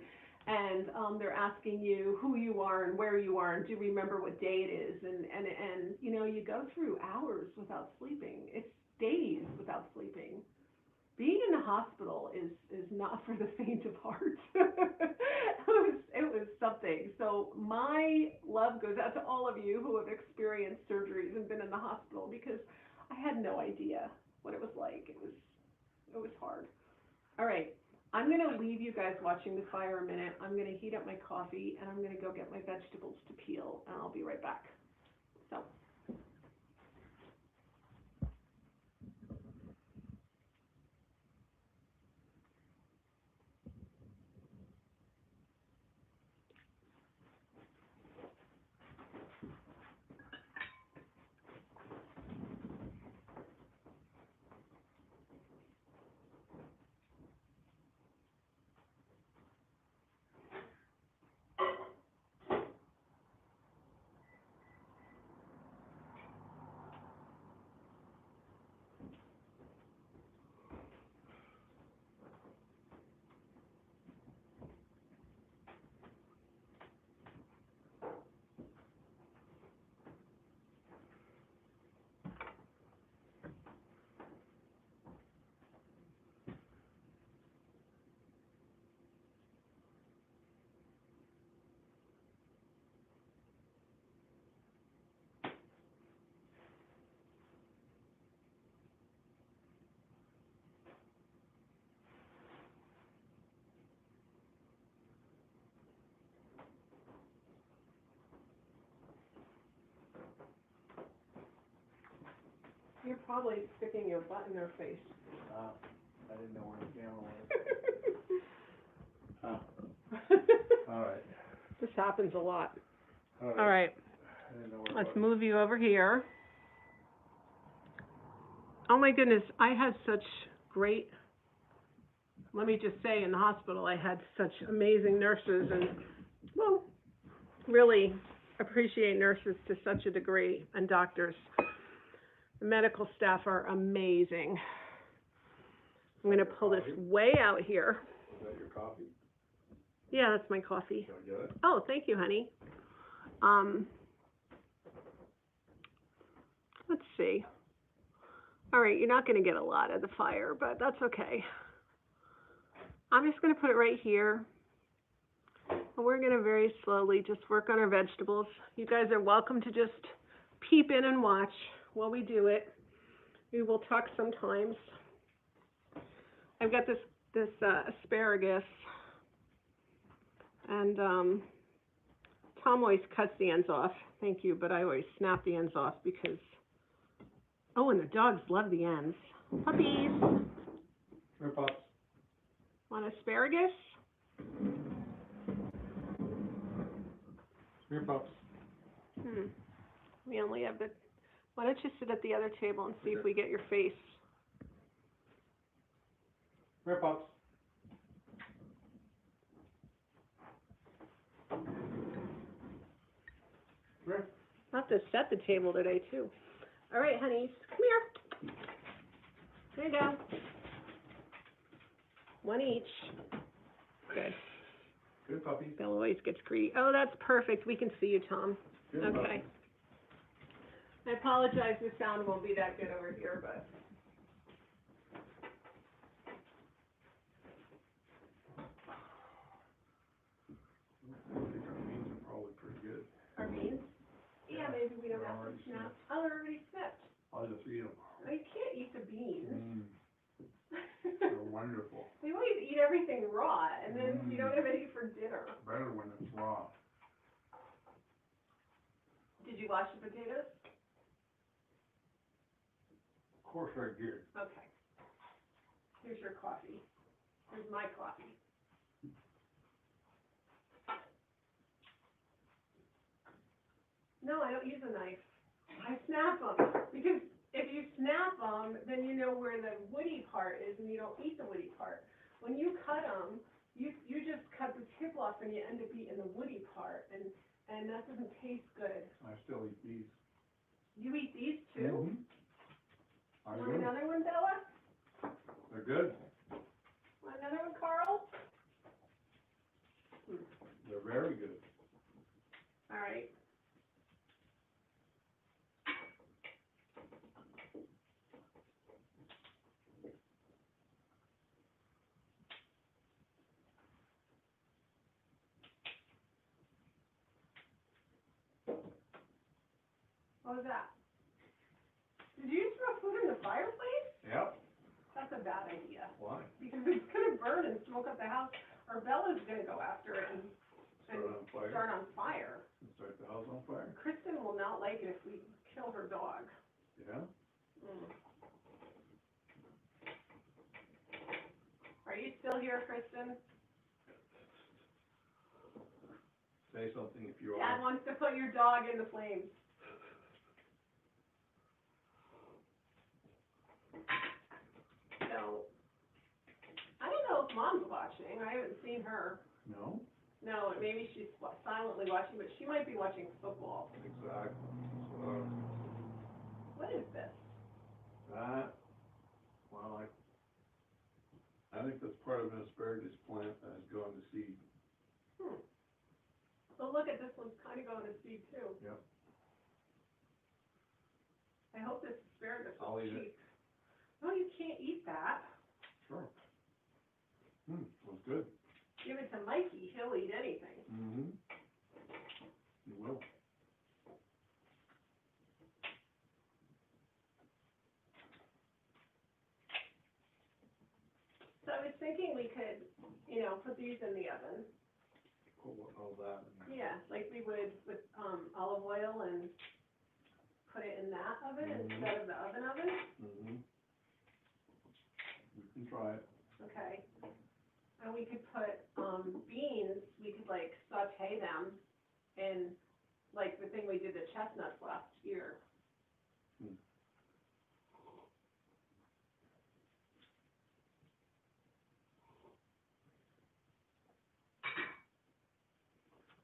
Speaker 3: they're asking you who you are and where you are and do you remember what day it is and you know, you go through hours without sleeping. It's days without sleeping being in the hospital is not for the faint of heart. It was something. So my love goes out to all of you who have experienced surgeries and been in the hospital, because I had no idea what it was like. It was hard. All right. I'm going to leave you guys watching the fire a minute. I'm going to heat up my coffee, and I'm going to go get my vegetables to peel, and I'll be right back. So. You're probably sticking your butt in their face.
Speaker 2: I didn't know where the camera was. All right.
Speaker 3: This happens a lot.
Speaker 2: All
Speaker 3: All right.
Speaker 2: I didn't know where it
Speaker 3: Let's
Speaker 2: was.
Speaker 3: move you over here. Oh my goodness, I had such great, let me just say, in the hospital, I had such amazing nurses, and, well, really appreciate nurses to such a degree, and doctors. The medical staff are amazing. I'm going to pull this way out here.
Speaker 2: Is that your coffee?
Speaker 3: Yeah, that's my coffee.
Speaker 2: Can I get it?
Speaker 3: Oh, thank you, honey. Let's see. All right, you're not going to get a lot of the fire, but that's okay. I'm just going to put it right here. And we're going to very slowly just work on our vegetables. You guys are welcome to just peep in and watch while we do it. We will talk sometimes. I've got this asparagus, and Tom always cuts the ends off. Thank you, but I always snap the ends off because, oh, and the dogs love the ends. Puppies.
Speaker 2: Here, pups.
Speaker 3: Want asparagus?
Speaker 2: Here, pups.
Speaker 3: We only have the, why don't you sit at the other table and see if we get your face?
Speaker 2: Here, pups. Here.
Speaker 3: I'll have to set the table today, too. All right, honeys, come here. There you go. One each. Good.
Speaker 2: Good puppies.
Speaker 3: Bill always gets greedy. Oh, that's perfect. We can see you, Tom.
Speaker 2: Good
Speaker 3: Okay.
Speaker 2: puppies.
Speaker 3: I apologize, the sound won't be that good over here, but.
Speaker 2: I think our beans are probably pretty good.
Speaker 3: Our beans? Yeah, maybe we don't have to snap. Oh, they're already snipped.
Speaker 2: I'll just eat them.
Speaker 3: Oh, you can't eat the beans.
Speaker 2: They're wonderful.
Speaker 3: They want you to eat everything raw, and then you don't have any for dinner.
Speaker 2: Better when it's raw.
Speaker 3: Did you wash the potatoes?
Speaker 2: Of course I did.
Speaker 3: Okay. Here's your coffee. Here's my coffee. No, I don't use a knife. I snap them, because if you snap them, then you know where the woody part is, and you don't eat the woody part. When you cut them, you just cut the tip off, and you end up eating the woody part, and that doesn't taste good.
Speaker 2: I still eat these.
Speaker 3: You eat these too?
Speaker 2: I
Speaker 3: Want
Speaker 2: do.
Speaker 3: another one, Bella?
Speaker 2: They're good.
Speaker 3: Want another one, Carl?
Speaker 2: They're very good.
Speaker 3: All right.
Speaker 1: What was that? Did you throw food in the fireplace?
Speaker 2: Yep.
Speaker 1: That's a bad idea,
Speaker 2: Why?
Speaker 1: because it's gonna burn and smoke up the house, or Bella's gonna go after it and
Speaker 2: Start on fire?
Speaker 1: start on fire.
Speaker 2: Start the house on fire?
Speaker 1: Kristen will not like it if we kill her dog.
Speaker 2: Yeah?
Speaker 1: Are you still here, Kristen?
Speaker 2: Say something if you
Speaker 1: Dad
Speaker 2: are.
Speaker 1: wants to put your dog in the flames. So, I don't know if Mom's watching. I haven't seen her.
Speaker 2: No?
Speaker 1: No, maybe she's silently watching, but she might be watching football.
Speaker 2: Exactly.
Speaker 1: What is this?
Speaker 2: That, well, I think that's part of an asparagus plant that has gone to seed.
Speaker 1: So look at this one's kind of going to seed too.
Speaker 2: Yep.
Speaker 1: I hope this asparagus is
Speaker 2: I'll eat
Speaker 1: cheap.
Speaker 2: it.
Speaker 1: No, you can't eat that.
Speaker 2: Sure. Was good.
Speaker 1: Give it to Mikey, he'll eat anything.
Speaker 2: Mm-hmm. You will.
Speaker 1: So I was thinking we could, put these in the oven.
Speaker 2: Put all that in there.
Speaker 1: Yeah, like we would with, olive oil and put it in that oven instead of the oven.
Speaker 2: Mm-hmm. We can try it.
Speaker 1: Okay. And we could put, beans, we could like saute them in, like the thing we did the chestnuts last year.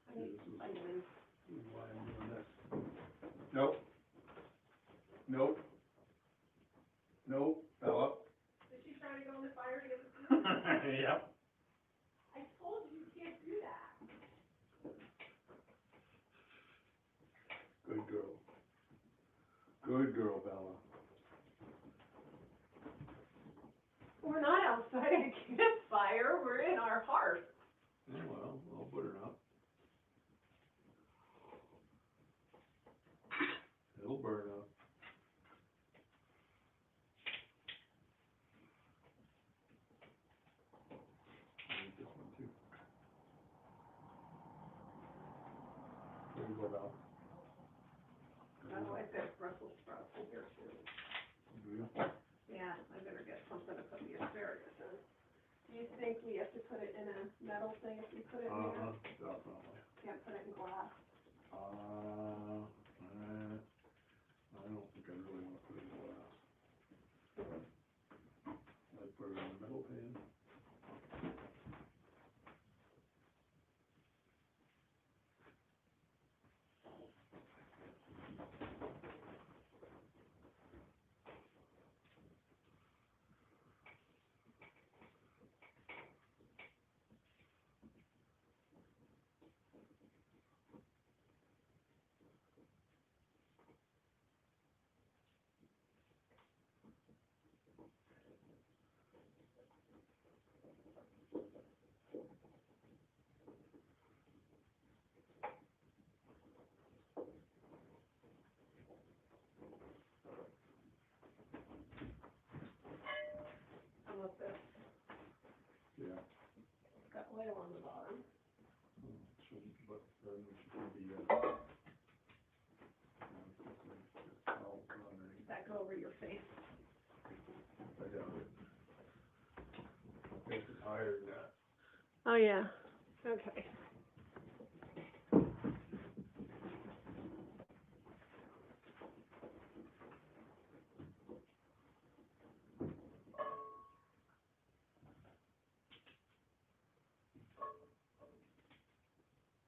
Speaker 1: I need some vitamins.
Speaker 2: This is why I'm doing this. Nope. Nope. Nope. Bella.
Speaker 1: Is she trying to go in the fire to get the food?
Speaker 2: Yep.
Speaker 1: I told you you can't do that.
Speaker 2: Good girl. Good girl, Bella.
Speaker 1: We're not outside at a campfire, we're in our hearth.
Speaker 2: Yeah, well, I'll put her up. It'll burn up. I need this one too. There you go, Val.
Speaker 1: Oh, I said Brussels sprouts in here too.
Speaker 2: Do you?
Speaker 1: Yeah, I better get something to put the asparagus in. Do you think we have to put it in a metal thing if we put it in here?
Speaker 2: Definitely.
Speaker 1: Can't put it in glass?
Speaker 2: I don't think I really wanna put it in glass. I'd put it in the metal pan.
Speaker 1: How about this?
Speaker 2: Yeah.
Speaker 1: It's got oil on the bottom.
Speaker 2: Shouldn't, but then it should be,
Speaker 1: Does that go over your face?
Speaker 2: I doubt it. This is higher than that.
Speaker 3: Oh, yeah. Okay.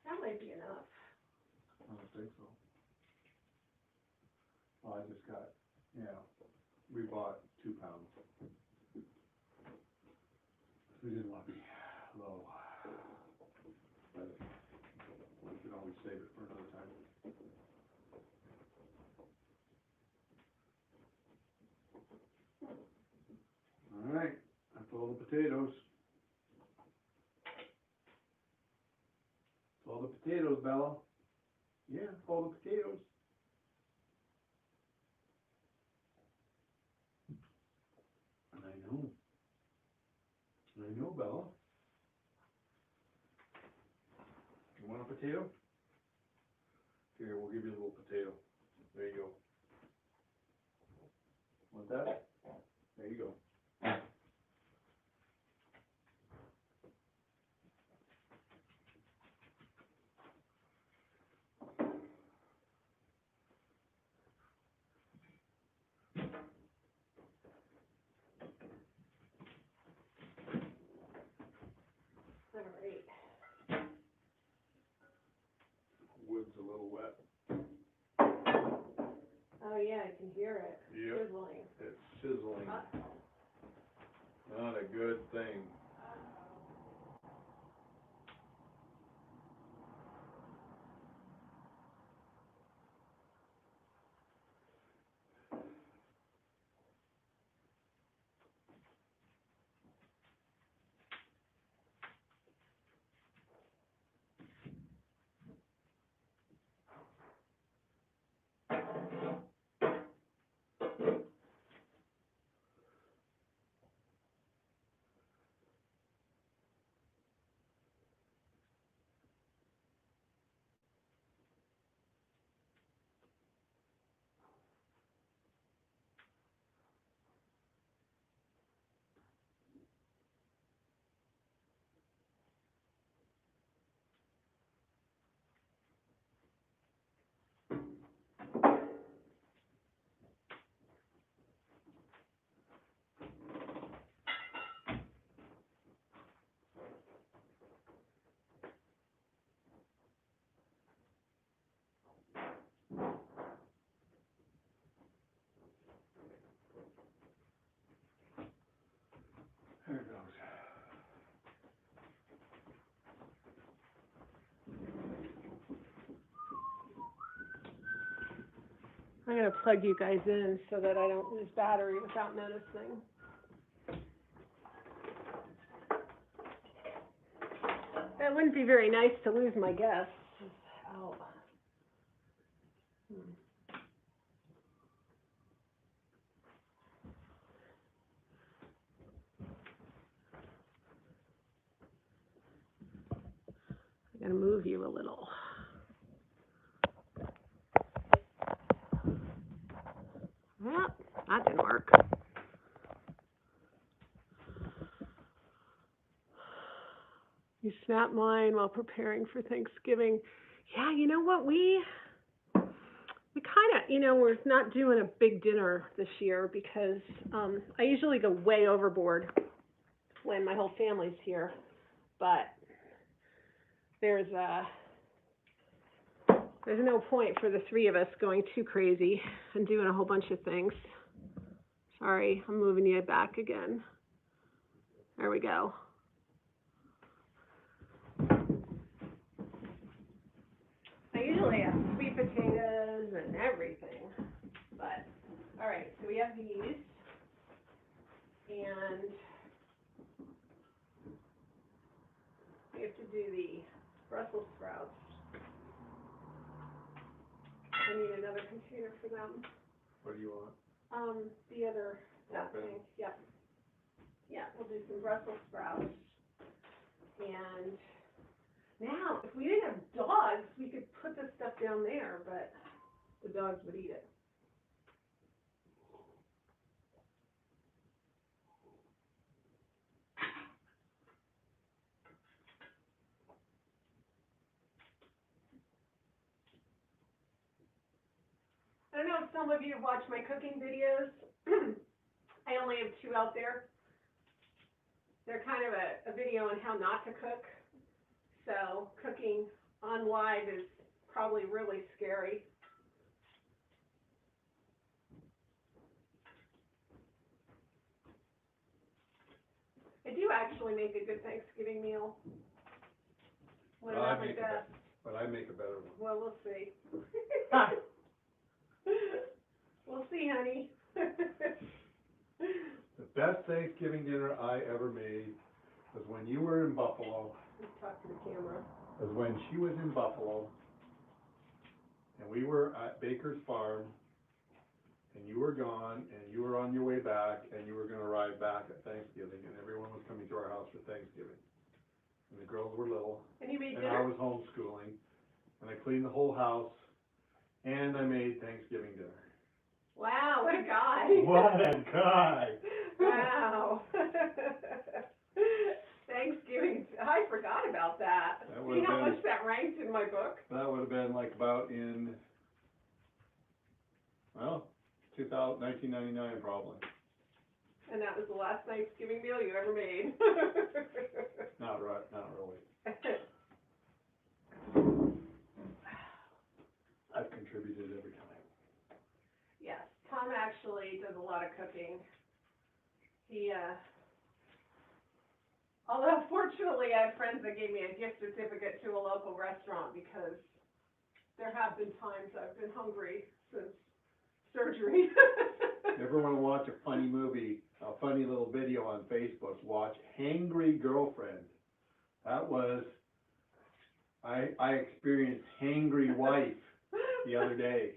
Speaker 1: That might be enough.
Speaker 2: I don't think so. Well, I just got, we bought 2 pounds. We didn't want to be low. But we can always save it for another time. All right, that's all the potatoes. That's all the potatoes, Bella. Yeah, all the potatoes. I know, Bella. You want a potato? Here, we'll give you a little potato. There you go. Want that? There you go.
Speaker 1: All right.
Speaker 2: Wood's a little wet.
Speaker 1: Oh, yeah, I can hear it
Speaker 2: Yep.
Speaker 1: sizzling.
Speaker 2: It's sizzling. Not a good thing. There it goes.
Speaker 3: I'm gonna plug you guys in so that I don't lose battery without noticing. It wouldn't be very nice to lose my guests out. I'm gonna move you a little. Yep, that didn't work. You snapped mine while preparing for Thanksgiving. Yeah, you know what, we kind of, we're not doing a big dinner this year because I usually go way overboard when my whole family's here, but there's no point for the three of us going too crazy and doing a whole bunch of things. Sorry, I'm moving you back again. There we go. I usually have sweet potatoes and everything, but, all right, so we have these, and we have to do the Brussels sprouts. I need another container for them.
Speaker 2: What do you want?
Speaker 1: The other, that
Speaker 2: Okay.
Speaker 1: thing, yep. Yeah, we'll do some Brussels sprouts. And now, if we didn't have dogs, we could put this stuff down there, but the dogs would eat it. I don't know if some of you have watched my cooking videos. I only have 2 out there. They're kind of a video on how not to cook. So cooking on live is probably really scary. I do actually make a good Thanksgiving meal. What about my best?
Speaker 2: But I make a better one.
Speaker 1: Well, we'll see. We'll see, honey.
Speaker 2: The best Thanksgiving dinner I ever made was when you were in Buffalo.
Speaker 1: Let's talk to the camera.
Speaker 2: Was when she was in Buffalo, and we were at Baker's Farm, and you were gone, and you were on your way back, and you were gonna arrive back at Thanksgiving, and everyone was coming to our house for Thanksgiving. And the girls were little,
Speaker 1: And you made
Speaker 2: and I
Speaker 1: dinner?
Speaker 2: was homeschooling, and I cleaned the whole house, and I made Thanksgiving dinner.
Speaker 1: Wow, what a guy.
Speaker 2: What a guy!
Speaker 1: Wow. Thanksgiving, I forgot about that.
Speaker 2: That
Speaker 1: See
Speaker 2: would've
Speaker 1: how
Speaker 2: been-
Speaker 1: much that ranked in my book?
Speaker 2: That would have been like about in, well, 1999 probably.
Speaker 1: And that was the last Thanksgiving meal you ever made.
Speaker 2: Not really. I've contributed every time.
Speaker 1: Yes, Tom actually does a lot of cooking. He, although fortunately I have friends that gave me a gift certificate to a local restaurant because there have been times I've been hungry since surgery.
Speaker 2: If you ever want to watch a funny movie, a funny little video on Facebook, watch Hangry Girlfriend. That was, I experienced Hangry Wife the other day.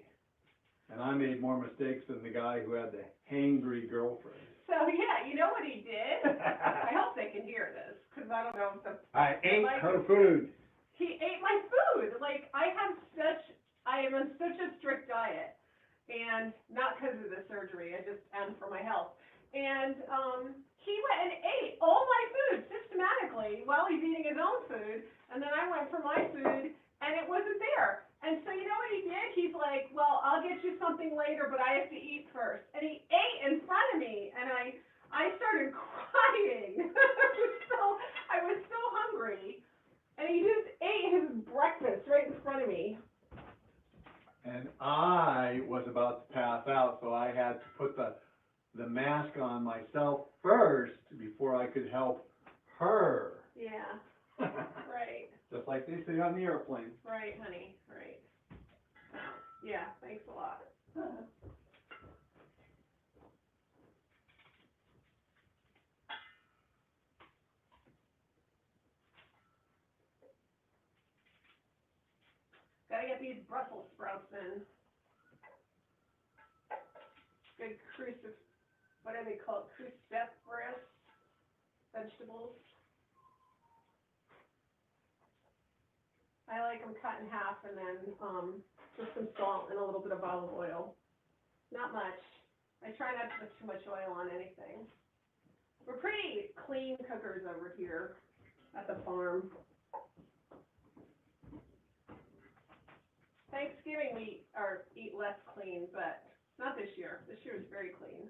Speaker 2: And I made more mistakes than the guy who had the Hangry Girlfriend.
Speaker 1: So, yeah, you know what he did? I hope they can hear this, because I don't know if the...
Speaker 2: I ate her food.
Speaker 1: He ate my food. Like, I am on such a strict diet. And not because of the surgery, and for my health. And, he went and ate all my food systematically while he's eating his own food. And then I went for my food, and it wasn't there. And so you know what he did? He's like, well, I'll get you something later, but I have to eat first. And he ate in front of me, and I started crying. I was so hungry. And he just ate his breakfast right in front of me.
Speaker 2: And I was about to pass out, so I had to put the mask on myself first before I could help her.
Speaker 1: Yeah, right.
Speaker 2: Just like they say on the airplane.
Speaker 1: Right, honey, right. Yeah, thanks a lot. Gotta get these Brussels sprouts in. Good what do they call it? Cruciferous vegetables. I like them cut in half and then, just some salt and a little bit of olive oil. Not much. I try not to put too much oil on anything. We're pretty clean cookers over here at the farm. Thanksgiving we eat less clean, but not this year. This year is very clean.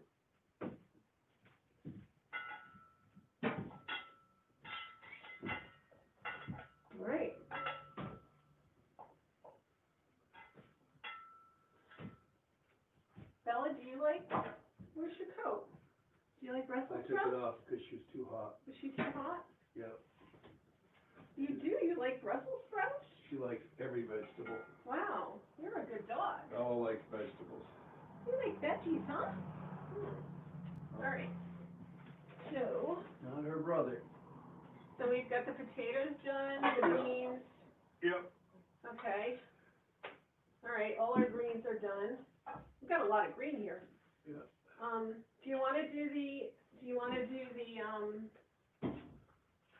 Speaker 1: All right. Bella, where's your coat? Do you like
Speaker 2: I
Speaker 1: Brussels
Speaker 2: took it
Speaker 1: sprouts?
Speaker 2: off because she was too hot.
Speaker 1: Is she too hot?
Speaker 2: Yeah.
Speaker 1: You do? You like Brussels sprouts?
Speaker 2: She likes every vegetable.
Speaker 1: Wow, you're a good dog.
Speaker 2: All likes vegetables.
Speaker 1: You like veggies, huh? All right. So
Speaker 2: Not her brother.
Speaker 1: we've got the potatoes done, the beans.
Speaker 2: Yep.
Speaker 1: Okay. All right, all our greens are done. We've got a lot of green here.
Speaker 2: Yeah.
Speaker 1: Do you want to do the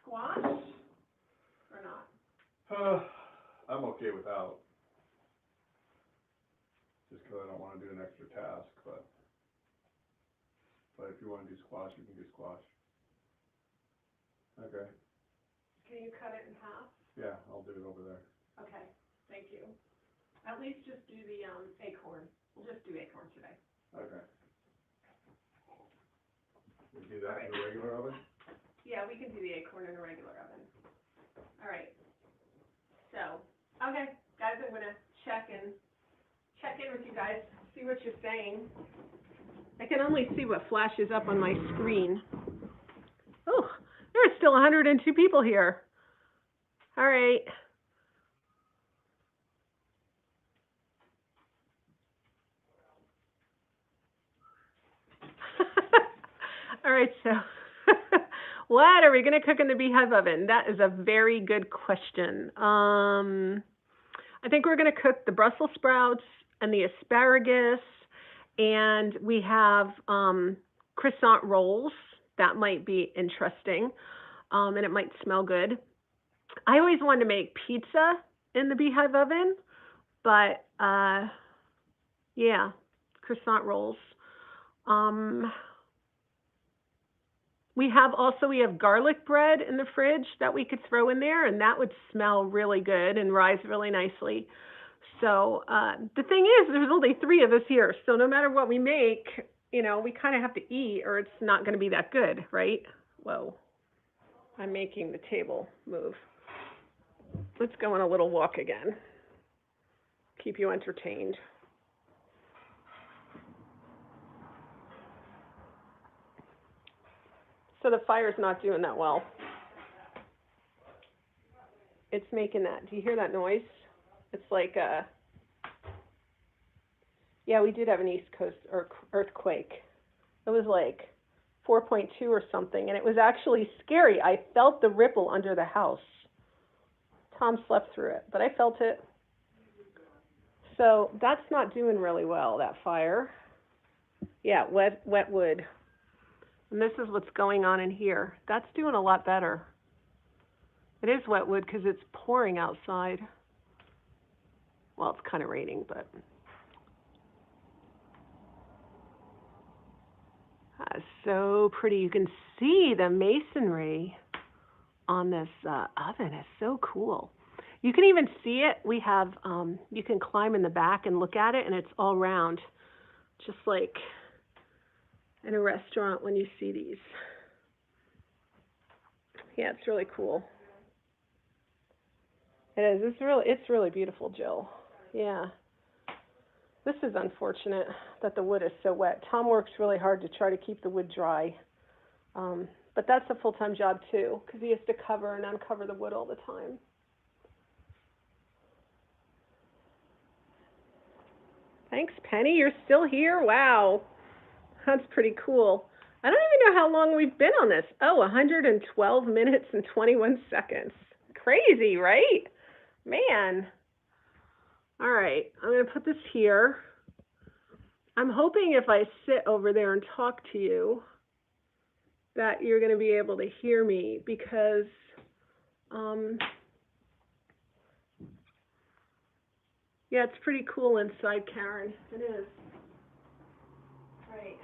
Speaker 1: squash or not?
Speaker 2: I'm okay without. Just because I don't want to do an extra task, but if you want to do squash, you can do squash. Okay.
Speaker 1: Can you cut it in half?
Speaker 2: Yeah, I'll do it over there.
Speaker 1: Okay, thank you. At least just do the acorn. We'll just do acorn today.
Speaker 2: Okay. We do that in the regular oven?
Speaker 1: Yeah, we can do the acorn in a regular oven. All right. So, okay, guys, I'm gonna check in with you guys, see what you're saying. I can only see what flashes up on my screen. Oh, there are still 102 people here. All right. All right, so what are we going to cook in the beehive oven? That is a very good question. I think we're going to cook the Brussels sprouts and the asparagus
Speaker 3: And we have croissant rolls. That might be interesting, and it might smell good. I always wanted to make pizza in the beehive oven, but yeah, croissant rolls. Um, we have garlic bread in the fridge that we could throw in there, and that would smell really good and rise really nicely. So the thing is, there's only 3 of us here, so no matter what we make, we kind of have to eat, or it's not going to be that good, right? Whoa, I'm making the table move. Let's go on a little walk again. Keep you entertained. So the fire's not doing that well. It's making that. Do you hear that noise? It's like yeah, we did have an East Coast earthquake. It was like 4.2 or something, and it was actually scary. I felt the ripple under the house. Tom slept through it, but I felt it. So that's not doing really well, that fire. Yeah, wet wood. And this is what's going on in here. That's doing a lot better. It is wet wood because it's pouring outside. Well, it's kind of raining, but that's so pretty. You can see the masonry on this oven. It's so cool. You can even see it. We have, you can climb in the back and look at it, and it's all round, just like in a restaurant when you see these. Yeah, it's really cool. It is. It's really beautiful, Jill. Yeah. This is unfortunate that the wood is so wet. Tom works really hard to try to keep the wood dry. But that's a full-time job too, because he has to cover and uncover the wood all the time. Thanks, Penny. You're still here? Wow. That's pretty cool. I don't even know how long we've been on this. Oh, 112 minutes and 21 seconds. Crazy, right? Man. All right. I'm going to put this here. I'm hoping if I sit over there and talk to you that you're going to be able to hear me because yeah, it's pretty cool inside, Karen. It is. Right.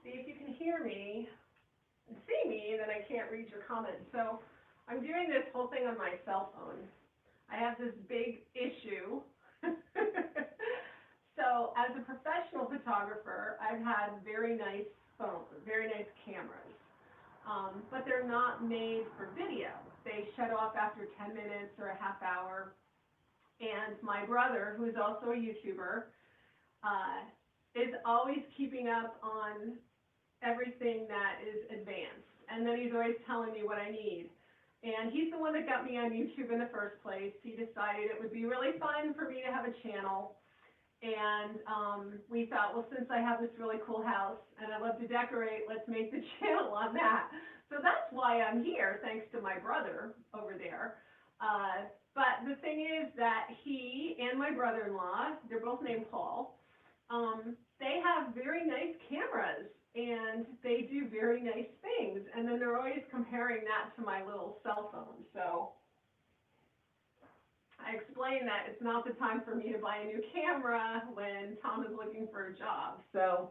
Speaker 3: See, if you can hear me and see me, then I can't read your comments. So I'm doing this whole thing on my cell phone. I have this big issue. So as a professional photographer, I've had very nice cameras, but they're not made for video. They shut off after 10 minutes or a half hour. And my brother, who is also a YouTuber, is always keeping up on everything that is advanced. And then he's always telling me what I need. And he's the one that got me on YouTube in the first place. He decided it would be really fun for me to have a channel. And we thought, well, since I have this really cool house and I love to decorate, let's make the channel on that. So that's why I'm here, thanks to my brother over there. But the thing is that he and my brother-in-law, they're both named Paul, they have very nice cameras and they do very nice things. And then they're always comparing that to my little cell phone. So I explained that it's not the time for me to buy a new camera when Tom is looking for a job. So,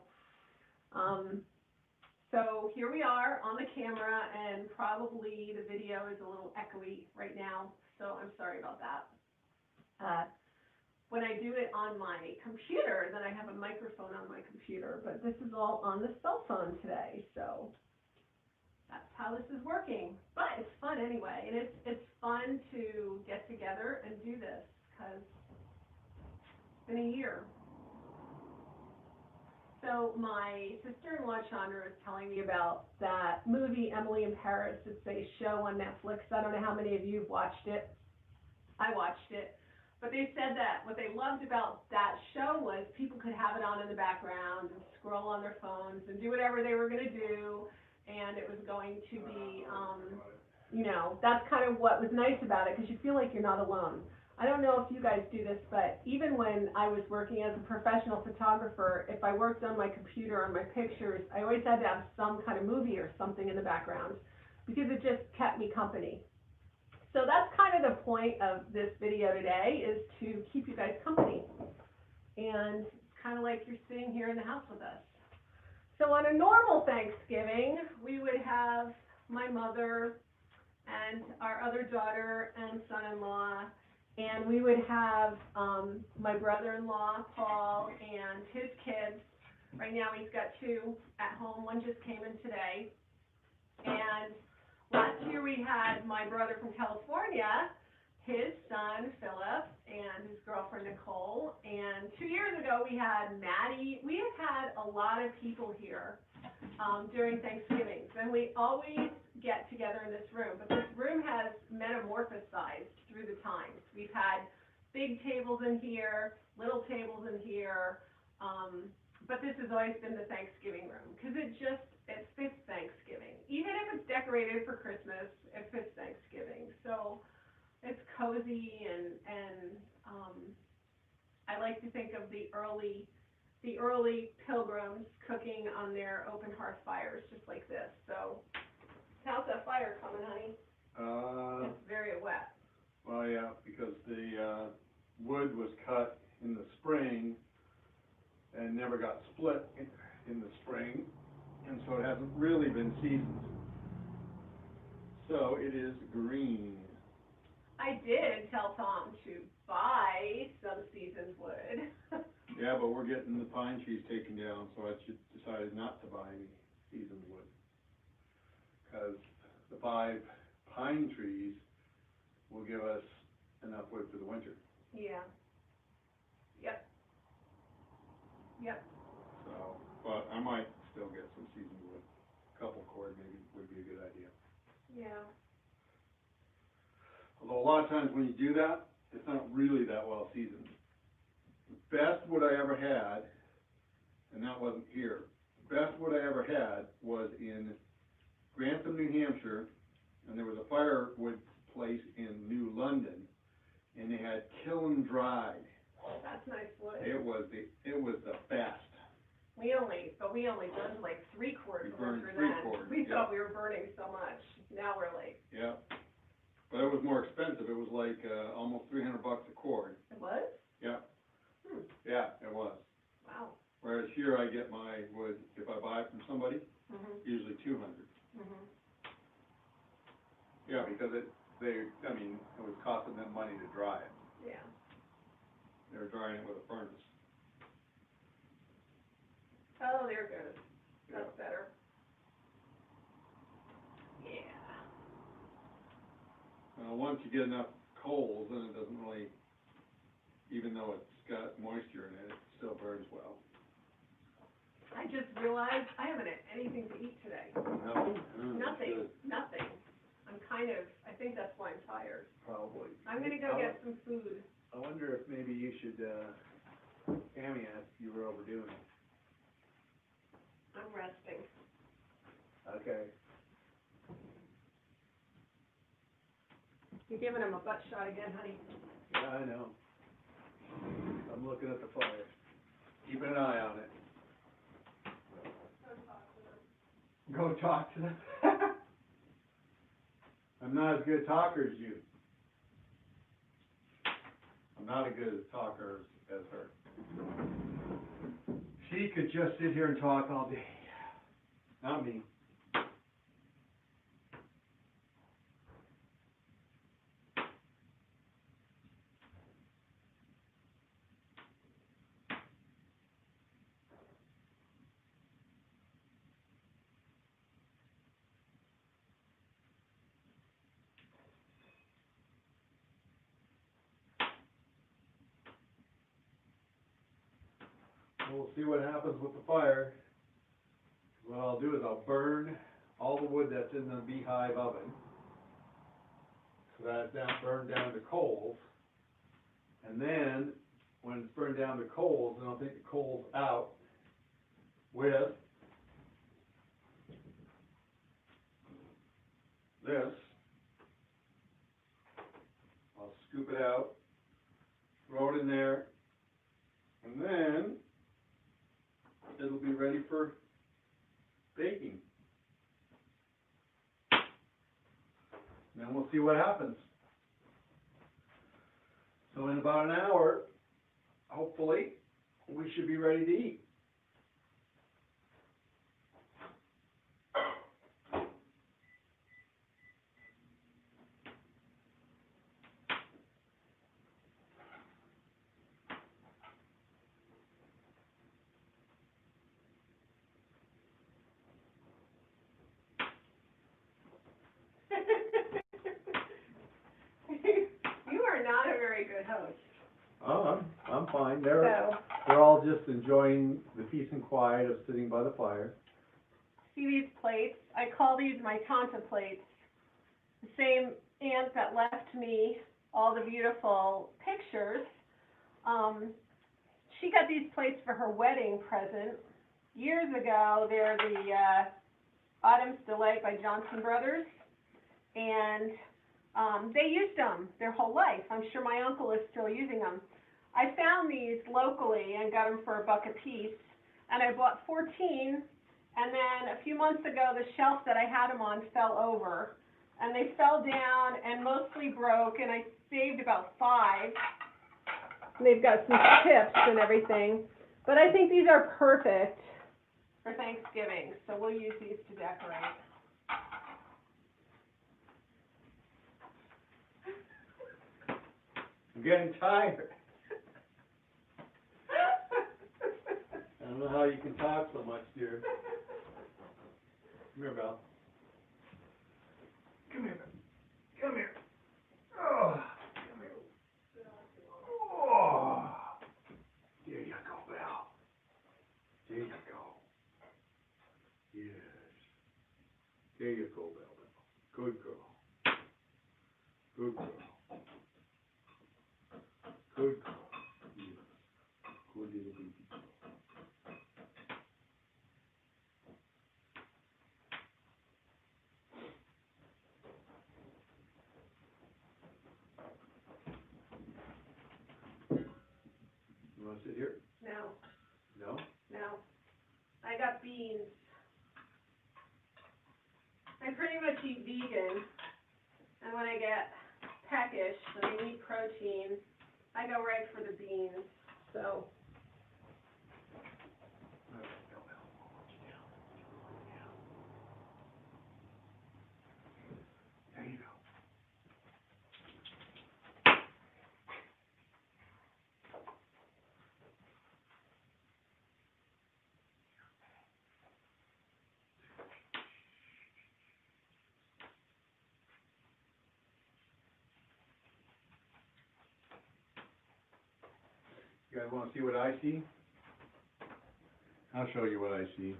Speaker 3: so here we are on the camera, and probably the video is a little echoey right now. So I'm sorry about that. When I do it on my computer, then I have a microphone on my computer, but this is all on the cell phone today. So that's how this is working. But it's fun anyway, and it's fun to get together and do this because it's been a year. So my sister-in-law Chandra is telling me about that movie Emily in Paris. It's a show on Netflix. I don't know how many of you have watched it. I watched it. But they said that what they loved about that show was people could have it on in the background and scroll on their phones and do whatever they were going to do. And it was going to be, you know, that's kind of what was nice about it, because you feel like you're not alone. I don't know if you guys do this, but even when I was working as a professional photographer, if I worked on my computer on my pictures, I always had to have some kind of movie or something in the background because it just kept me company. So that's kind of the point of this video today, is to keep you guys company. And it's kind of like you're sitting here in the house with us. So on a normal Thanksgiving, we would have my mother and our other daughter and son-in-law, and we would have my brother-in-law, Paul, and his kids. Right now he's got 2 at home. One just came in today. And last year we had my brother from California, his son, Philip, and his girlfriend, Nicole. And 2 years ago we had Maddie. We have had a lot of people here during Thanksgivings, and we always get together in this room. But this room has metamorphosized through the times. We've had big tables in here, little tables in here, but this has always been the Thanksgiving room because it fits Thanksgiving. Even if it's decorated for Christmas, it fits Thanksgiving. So it's cozy, and I like to think of the early pilgrims cooking on their open hearth fires just like this. So how's that fire coming, honey? It's very wet.
Speaker 2: Well, yeah, because the wood was cut in the spring and never got split in the spring, and so it hasn't really been seasoned. So it is green.
Speaker 3: I did tell Tom to buy some seasoned wood.
Speaker 2: Yeah, but we're getting the pine trees taken down, so I decided not to buy any seasoned wood. Because the 5 pine trees will give us enough wood for the winter.
Speaker 3: Yeah. Yep. Yep.
Speaker 2: So, but I might still get some seasoned wood. A couple cord maybe would be a good idea.
Speaker 3: Yeah.
Speaker 2: Although a lot of times when you do that, it's not really that well seasoned. The best wood I ever had, and that wasn't here, the best wood I ever had was in Grantham, New Hampshire, and there was a firewood place in New London, and they had kiln dried.
Speaker 3: That's nice wood.
Speaker 2: It was the best.
Speaker 3: We only burned like 3 quarts
Speaker 2: We burned
Speaker 3: through
Speaker 2: 3
Speaker 3: that.
Speaker 2: quarts,
Speaker 3: We
Speaker 2: yeah.
Speaker 3: thought we were burning so much. Now we're like.
Speaker 2: Yeah. But it was more expensive. It was like almost $300 a cord.
Speaker 3: It was?
Speaker 2: Yeah.
Speaker 3: Hmm.
Speaker 2: Yeah, it was.
Speaker 3: Wow.
Speaker 2: Whereas here I get my wood, if I buy it from somebody, usually 200. Yeah, because it was costing them money to dry it.
Speaker 3: Yeah.
Speaker 2: They were drying it with a furnace.
Speaker 3: Oh, there it goes. That's better. Yeah.
Speaker 2: Once you get enough coals, then it doesn't really, even though it's got moisture in it, it still burns well.
Speaker 3: I just realized I haven't had anything to eat today.
Speaker 2: No.
Speaker 3: Nothing. Nothing. I think that's why I'm tired.
Speaker 2: Probably.
Speaker 3: I'm gonna go get some food.
Speaker 2: I wonder if maybe you should, Tammy asked if you were overdoing it.
Speaker 3: I'm resting.
Speaker 2: Okay.
Speaker 3: You're giving him a butt shot again, honey.
Speaker 2: Yeah, I know. I'm looking at the fire. Keeping an eye on it. Go talk to them. I'm not as good a talker as you. I'm not as good a talker as her. She could just sit here and talk all day. Not me. We'll see what happens with the fire. What I'll do is I'll burn all the wood that's in the beehive oven, so that it's burned down to coals. And then, when it's burned down to coals, then I'll take the coals out with this. I'll scoop it out throw it in there, and then it'll be ready for baking. And then we'll see what happens. So in about an hour, hopefully, we should be ready to eat.
Speaker 1: You are not a very good host.
Speaker 2: Oh, I'm fine.
Speaker 1: So,
Speaker 2: They're all just enjoying the peace and quiet of sitting by the fire.
Speaker 1: see these plates? I call these my Tanta plates. The same aunt that left me all the beautiful pictures, she got these plates for her wedding present years ago. They're the Autumn's Delight by Johnson Brothers, and they used them their whole life. I'm sure my uncle is still using them. I found these locally and got them for $1 a piece, and I bought 14, and then a few months ago, the shelf that I had them on fell over, and they fell down and mostly broke, and I saved about 5. And they've got some chips and everything, but I think these are perfect for Thanksgiving, so we'll use these to decorate.
Speaker 2: I'm getting tired. I don't know how you can talk so much, dear. Come here, Belle. Come here. Come here. Oh, come here. Oh. There you go, Belle. There you go. Yes. There you go, Belle. Good girl. Good girl. Good girl. Yes. Good little baby. You want to sit here?
Speaker 1: No,
Speaker 2: No?
Speaker 1: no. I got beans. I pretty much eat vegan, and when I get peckish, when I need protein, I go right for the beans, so.
Speaker 2: There you go. You guys want to see what I see? I'll show you what I see.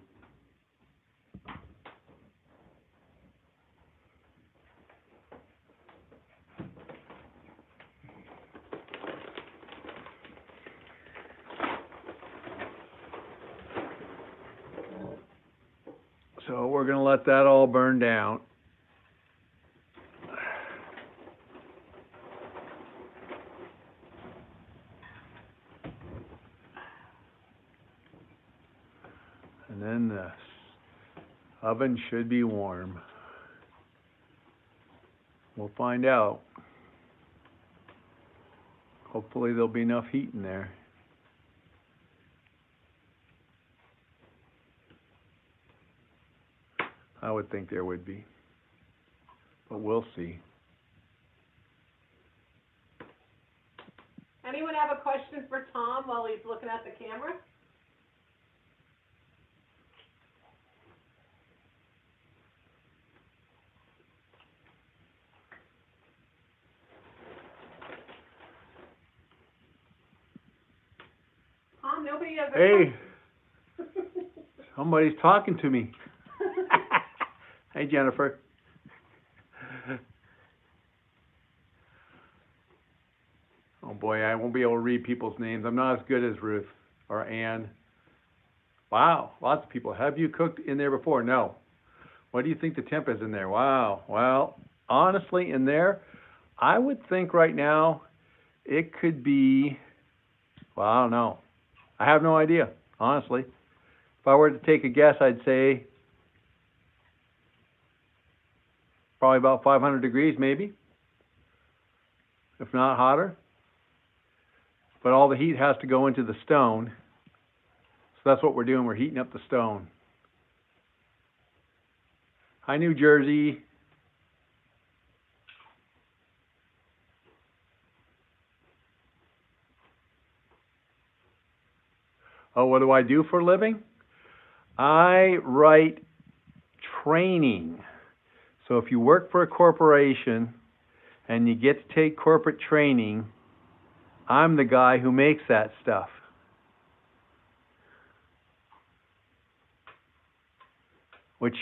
Speaker 2: So we're going to let that all burn down. And then the oven should be warm. We'll find out. Hopefully there'll be enough heat in there. I would think there would be, but we'll see.
Speaker 1: Anyone have a question for Tom while he's looking at the camera? Tom, nobody has a
Speaker 2: Hey,
Speaker 1: question.
Speaker 2: somebody's talking to me. Hey, Jennifer. Oh boy, I won't be able to read people's names. I'm not as good as Ruth or Ann. Wow, lots of people. Have you cooked in there before? No. What do you think the temp is in there? Wow. Well, honestly, in there, I would think right now It could be, well, I don't know. I have no idea, honestly. If I were to take a guess, I'd say probably about 500 degrees, maybe, if not hotter. But all the heat has to go into the stone. So that's what we're doing. We're heating up the stone. Hi, New Jersey. Oh, what do I do for a living? I write training. So if you work for a corporation and you get to take corporate training, I'm the guy who makes that stuff. Which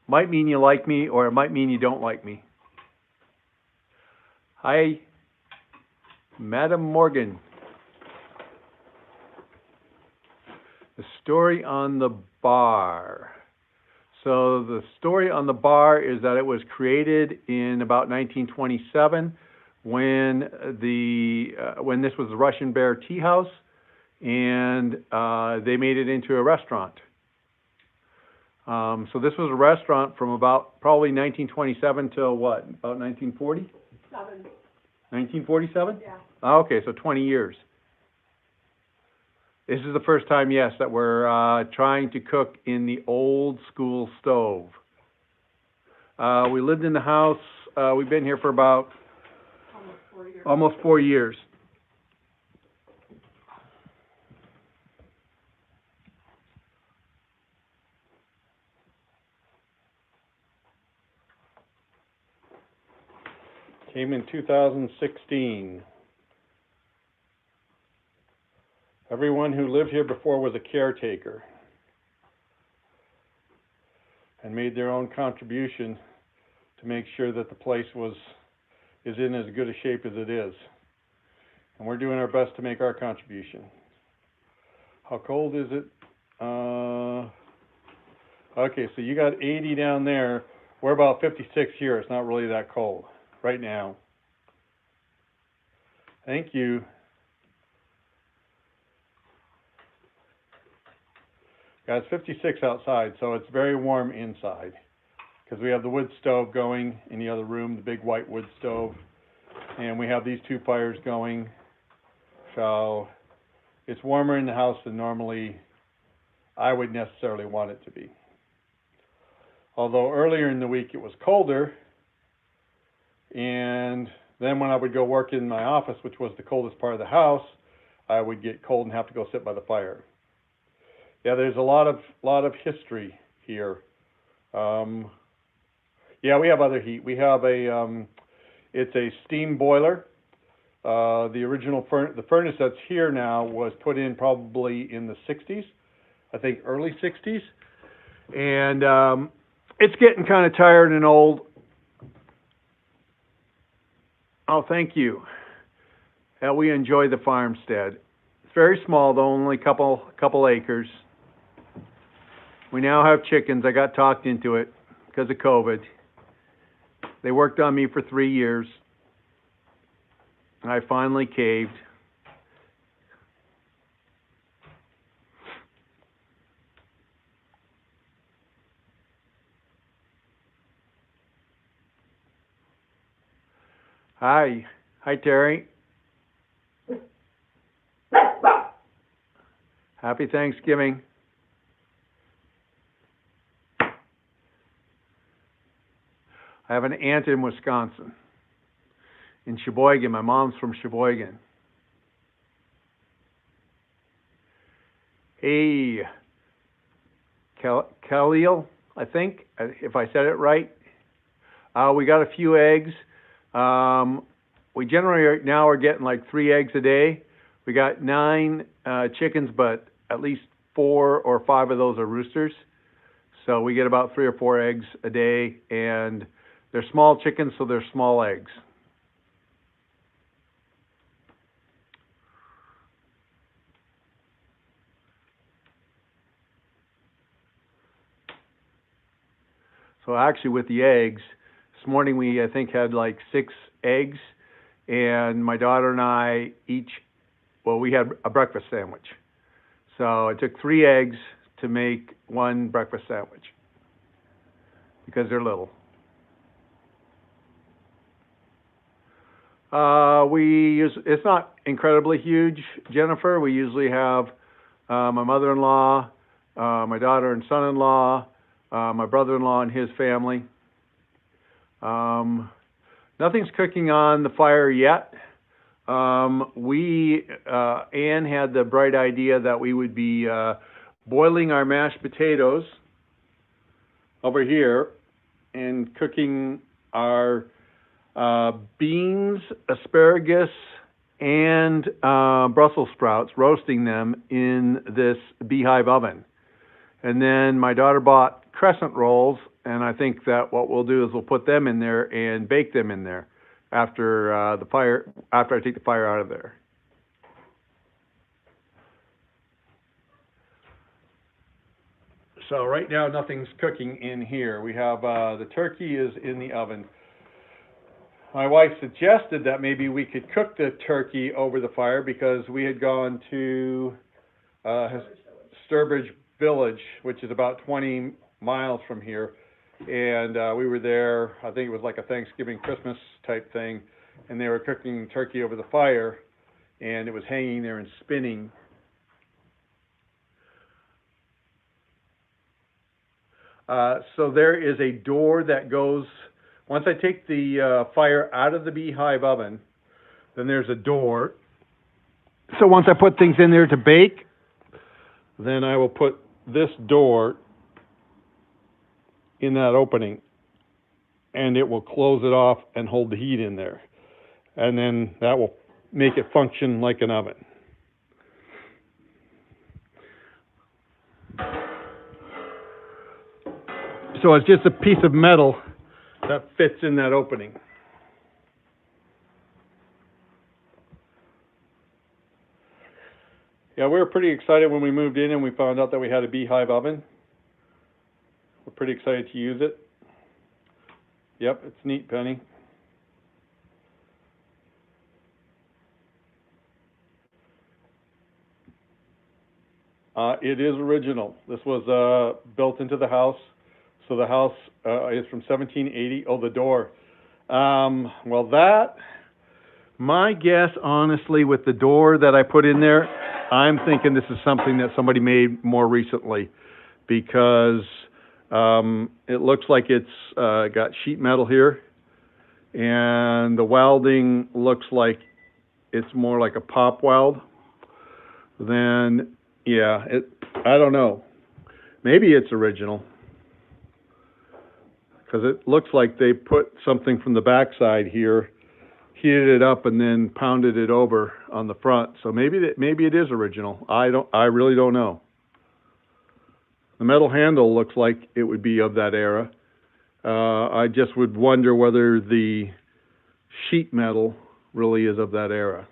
Speaker 2: might mean you like me, or it might mean you don't like me. Hi, Madam Morgan. The story on the bar. So the story on the bar is that it was created in about 1927 when this was the Russian Bear Tea House, and they made it into a restaurant. So this was a restaurant from about probably 1927 till what? About 1940? 1947?
Speaker 1: Yeah.
Speaker 2: Oh, okay, so 20 years. This is the first time, yes, that we're trying to cook in the old school stove. We lived in the house, we've been here for about almost 4 years. Came in 2016. Everyone who lived here before was a caretaker and made their own contribution to make sure that the place is in as good a shape as it is. And we're doing our best to make our contribution. How cold is it? Okay, so you got 80 down there. We're about 56 here. It's not really that cold right now. Thank you. Yeah, it's 56 outside, so it's very warm inside because we have the wood stove going in the other room, the big white wood stove, and we have these two fires going. So it's warmer in the house than normally I would necessarily want it to be. Although earlier in the week it was colder, and then when I would go work in my office, which was the coldest part of the house, I would get cold and have to go sit by the fire. Yeah, there's a lot of history here. Yeah, we have other heat. We have it's a steam boiler. The original the furnace that's here now was put in probably in the 60s, I think early 60s, and it's getting kind of tired and old. Oh, thank you. Yeah, we enjoy the farmstead. It's very small though, only a couple acres. We now have chickens. I got talked into it because of COVID. They worked on me for 3 years. I finally caved. Hi. Hi, Terry. Happy Thanksgiving. I have an aunt in Wisconsin, in Sheboygan. My mom's from Sheboygan. Hey, Colonial, I think, if I said it right. We got a few eggs. We generally right now are getting like 3 eggs a day. We got 9 chickens, but at least 4 or 5 of those are roosters. So we get about 3 or 4 eggs a day, and they're small chickens, so they're small eggs. So actually with the eggs, this morning we, I think, had like 6 eggs, and my daughter and I we had a breakfast sandwich. So it took 3 eggs to make 1 breakfast sandwich because they're little. It's not incredibly huge, Jennifer. We usually have my mother-in-law, my daughter and son-in-law, my brother-in-law and his family. Nothing's cooking on the fire yet. Anne had the bright idea that we would be boiling our mashed potatoes over here and cooking our beans, asparagus, and Brussels sprouts, roasting them in this beehive oven. And then my daughter bought crescent rolls, and I think that what we'll do is we'll put them in there and bake them in there after I take the fire out of there. So right now nothing's cooking in here. We have the turkey is in the oven. My wife suggested that maybe we could cook the turkey over the fire because we had gone to Sturbridge Village, which is about 20 miles from here, and we were there. I think it was like a Thanksgiving, Christmas type thing, and they were cooking turkey over the fire, and it was hanging there and spinning. So there is a door that goes. Once I take the fire out of the beehive oven, then there's a door. So once I put things in there to bake, then I will put this door in that opening, and it will close it off and hold the heat in there. And then that will make it function like an oven. So it's just a piece of metal that fits in that opening. Yeah, we were pretty excited when we moved in and we found out that we had a beehive oven. We're pretty excited to use it. Yep, it's neat, Penny. It is original. This was built into the house. So the house is from 1780. Oh, the door. Well, my guess, honestly, with the door that I put in there, I'm thinking this is something that somebody made more recently because it looks like it's got sheet metal here, and the welding looks like it's more like a pop weld. Then, yeah, I don't know. Maybe it's original, because it looks like they put something from the backside here, heated it up, and then pounded it over on the front. So maybe it is original. I really don't know. The metal handle looks like it would be of that era. I just would wonder whether the sheet metal really is of that era.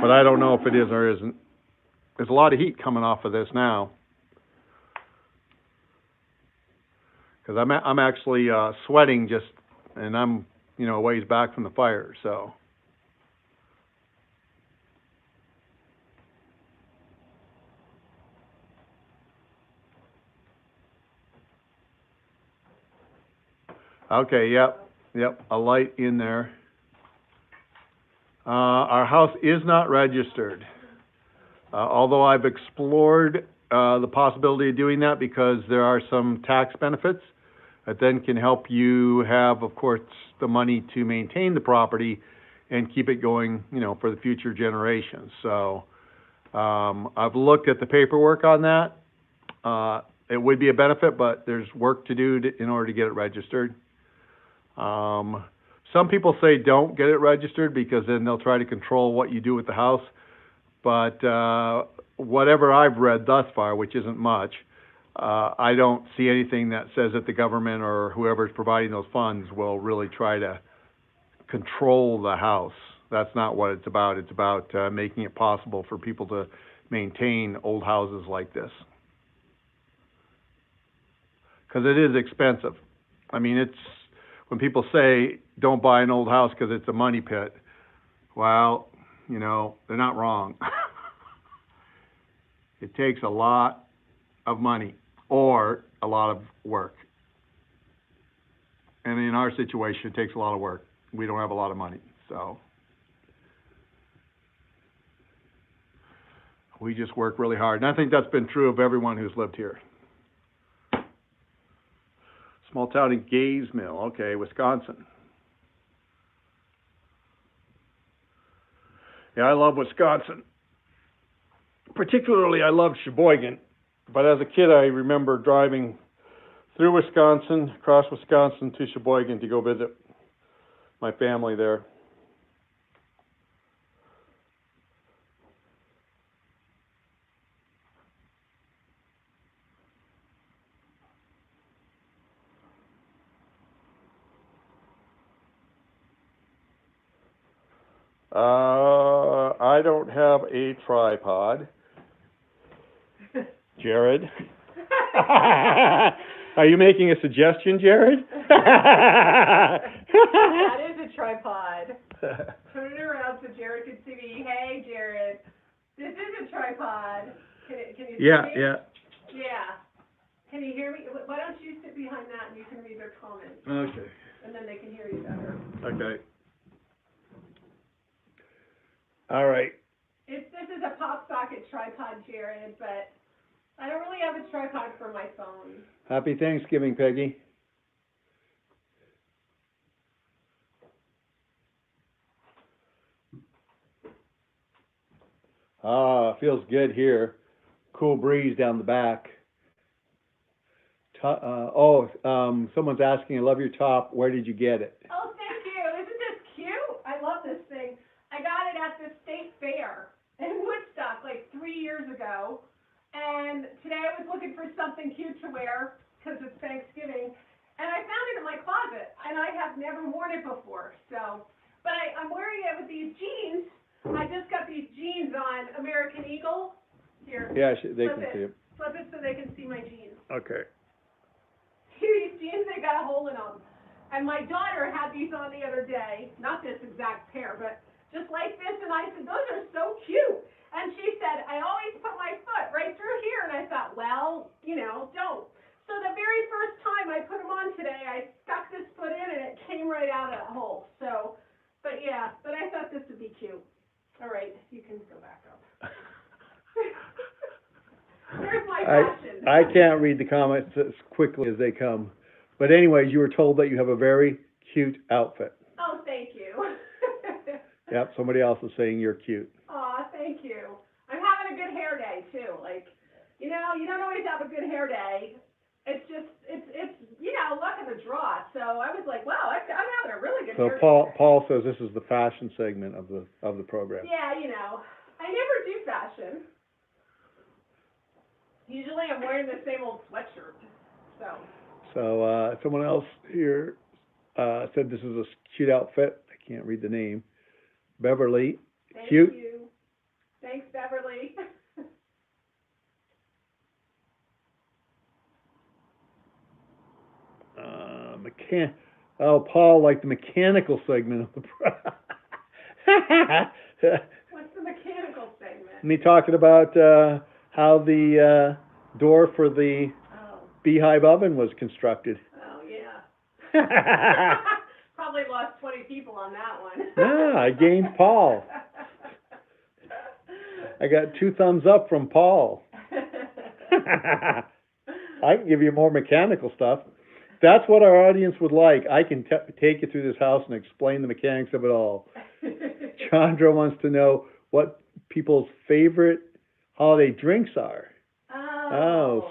Speaker 2: But I don't know if it is or isn't. There's a lot of heat coming off of this now, because I'm actually sweating and I'm a ways back from the fire, so. Okay, yep, a light in there. Our house is not registered. Although I've explored the possibility of doing that because there are some tax benefits that then can help you have, of course, the money to maintain the property and keep it going, for the future generations. So I've looked at the paperwork on that. It would be a benefit, but there's work to do in order to get it registered. Some people say don't get it registered because then they'll try to control what you do with the house. But whatever I've read thus far, which isn't much, I don't see anything that says that the government or whoever's providing those funds will really try to control the house. That's not what it's about. It's about making it possible for people to maintain old houses like this. 'cause it is expensive. I mean, it's, when people say, don't buy an old house 'cause it's a money pit, well, you know, they're not wrong. It takes a lot of money or a lot of work. And in our situation, it takes a lot of work. We don't have a lot of money, so we just work really hard. And I think that's been true of everyone who's lived here. Small town in Gays Mill, okay, Wisconsin. Yeah, I love Wisconsin. Particularly, I love Sheboygan. But as a kid, I remember driving through Wisconsin, across Wisconsin to Sheboygan to go visit my family there. I don't have a tripod. Jared? Are you making a suggestion, Jared?
Speaker 1: That is a tripod. Turn it around so Jared can see me. Hey, Jared, this is a tripod. Can you see
Speaker 2: Yeah,
Speaker 1: me?
Speaker 2: yeah.
Speaker 1: Yeah. Can you hear me? Why don't you sit behind that and you can read their comments,
Speaker 2: Okay.
Speaker 1: and then they can hear you better.
Speaker 2: Okay. All right.
Speaker 1: This is a pop socket tripod, Jared, but I don't really have a tripod for my phone.
Speaker 2: Happy Thanksgiving, Peggy. Feels good here. Cool breeze down the back. Someone's asking, I love your top. Where did you get it?
Speaker 1: Oh, thank you. Isn't this cute? I love this thing. I got it at the state fair in Woodstock like 3 years ago. And today I was looking for something cute to wear because it's Thanksgiving. And I found it in my closet. And I have never worn it before. But I'm wearing it with these jeans. I just got these jeans on American Eagle. Here.
Speaker 2: Yeah, they can see it.
Speaker 1: Flip it so they can see my jeans.
Speaker 2: Okay.
Speaker 1: These jeans, they got a hole in them. And my daughter had these on the other day, not this exact pair, but just like this, and I said, those are so cute. And she said, I always put my foot right through here, and I thought, well, you know, don't. So the very first time I put them on today, I stuck this foot in, and it came right out of that hole. So, but I thought this would be cute. All right, you can go back up. There's my fashion.
Speaker 2: I can't read the comments as quickly as they come. But anyways, you were told that you have a very cute outfit.
Speaker 1: Oh, thank you.
Speaker 2: Yep, somebody else is saying you're cute.
Speaker 1: Aw, thank you. I'm having a good hair day, too. Like, you know, you don't always have a good hair day. It's just, it's you know, luck of the draw. So I was like, wow, I'm having a really good hair day.
Speaker 2: So Paul says this is the fashion segment of the program.
Speaker 1: Yeah, you know, I never do fashion. Usually I'm wearing the same old sweatshirt,
Speaker 2: So someone else here said this is a cute outfit. I can't read the name. Beverly.
Speaker 1: Thank
Speaker 2: Cute.
Speaker 1: you. Thanks, Beverly.
Speaker 2: Paul liked the mechanical segment of the program.
Speaker 1: What's the mechanical segment?
Speaker 2: Me talking about how the door for the beehive oven was constructed.
Speaker 1: Oh, yeah. Probably lost 20 people on that one.
Speaker 2: I gained Paul. I got 2 thumbs up from Paul. I can give you more mechanical stuff. That's what our audience would like. I can take you through this house and explain the mechanics of it all. Chandra wants to know what people's favorite holiday drinks are.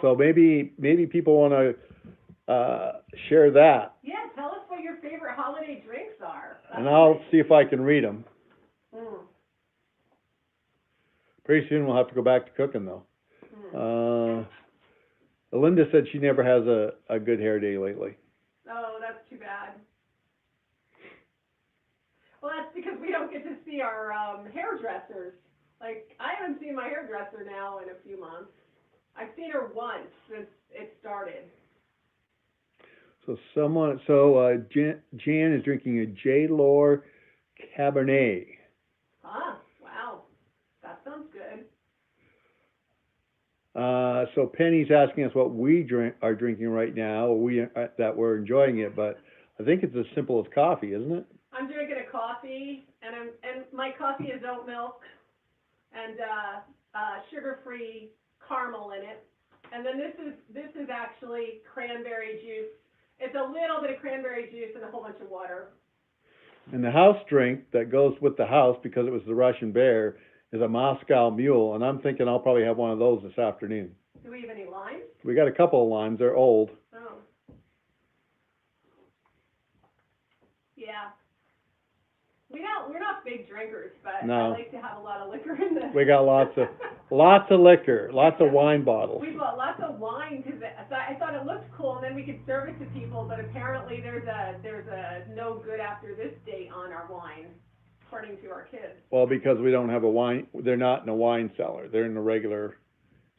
Speaker 2: So maybe people want to share that.
Speaker 1: Yeah, tell us what your favorite holiday drinks are.
Speaker 2: And I'll see if I can read them.
Speaker 1: Mm.
Speaker 2: Pretty soon we'll have to go back to cooking, though. Linda said she never has a good hair day lately.
Speaker 1: Oh, that's too bad. Well, that's because we don't get to see our hairdressers. Like, I haven't seen my hairdresser now in a few months. I've seen her once since it started.
Speaker 2: Jan is drinking a J-Lore Cabernet.
Speaker 1: Ah, wow. That sounds good.
Speaker 2: So Penny's asking us what we are drinking right now, that we're enjoying it, but I think it's as simple as coffee, isn't it?
Speaker 1: I'm drinking a coffee, and my coffee is oat milk and sugar-free caramel in it. And then this is actually cranberry juice. It's a little bit of cranberry juice and a whole bunch of water.
Speaker 2: And the house drink that goes with the house, because it was the Russian Bear, is a Moscow Mule, and I'm thinking I'll probably have one of those this afternoon.
Speaker 1: Do we have any limes?
Speaker 2: We got a couple of limes. They're old.
Speaker 1: Oh. Yeah. We're not big drinkers, but
Speaker 2: No.
Speaker 1: I like to have a lot of liquor in this.
Speaker 2: We got lots of liquor, lots of wine bottles.
Speaker 1: We bought lots of wine because I thought it looked cool, and then we could serve it to people. But apparently, there's a no good after this date on our wine, according to our kids.
Speaker 2: Well, because we don't have a wine, they're not in a wine cellar. They're in a regular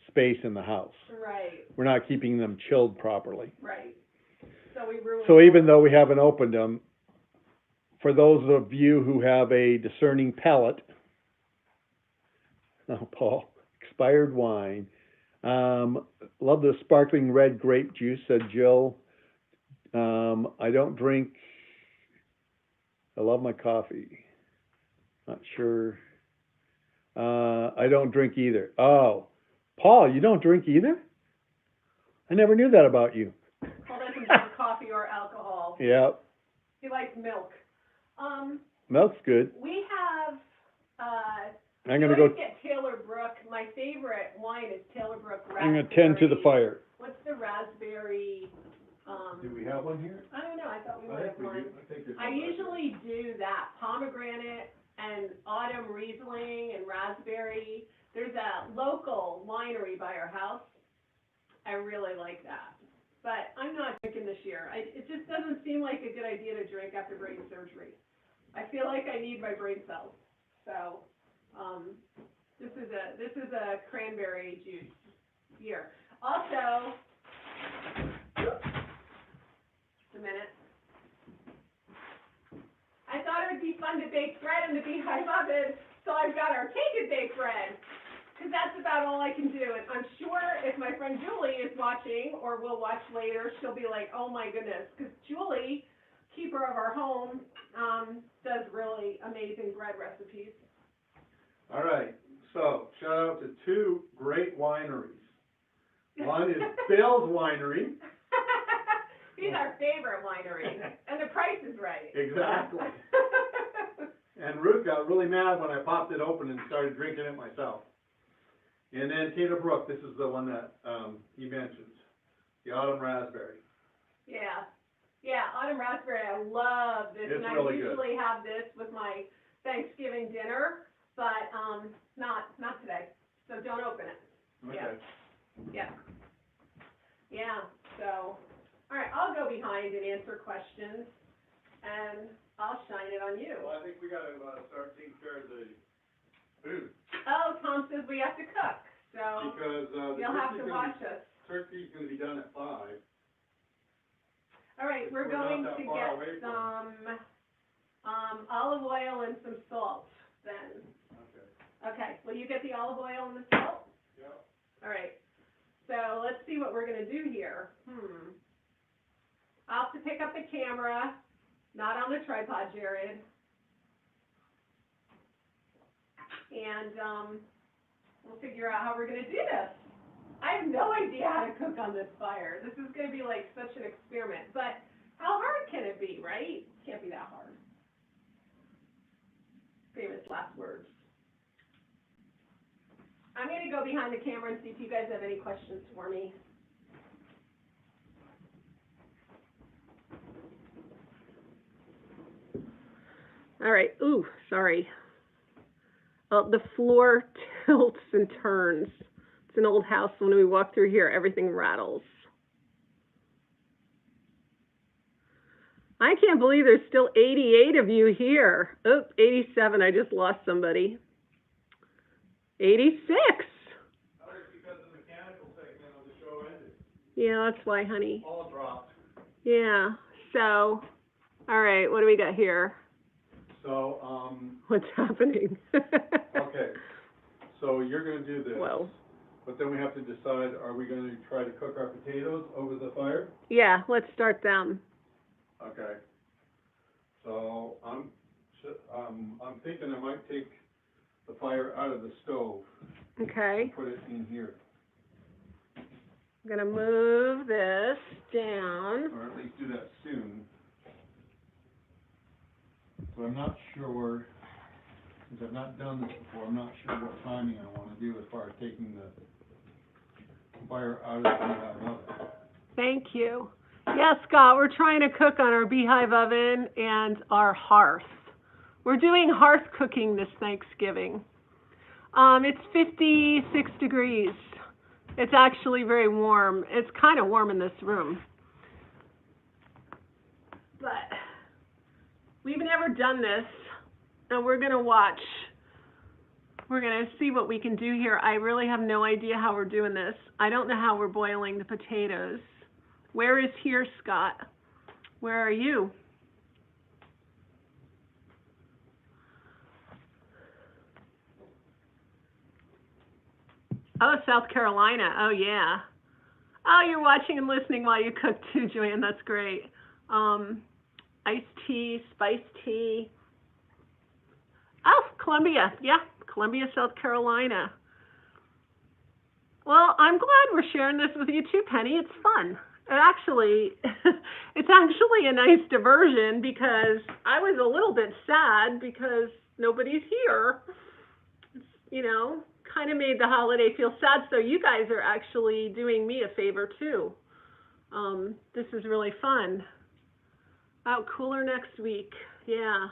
Speaker 2: space in the house.
Speaker 1: Right.
Speaker 2: We're not keeping them chilled properly.
Speaker 1: Right. So we ruined.
Speaker 2: So even though we haven't opened them, for those of you who have a discerning palate, oh, Paul, expired wine. Love the sparkling red grape juice, said Jill. I don't drink. I love my coffee. Not sure. I don't drink either. Oh, Paul, you don't drink either? I never knew that about you.
Speaker 1: Paul doesn't drink coffee or alcohol.
Speaker 2: Yeah.
Speaker 1: He likes milk.
Speaker 2: Milk's good.
Speaker 1: We have.
Speaker 2: I'm gonna
Speaker 1: we
Speaker 2: go.
Speaker 1: always get Taylor Brook. My favorite wine is Taylor Brook raspberry.
Speaker 2: I'm gonna tend to the fire.
Speaker 1: What's the raspberry?
Speaker 2: Do we have one here?
Speaker 1: I don't know. I thought we would have one. I usually do that pomegranate and autumn Riesling and raspberry. There's a local winery by our house. I really like that. But I'm not drinking this year. It just doesn't seem like a good idea to drink after brain surgery. I feel like I need my brain cells. So, this is a cranberry juice here. Also, just a minute. I thought it would be fun to bake bread in the beehive oven, so I've got our cake and bake bread. Because that's about all I can do. And I'm sure if my friend Julie is watching, or will watch later, she'll be like, oh my goodness. Because Julie, keeper of our home, does really amazing bread recipes.
Speaker 2: All right. So, shout out to two great wineries. One is Bill's Winery.
Speaker 1: He's our favorite winery. And the price is right.
Speaker 2: Exactly. And Ruth got really mad when I popped it open and started drinking it myself. And then Taylor Brook, this is the one that he mentions, the autumn raspberry.
Speaker 1: Yeah. Yeah, autumn raspberry, I love this.
Speaker 2: It's
Speaker 1: and
Speaker 2: really
Speaker 1: I usually have this with my Thanksgiving dinner, but not today. So don't open it.
Speaker 2: Okay.
Speaker 1: Yeah. Yeah, so, all right, I'll go behind and answer questions, and I'll shine it on you.
Speaker 2: Well, I think we gotta start taking care of the food.
Speaker 1: Oh, Tom says we have to cook, so
Speaker 2: Because,
Speaker 1: you'll have to watch us.
Speaker 2: Turkey's gonna be done at 5.
Speaker 1: All right, we're
Speaker 2: We're not
Speaker 1: going
Speaker 2: that
Speaker 1: to
Speaker 2: far
Speaker 1: get
Speaker 2: away from
Speaker 1: some, olive oil and some salt then.
Speaker 2: Okay.
Speaker 1: Okay, will you get the olive oil and the salt?
Speaker 2: Yeah.
Speaker 1: All right, so let's see what we're gonna do here. I'll have to pick up the camera, not on the tripod, Jared. And, we'll figure out how we're gonna do this. I have no idea how to cook on this fire. This is gonna be like such an experiment, but how hard can it be, right? Can't be that hard. Famous last words. I'm gonna go behind the camera and see if you guys have any questions for me. All right, ooh, sorry. The floor tilts and turns. It's an old house. When we walk through here, everything rattles. I can't believe there's still 88 of you here. Oh, 87, I just lost somebody. 86.
Speaker 2: That was because the mechanical segment of the show ended.
Speaker 3: Yeah, that's why, honey.
Speaker 2: All dropped.
Speaker 3: Yeah. So, all right, what do we got here?
Speaker 2: So,
Speaker 3: What's happening?
Speaker 2: okay, so you're gonna do this.
Speaker 3: Whoa.
Speaker 2: But then we have to decide, are we gonna try to cook our potatoes over the fire?
Speaker 3: Yeah, let's start them.
Speaker 2: Okay. So, I'm thinking I might take the fire out of the stove
Speaker 3: Okay.
Speaker 2: and put it in here,
Speaker 3: I'm gonna move this down.
Speaker 2: or at least do that soon. But I'm not sure, since I've not done this before, I'm not sure what timing I wanna do as far as taking the fire out of the beehive oven.
Speaker 3: Thank you. Yeah, Scott, we're trying to cook on our beehive oven and our hearth. We're doing hearth cooking this Thanksgiving. It's 56 degrees. It's actually very warm. It's kind of warm in this room. But we've never done this, and we're going to watch. We're going to see what we can do here. I really have no idea how we're doing this. I don't know how we're boiling the potatoes. Where is here, Scott? Where are you? Oh, South Carolina. Oh, yeah. Oh, you're watching and listening while you cook too, Joanne. That's great. Iced tea, spiced tea. Oh, Columbia. Yeah, Columbia, South Carolina. Well, I'm glad we're sharing this with you too, Penny. It's fun. It's actually a nice diversion because I was a little bit sad because nobody's here. It's, kind of made the holiday feel sad. So you guys are actually doing me a favor too. This is really fun. Oh, cooler next week. Yeah.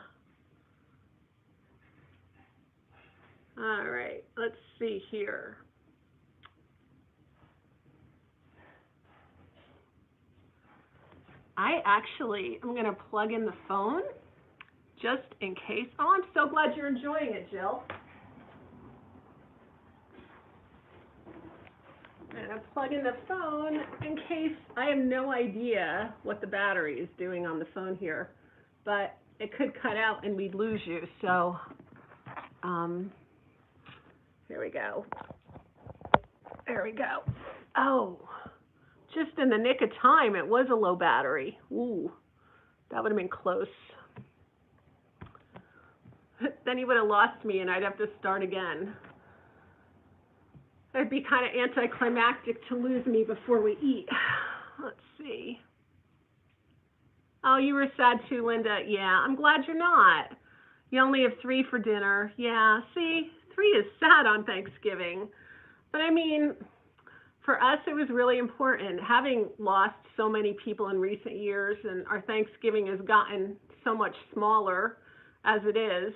Speaker 3: All right. Let's see here. I'm going to plug in the phone just in case. Oh, I'm so glad you're enjoying it, Jill. I'm going to plug in the phone in case. I have no idea what the battery is doing on the phone here, but it could cut out and we'd lose you. So, here we go. There we go. Oh. Just in the nick of time, it was a low battery. Ooh, that would have been close. Then you would have lost me and I'd have to start again. It'd be kind of anticlimactic to lose me before we eat. Let's see. Oh, you were sad too, Linda. Yeah, I'm glad you're not. You only have 3 for dinner. Yeah, see, 3 is sad on Thanksgiving. But I mean, for us, it was really important. Having lost so many people in recent years, and our Thanksgiving has gotten so much smaller as it is,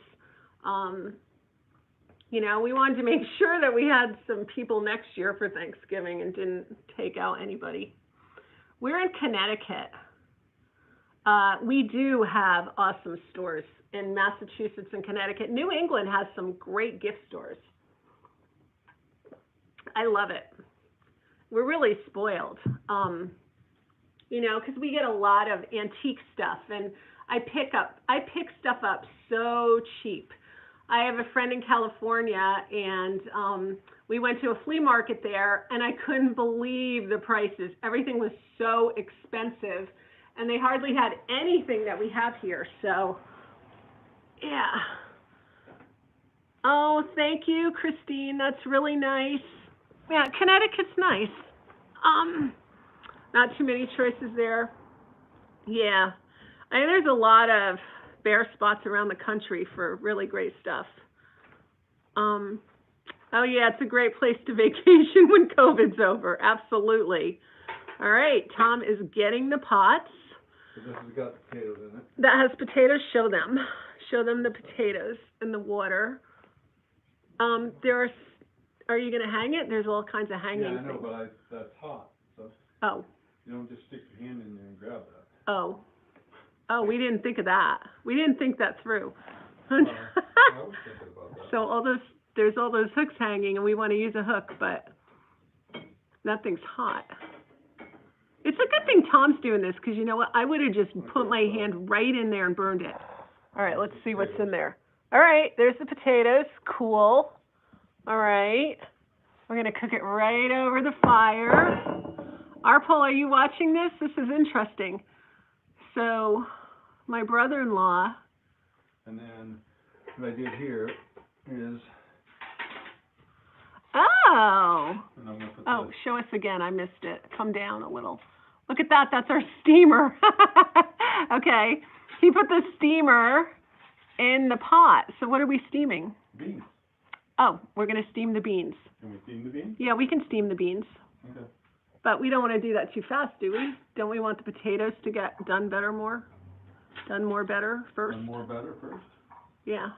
Speaker 3: we wanted to make sure that we had some people next year for Thanksgiving and didn't take out anybody. We're in Connecticut. We do have awesome stores in Massachusetts and Connecticut. New England has some great gift stores. I love it. We're really spoiled, because we get a lot of antique stuff, and I pick stuff up so cheap. I have a friend in California, and we went to a flea market there, and I couldn't believe the prices. Everything was so expensive, and they hardly had anything that we have here. So, yeah. Oh, thank you, Christine. That's really nice. Yeah, Connecticut's nice. Not too many choices there. Yeah. There's a lot of bare spots around the country for really great stuff. Oh yeah, it's a great place to vacation when COVID's over. Absolutely. All right, Tom is getting the pots.
Speaker 2: So this has got potatoes in it.
Speaker 3: That has potatoes. Show them. Show them the potatoes in the water. Are you going to hang it? There's all kinds of hanging things.
Speaker 2: Yeah, I know, but that's hot, so.
Speaker 3: Oh.
Speaker 2: You don't just stick your hand in there and grab that.
Speaker 3: Oh. Oh, we didn't think of that. We didn't think that through.
Speaker 2: I was thinking about that.
Speaker 3: So there's all those hooks hanging, and we want to use a hook, but that thing's hot. It's a good thing Tom's doing this, because you know what? I would have just put my hand right in there and burned it. All right, let's see what's in there. All right, there's the potatoes. Cool. All right. We're going to cook it right over the fire. Arpol, are you watching this? This is interesting. So, my brother-in-law.
Speaker 2: And then what I did here is.
Speaker 3: Oh.
Speaker 2: And I'm gonna put
Speaker 3: show us again. I missed it. Come down a little. Look at that. That's our steamer. Okay. He put the steamer in the pot. So what are we steaming?
Speaker 2: Beans.
Speaker 3: Oh, we're going to steam the beans.
Speaker 2: Can we steam the beans?
Speaker 3: Yeah, we can steam the beans.
Speaker 2: Okay.
Speaker 3: But we don't want to do that too fast, do we? Don't we want the potatoes to get done better first?
Speaker 2: Done more better first?
Speaker 3: Yeah.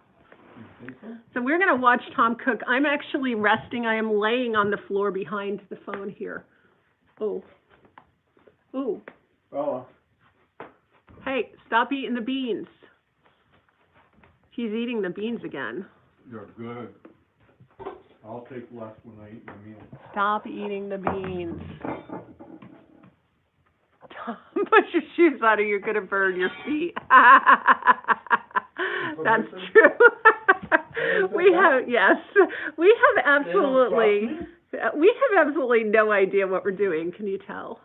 Speaker 2: You think so?
Speaker 3: So we're going to watch Tom cook. I'm actually resting. I am laying on the floor behind the phone here. Oh. Ooh.
Speaker 2: Oh.
Speaker 3: Hey, stop eating the beans. He's eating the beans again.
Speaker 2: You're good. I'll take less when I eat my meal.
Speaker 3: Stop eating the beans. Tom, put your shoes on or you're going to burn your feet. That's true. We have absolutely no idea what we're doing. Can you tell?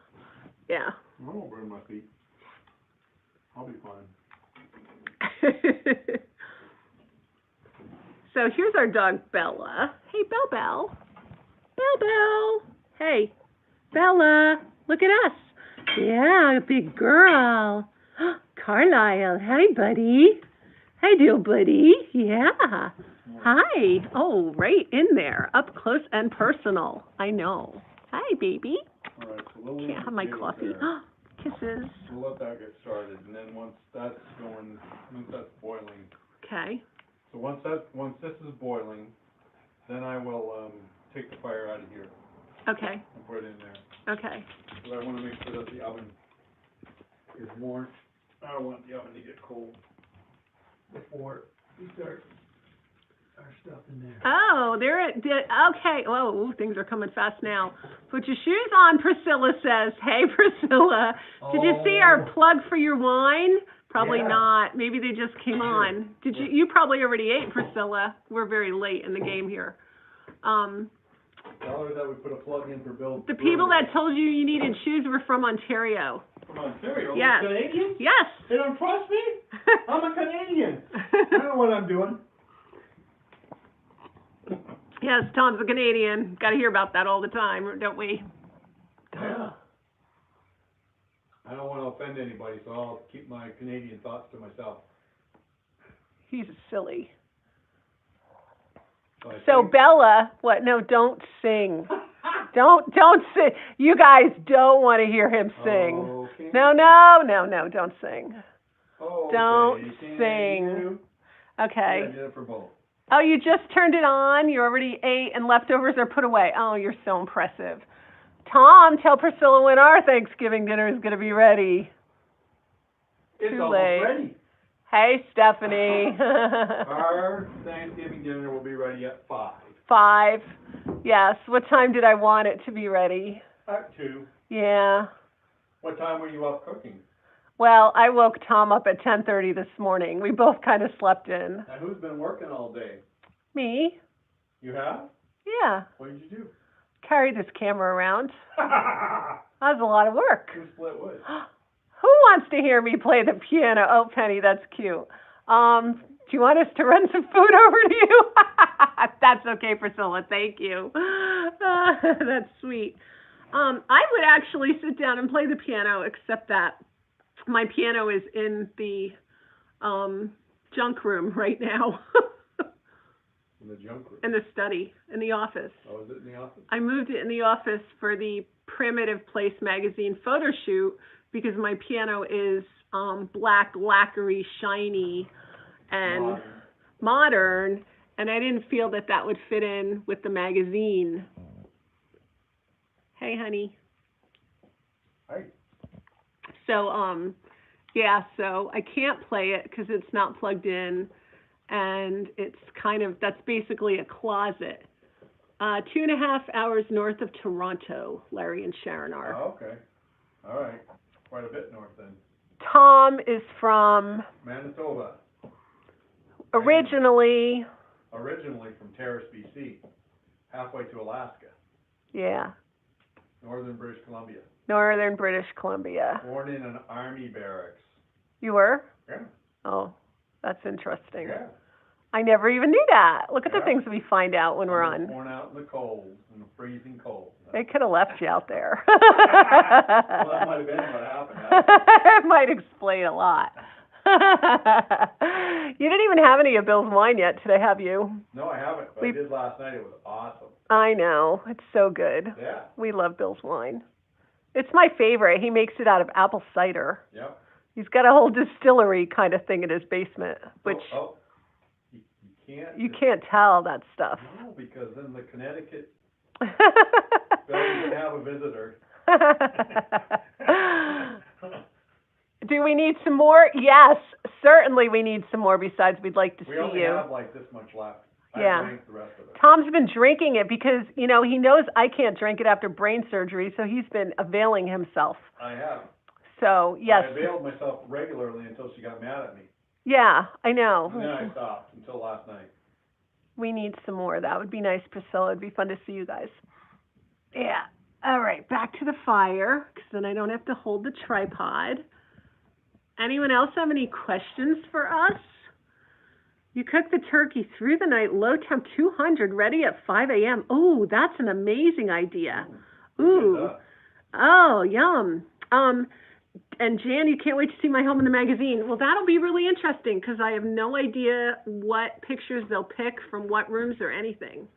Speaker 3: Yeah.
Speaker 2: I won't burn my feet. I'll be fine.
Speaker 3: So here's our dog, Bella. Hey, Belle. Belle. Hey, Bella, look at us. Yeah, big girl. Carlisle, hi, buddy. Hi, dear buddy. Yeah. Hi. Oh, right in there, up close and personal. I know. Hi, baby.
Speaker 2: All right, so we'll
Speaker 3: Can't have my coffee. Kisses.
Speaker 2: We'll let that get started, and then once that's boiling.
Speaker 3: Okay.
Speaker 2: So once this is boiling, then I will take the fire out of here.
Speaker 3: Okay.
Speaker 2: And put it in there.
Speaker 3: Okay.
Speaker 2: But I want to make sure that the oven is warm. I don't want the oven to get cold before we start our stuff in there.
Speaker 3: Oh, okay. Oh, things are coming fast now. Put your shoes on, Priscilla says. Hey, Priscilla. Did you see our plug for your wine? Probably not. Maybe they just came on. Did you? You probably already ate, Priscilla. We're very late in the game here.
Speaker 2: Tell her that we put a plug in for Bill.
Speaker 3: The people that told you you needed shoes were from Ontario.
Speaker 2: From Ontario?
Speaker 3: Yes.
Speaker 2: Canadians?
Speaker 3: Yes.
Speaker 2: They don't trust me? I'm a Canadian. I know what I'm doing.
Speaker 3: Yes, Tom's a Canadian. Got to hear about that all the time, don't we?
Speaker 2: Yeah. I don't want to offend anybody, so I'll keep my Canadian thoughts to myself.
Speaker 3: He's silly. So Bella, what? No, don't sing. Don't sing. You guys don't want to hear him sing.
Speaker 2: Okay.
Speaker 3: No, don't sing.
Speaker 2: Oh,
Speaker 3: don't
Speaker 2: okay.
Speaker 3: sing. Okay.
Speaker 2: Yeah, I did it for both.
Speaker 3: Oh, you just turned it on. You already ate, and leftovers are put away. Oh, you're so impressive. Tom, tell Priscilla when our Thanksgiving dinner is going to be ready.
Speaker 2: It's
Speaker 3: Too
Speaker 2: almost
Speaker 3: late.
Speaker 2: ready.
Speaker 3: Hey, Stephanie.
Speaker 2: Our Thanksgiving dinner will be ready at 5.
Speaker 3: 5. Yes. What time did I want it to be ready?
Speaker 2: At 2.
Speaker 3: Yeah.
Speaker 2: What time were you up cooking?
Speaker 3: Well, I woke Tom up at 10:30 this morning. We both kind of slept in.
Speaker 2: Now, who's been working all day?
Speaker 3: Me?
Speaker 2: You have?
Speaker 3: Yeah.
Speaker 2: What did you do?
Speaker 3: Carry this camera around. That was a lot of work.
Speaker 2: Who split wood?
Speaker 3: Who wants to hear me play the piano? Oh, Penny, that's cute. Do you want us to run some food over to you? That's okay, Priscilla. Thank you. That's sweet. I would actually sit down and play the piano, except that my piano is in the junk room right now.
Speaker 2: In the junk room?
Speaker 3: In the study, in the office.
Speaker 2: Oh, is it in the office?
Speaker 3: I moved it in the office for the Primitive Place magazine photo shoot because my piano is black, lacquery, shiny, and modern, and I didn't feel that that would fit in with the magazine. Hey, honey.
Speaker 2: Hi.
Speaker 3: So, yeah, so I can't play it because it's not plugged in, and it's that's basically a closet. 2.5 hours north of Toronto, Larry and Sharon are.
Speaker 2: Oh, okay. All right. a bit north then.
Speaker 3: Tom is from,
Speaker 2: Manitoba.
Speaker 3: originally,
Speaker 2: Originally from Terrace, BC, halfway to Alaska,
Speaker 3: yeah,
Speaker 2: northern British Columbia.
Speaker 3: Northern British Columbia.
Speaker 2: Born in an army barracks.
Speaker 3: You were?
Speaker 2: Yeah.
Speaker 3: Oh, that's interesting.
Speaker 2: Yeah.
Speaker 3: I never even knew that. Look at the
Speaker 2: Yeah.
Speaker 3: things we find out when we're on.
Speaker 2: Born out in the cold, in the freezing cold.
Speaker 3: They could have left you out there.
Speaker 2: Well, that might have been what happened.
Speaker 3: It might explain a lot. You didn't even have any of Bill's wine yet today, have you?
Speaker 2: No, I haven't, but I did last night. It was awesome.
Speaker 3: I know. It's so good.
Speaker 2: Yeah.
Speaker 3: We love Bill's wine. It's my favorite. He makes it out of apple cider.
Speaker 2: Yep.
Speaker 3: He's got a whole distillery kind of thing in his basement, which
Speaker 2: You can't.
Speaker 3: you can't tell that stuff.
Speaker 2: No, because then the Connecticut doesn't have a visitor.
Speaker 3: Do we need some more? Yes, certainly we need some more. Besides, we'd like to see you.
Speaker 2: We only have like this much left.
Speaker 3: Yeah.
Speaker 2: I drank the rest of it.
Speaker 3: Tom's been drinking it because, you know, he knows I can't drink it after brain surgery, so he's been availing himself.
Speaker 2: I have.
Speaker 3: So, yes.
Speaker 2: I availed myself regularly until she got mad at me.
Speaker 3: Yeah, I know.
Speaker 2: And then I stopped until last night.
Speaker 3: We need some more. That would be nice, Priscilla. It'd be fun to see you guys. Yeah. All right, back to the fire, because then I don't have to hold the tripod. Anyone else have any questions for us? You cook the turkey through the night, low temp 200, ready at 5 a.m. Oh, that's an amazing idea. Ooh. Oh, yum. And Jan, you can't wait to see my home in the magazine. Well, that'll be really interesting because I have no idea what pictures they'll pick from what rooms or anything.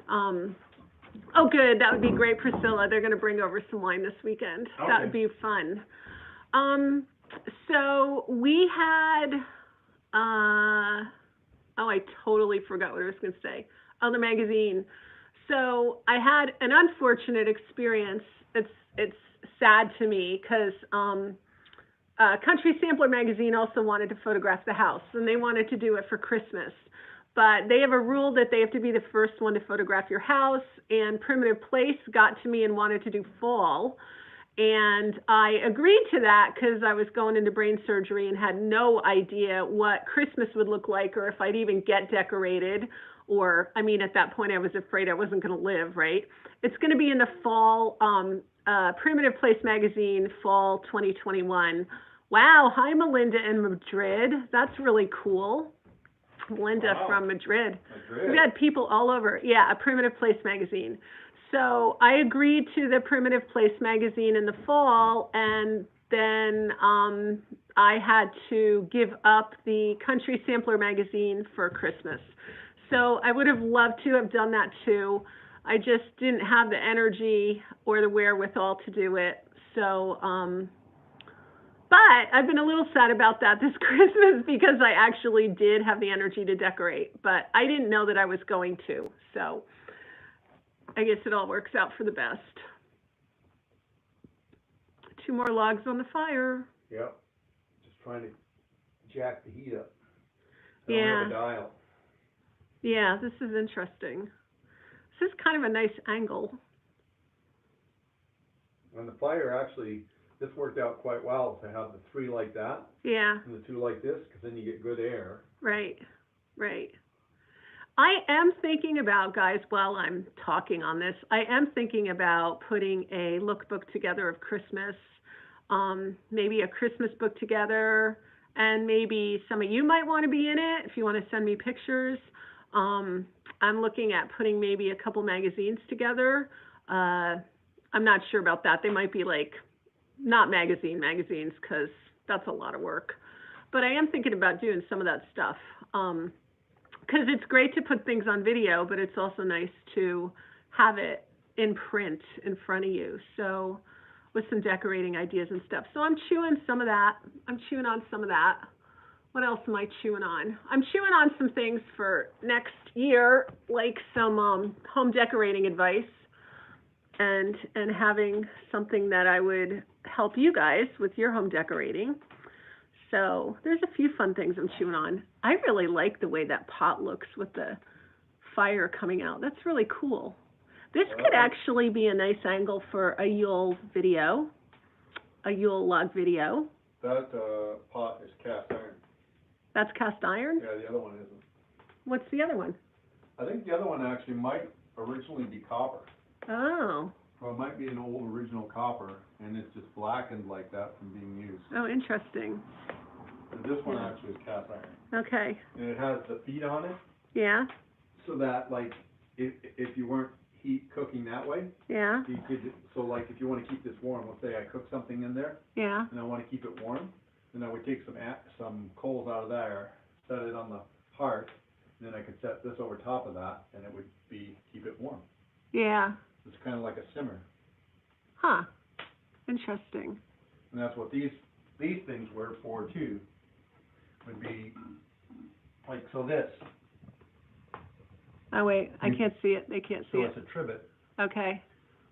Speaker 3: Oh, good. That would be great, Priscilla. They're going to bring over some wine this weekend. Okay. That would be fun. So we had, I totally forgot what I was going to say. Oh, the magazine. So I had an unfortunate experience. It's sad to me because Country Sampler magazine also wanted to photograph the house, and they wanted to do it for Christmas. But they have a rule that they have to be the first one to photograph your house, and Primitive Place got to me and wanted to do fall. And I agreed to that because I was going into brain surgery and had no idea what Christmas would look like or if I'd even get decorated. Or, I mean, at that point, I was afraid I wasn't going to live, right? It's going to be in the fall, Primitive Place magazine, fall 2021. Wow. Hi, Melinda in Madrid. That's really cool. Melinda from Madrid. We've had people all over. Yeah, a Primitive Place magazine. So I agreed to the Primitive Place magazine in the fall, and then I had to give up the Country Sampler magazine for Christmas. So I would have loved to have done that too. I just didn't have the energy or the wherewithal to do it. So, but I've been a little sad about that this Christmas because I actually did have the energy to decorate, but I didn't know that I was going to. So I guess it all works out for the best. 2 more logs on the fire.
Speaker 2: Yep. Just trying to jack the heat up. I
Speaker 3: don't
Speaker 2: have a dial.
Speaker 3: Yeah, this is interesting. This is kind of a nice angle.
Speaker 2: On the fire, actually, this worked out quite well to have the 3 like that.
Speaker 3: Yeah.
Speaker 2: And the 2 like this, because then you get good air.
Speaker 3: Right, right. I am thinking about, guys, while I'm talking on this, I am thinking about putting a lookbook together of Christmas, maybe a Christmas book together, and maybe some of you might want to be in it if you want to send me pictures. I'm looking at putting maybe a couple magazines together. I'm not sure about that. They might be like, not magazines, because that's a lot of work. But I am thinking about doing some of that stuff. Because it's great to put things on video, but it's also nice to have it in print in front of you. So with some decorating ideas and stuff. So I'm chewing some of that. I'm chewing on some of that. What else am I chewing on? I'm chewing on some things for next year, like some home decorating advice and having something that I would help you guys with your home decorating. So there's a few fun things I'm chewing on. I really like the way that pot looks with the fire coming out. That's really cool. This could actually be a nice angle for a Yule video. a Yule log video.
Speaker 2: That, pot is cast iron.
Speaker 3: That's cast iron?
Speaker 2: Yeah, the other one isn't.
Speaker 3: What's the other one?
Speaker 2: I think the other one actually might originally be copper.
Speaker 3: Oh.
Speaker 2: Or it might be an old original copper, and it's just blackened like that from being used.
Speaker 3: Oh, interesting.
Speaker 2: But this one actually is cast iron.
Speaker 3: Okay.
Speaker 2: And it has the feet on it,
Speaker 3: Yeah?
Speaker 2: so that, like, if you weren't cooking that way,
Speaker 3: Yeah?
Speaker 2: you could, so like, if you wanna keep this warm, let's say I cook something in there,
Speaker 3: Yeah?
Speaker 2: and I wanna keep it warm, then I would take some coals out of there, set it on the hearth, and then I could set this over top of that, and it would keep it warm.
Speaker 3: Yeah.
Speaker 2: It's kinda like a simmer.
Speaker 3: Huh. Interesting.
Speaker 2: And that's what these things were for too, would be, like, so this,
Speaker 3: Oh, wait, I can't see it. They can't see
Speaker 2: so
Speaker 3: it.
Speaker 2: it's a trivet.
Speaker 3: Okay.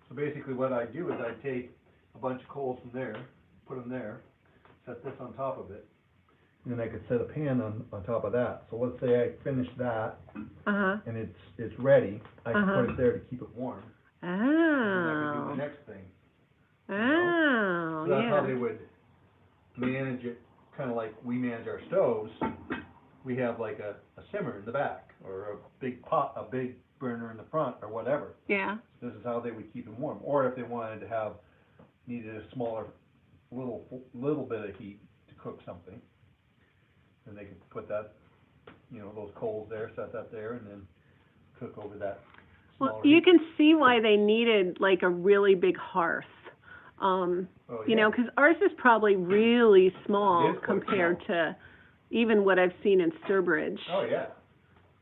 Speaker 2: So basically what I do is I take a bunch of coals from there, put them there, set this on top of it, and then I could set a pan on top of that. So let's say I finish that,
Speaker 3: Uh-huh.
Speaker 2: and it's ready, I can
Speaker 3: Uh-huh.
Speaker 2: put it there to keep it warm.
Speaker 3: Oh.
Speaker 2: And then I can do the next thing.
Speaker 3: Oh,
Speaker 2: So that's how
Speaker 3: yeah.
Speaker 2: they would manage it, kinda like we manage our stoves. We have like a simmer in the back, or a big pot, a big burner in the front, or whatever.
Speaker 3: Yeah.
Speaker 2: This is how they would keep them warm. Or if they wanted to needed a smaller, little bit of heat to cook something, then they could put that, those coals there, set that there, and then cook over that
Speaker 3: Well,
Speaker 2: smaller
Speaker 3: you
Speaker 2: heat.
Speaker 3: can see why they needed like a really big hearth.
Speaker 2: Oh,
Speaker 3: You
Speaker 2: yeah.
Speaker 3: know, 'cause ours is probably really small
Speaker 2: It is quite
Speaker 3: compared
Speaker 2: small.
Speaker 3: to even what I've seen in Sturbridge.
Speaker 2: Oh, yeah.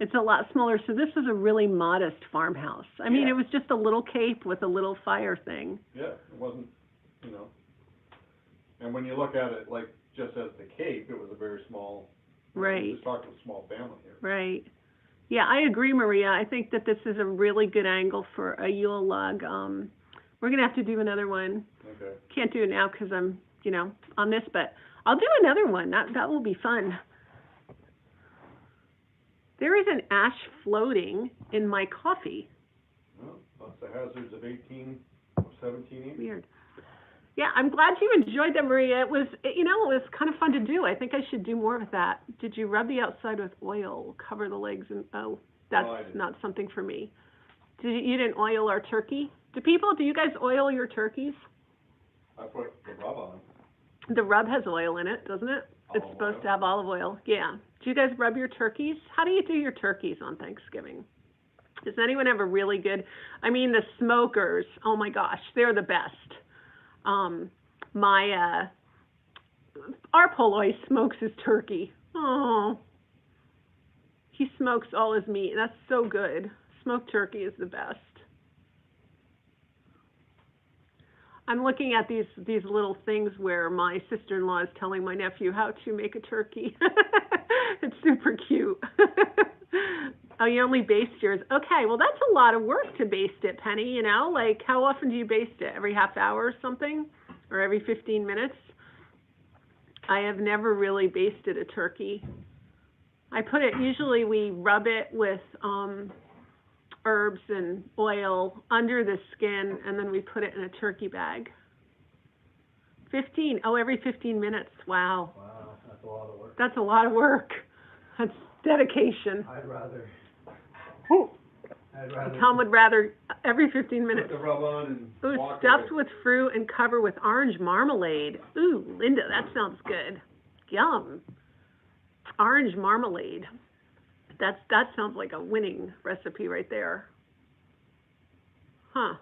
Speaker 3: It's a lot smaller, so this was a really modest farmhouse. I mean,
Speaker 2: Yeah.
Speaker 3: it was just a little cape with a little fire thing.
Speaker 2: Yeah, it wasn't, and when you look at it like just as the cape, it was a very small,
Speaker 3: Right.
Speaker 2: just talking a small family here.
Speaker 3: Right. Yeah, I agree, Maria. I think that this is a really good angle for a Yule log. We're gonna have to do another one.
Speaker 2: Okay.
Speaker 3: Can't do it now 'cause I'm, on this, but I'll do another one. That will be fun. There is an ash floating in my coffee.
Speaker 2: Well, that's the hazards of 1780.
Speaker 3: Weird. Yeah, I'm glad you enjoyed that, Maria. It was kind of fun to do. I think I should do more of that. Did you rub the outside with oil, cover the legs, and
Speaker 2: No, I
Speaker 3: that's
Speaker 2: didn't.
Speaker 3: not something for me. You didn't oil our turkey? Do you guys oil your turkeys?
Speaker 2: I put the rub on.
Speaker 3: The rub has oil in it, doesn't it? It's
Speaker 2: Olive
Speaker 3: supposed
Speaker 2: oil.
Speaker 3: to have olive oil. Yeah. Do you guys rub your turkeys? How do you do your turkeys on Thanksgiving? Does anyone have a really good, the smokers, oh my gosh, they're the best. Our Poloi smokes his turkey. Oh, he smokes all his meat. That's so good. Smoked turkey is the best. I'm looking at these little things where my sister-in-law is telling my nephew how to make a turkey. It's super cute. Oh, you only baste yours. Okay, well that's a lot of work to baste it, Penny, like how often do you baste it? Every half hour or something? Or every 15 minutes? I have never really basted a turkey. Usually we rub it with herbs and oil under the skin, and then we put it in a turkey bag. Every 15 minutes. Wow.
Speaker 2: Wow, that's a lot of work.
Speaker 3: That's a lot of work. That's dedication.
Speaker 2: I'd rather
Speaker 3: Tom would rather every 15
Speaker 2: put
Speaker 3: minutes.
Speaker 2: the rub on and
Speaker 3: Ooh,
Speaker 2: walk
Speaker 3: stuffed
Speaker 2: away.
Speaker 3: with fruit and cover with orange marmalade. Ooh, Linda, that sounds good. Yum. Orange marmalade. That sounds like a winning recipe right there. Huh.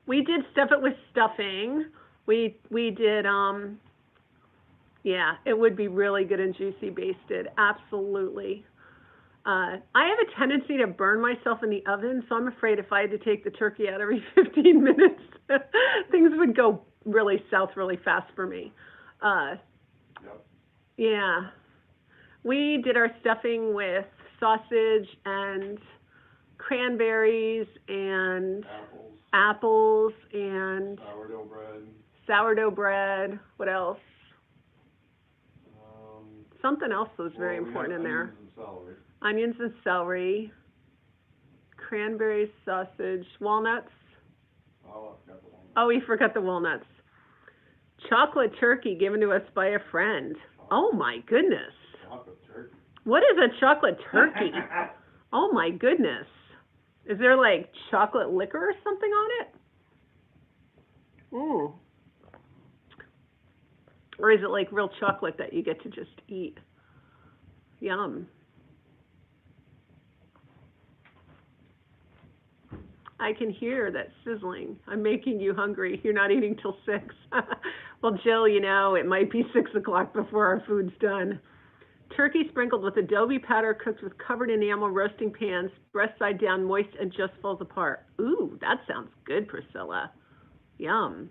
Speaker 3: We did stuff it with stuffing. We did, yeah, it would be really good and juicy basted. Absolutely. I have a tendency to burn myself in the oven, so I'm afraid if I had to take the turkey out every 15 minutes, things would go really south really fast for me.
Speaker 2: Yep.
Speaker 3: Yeah. We did our stuffing with sausage and cranberries and apples and sourdough bread. What else? Something else was very important in there. Onions and celery, cranberries, sausage, walnuts. Oh, we forgot the walnuts. chocolate turkey given to us by a friend. Oh my goodness.
Speaker 2: Chocolate turkey.
Speaker 3: What is a chocolate turkey? Oh my goodness. Is there like chocolate liquor or something on it? Or is it like real chocolate that you get to just eat? Yum. I can hear that sizzling. I'm making you hungry. You're not eating till 6. Well, Jill, you know, it might be 6 o'clock before our food's done. Turkey sprinkled with adobe powder, cooked with covered enamel roasting pans, breast side down, moist and just falls apart. Ooh, that sounds good, Priscilla. Yum.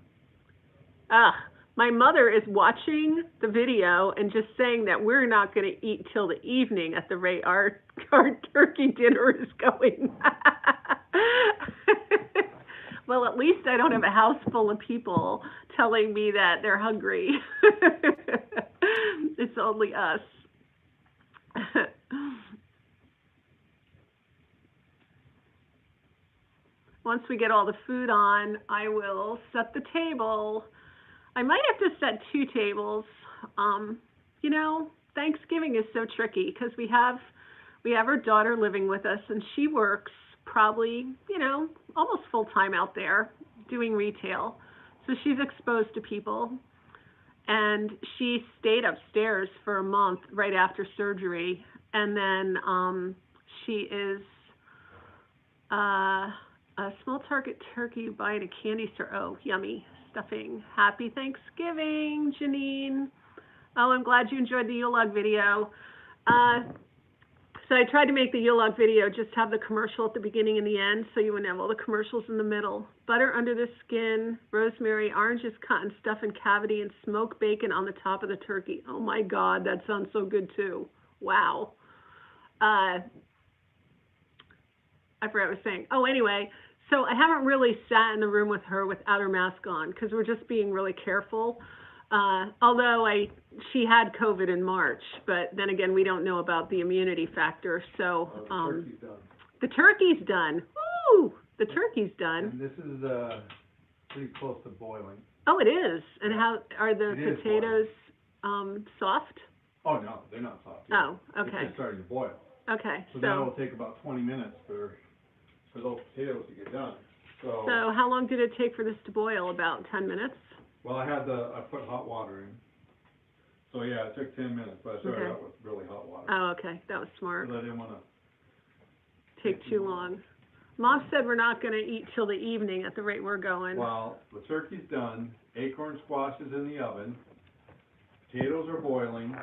Speaker 3: My mother is watching the video and just saying that we're not going to eat till the evening at the rate our turkey dinner is going. Well, at least I don't have a house full of people telling me that they're hungry. It's only us. Once we get all the food on, I will set the table. I might have to set 2 tables. You know, Thanksgiving is so tricky because we have our daughter living with us, and she works probably, you know, almost full time out there doing retail. So she's exposed to people. And she stayed upstairs for a month right after surgery. And then she is a small target turkey you buy in a candy store. Oh, yummy stuffing. Happy Thanksgiving, Janine. Oh, I'm glad you enjoyed the Yule log video. So I tried to make the Yule log video just have the commercial at the beginning and the end, so you wouldn't have all the commercials in the middle. Butter under the skin, rosemary, oranges cut and stuff in cavity, and smoked bacon on the top of the turkey. Oh my God, that sounds so good too. Wow. I forgot what I was saying. Oh, anyway, so I haven't really sat in the room with her without her mask on because we're just being really careful. Although she had COVID in March, but then again, we don't know about the immunity factor. So the turkey's done. Woo! The turkey's done.
Speaker 2: And this is pretty close to boiling.
Speaker 3: Oh, it is. And how are the potatoes soft?
Speaker 2: Oh no, they're not soft yet.
Speaker 3: Oh, okay.
Speaker 2: It's just starting to boil.
Speaker 3: Okay.
Speaker 2: So now it'll take about 20 minutes for those potatoes to get done. So
Speaker 3: how long did it take for this to boil? About 10 minutes?
Speaker 2: Well, I put hot water in. So yeah, it took 10 minutes, but I started out with really hot water.
Speaker 3: Oh, okay. That was smart.
Speaker 2: Because I didn't want to
Speaker 3: take too long. Mom said we're not going to eat till the evening at the rate we're going.
Speaker 2: Well, the turkey's done. Acorn squash is in the oven. Potatoes are boiling.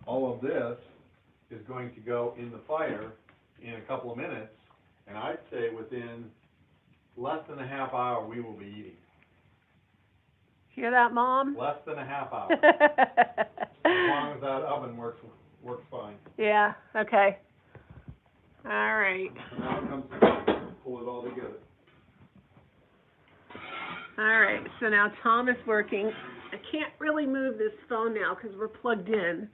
Speaker 2: All of this is going to go in the fire in a couple of minutes. And I'd say within less than a half hour, we will be eating.
Speaker 3: Hear that, Mom?
Speaker 2: Less than a half hour. As long as that oven works fine.
Speaker 3: Yeah, okay. All right.
Speaker 2: So now it comes to pull it all together.
Speaker 3: All right, so now Tom is working. I can't really move this phone now because we're plugged in.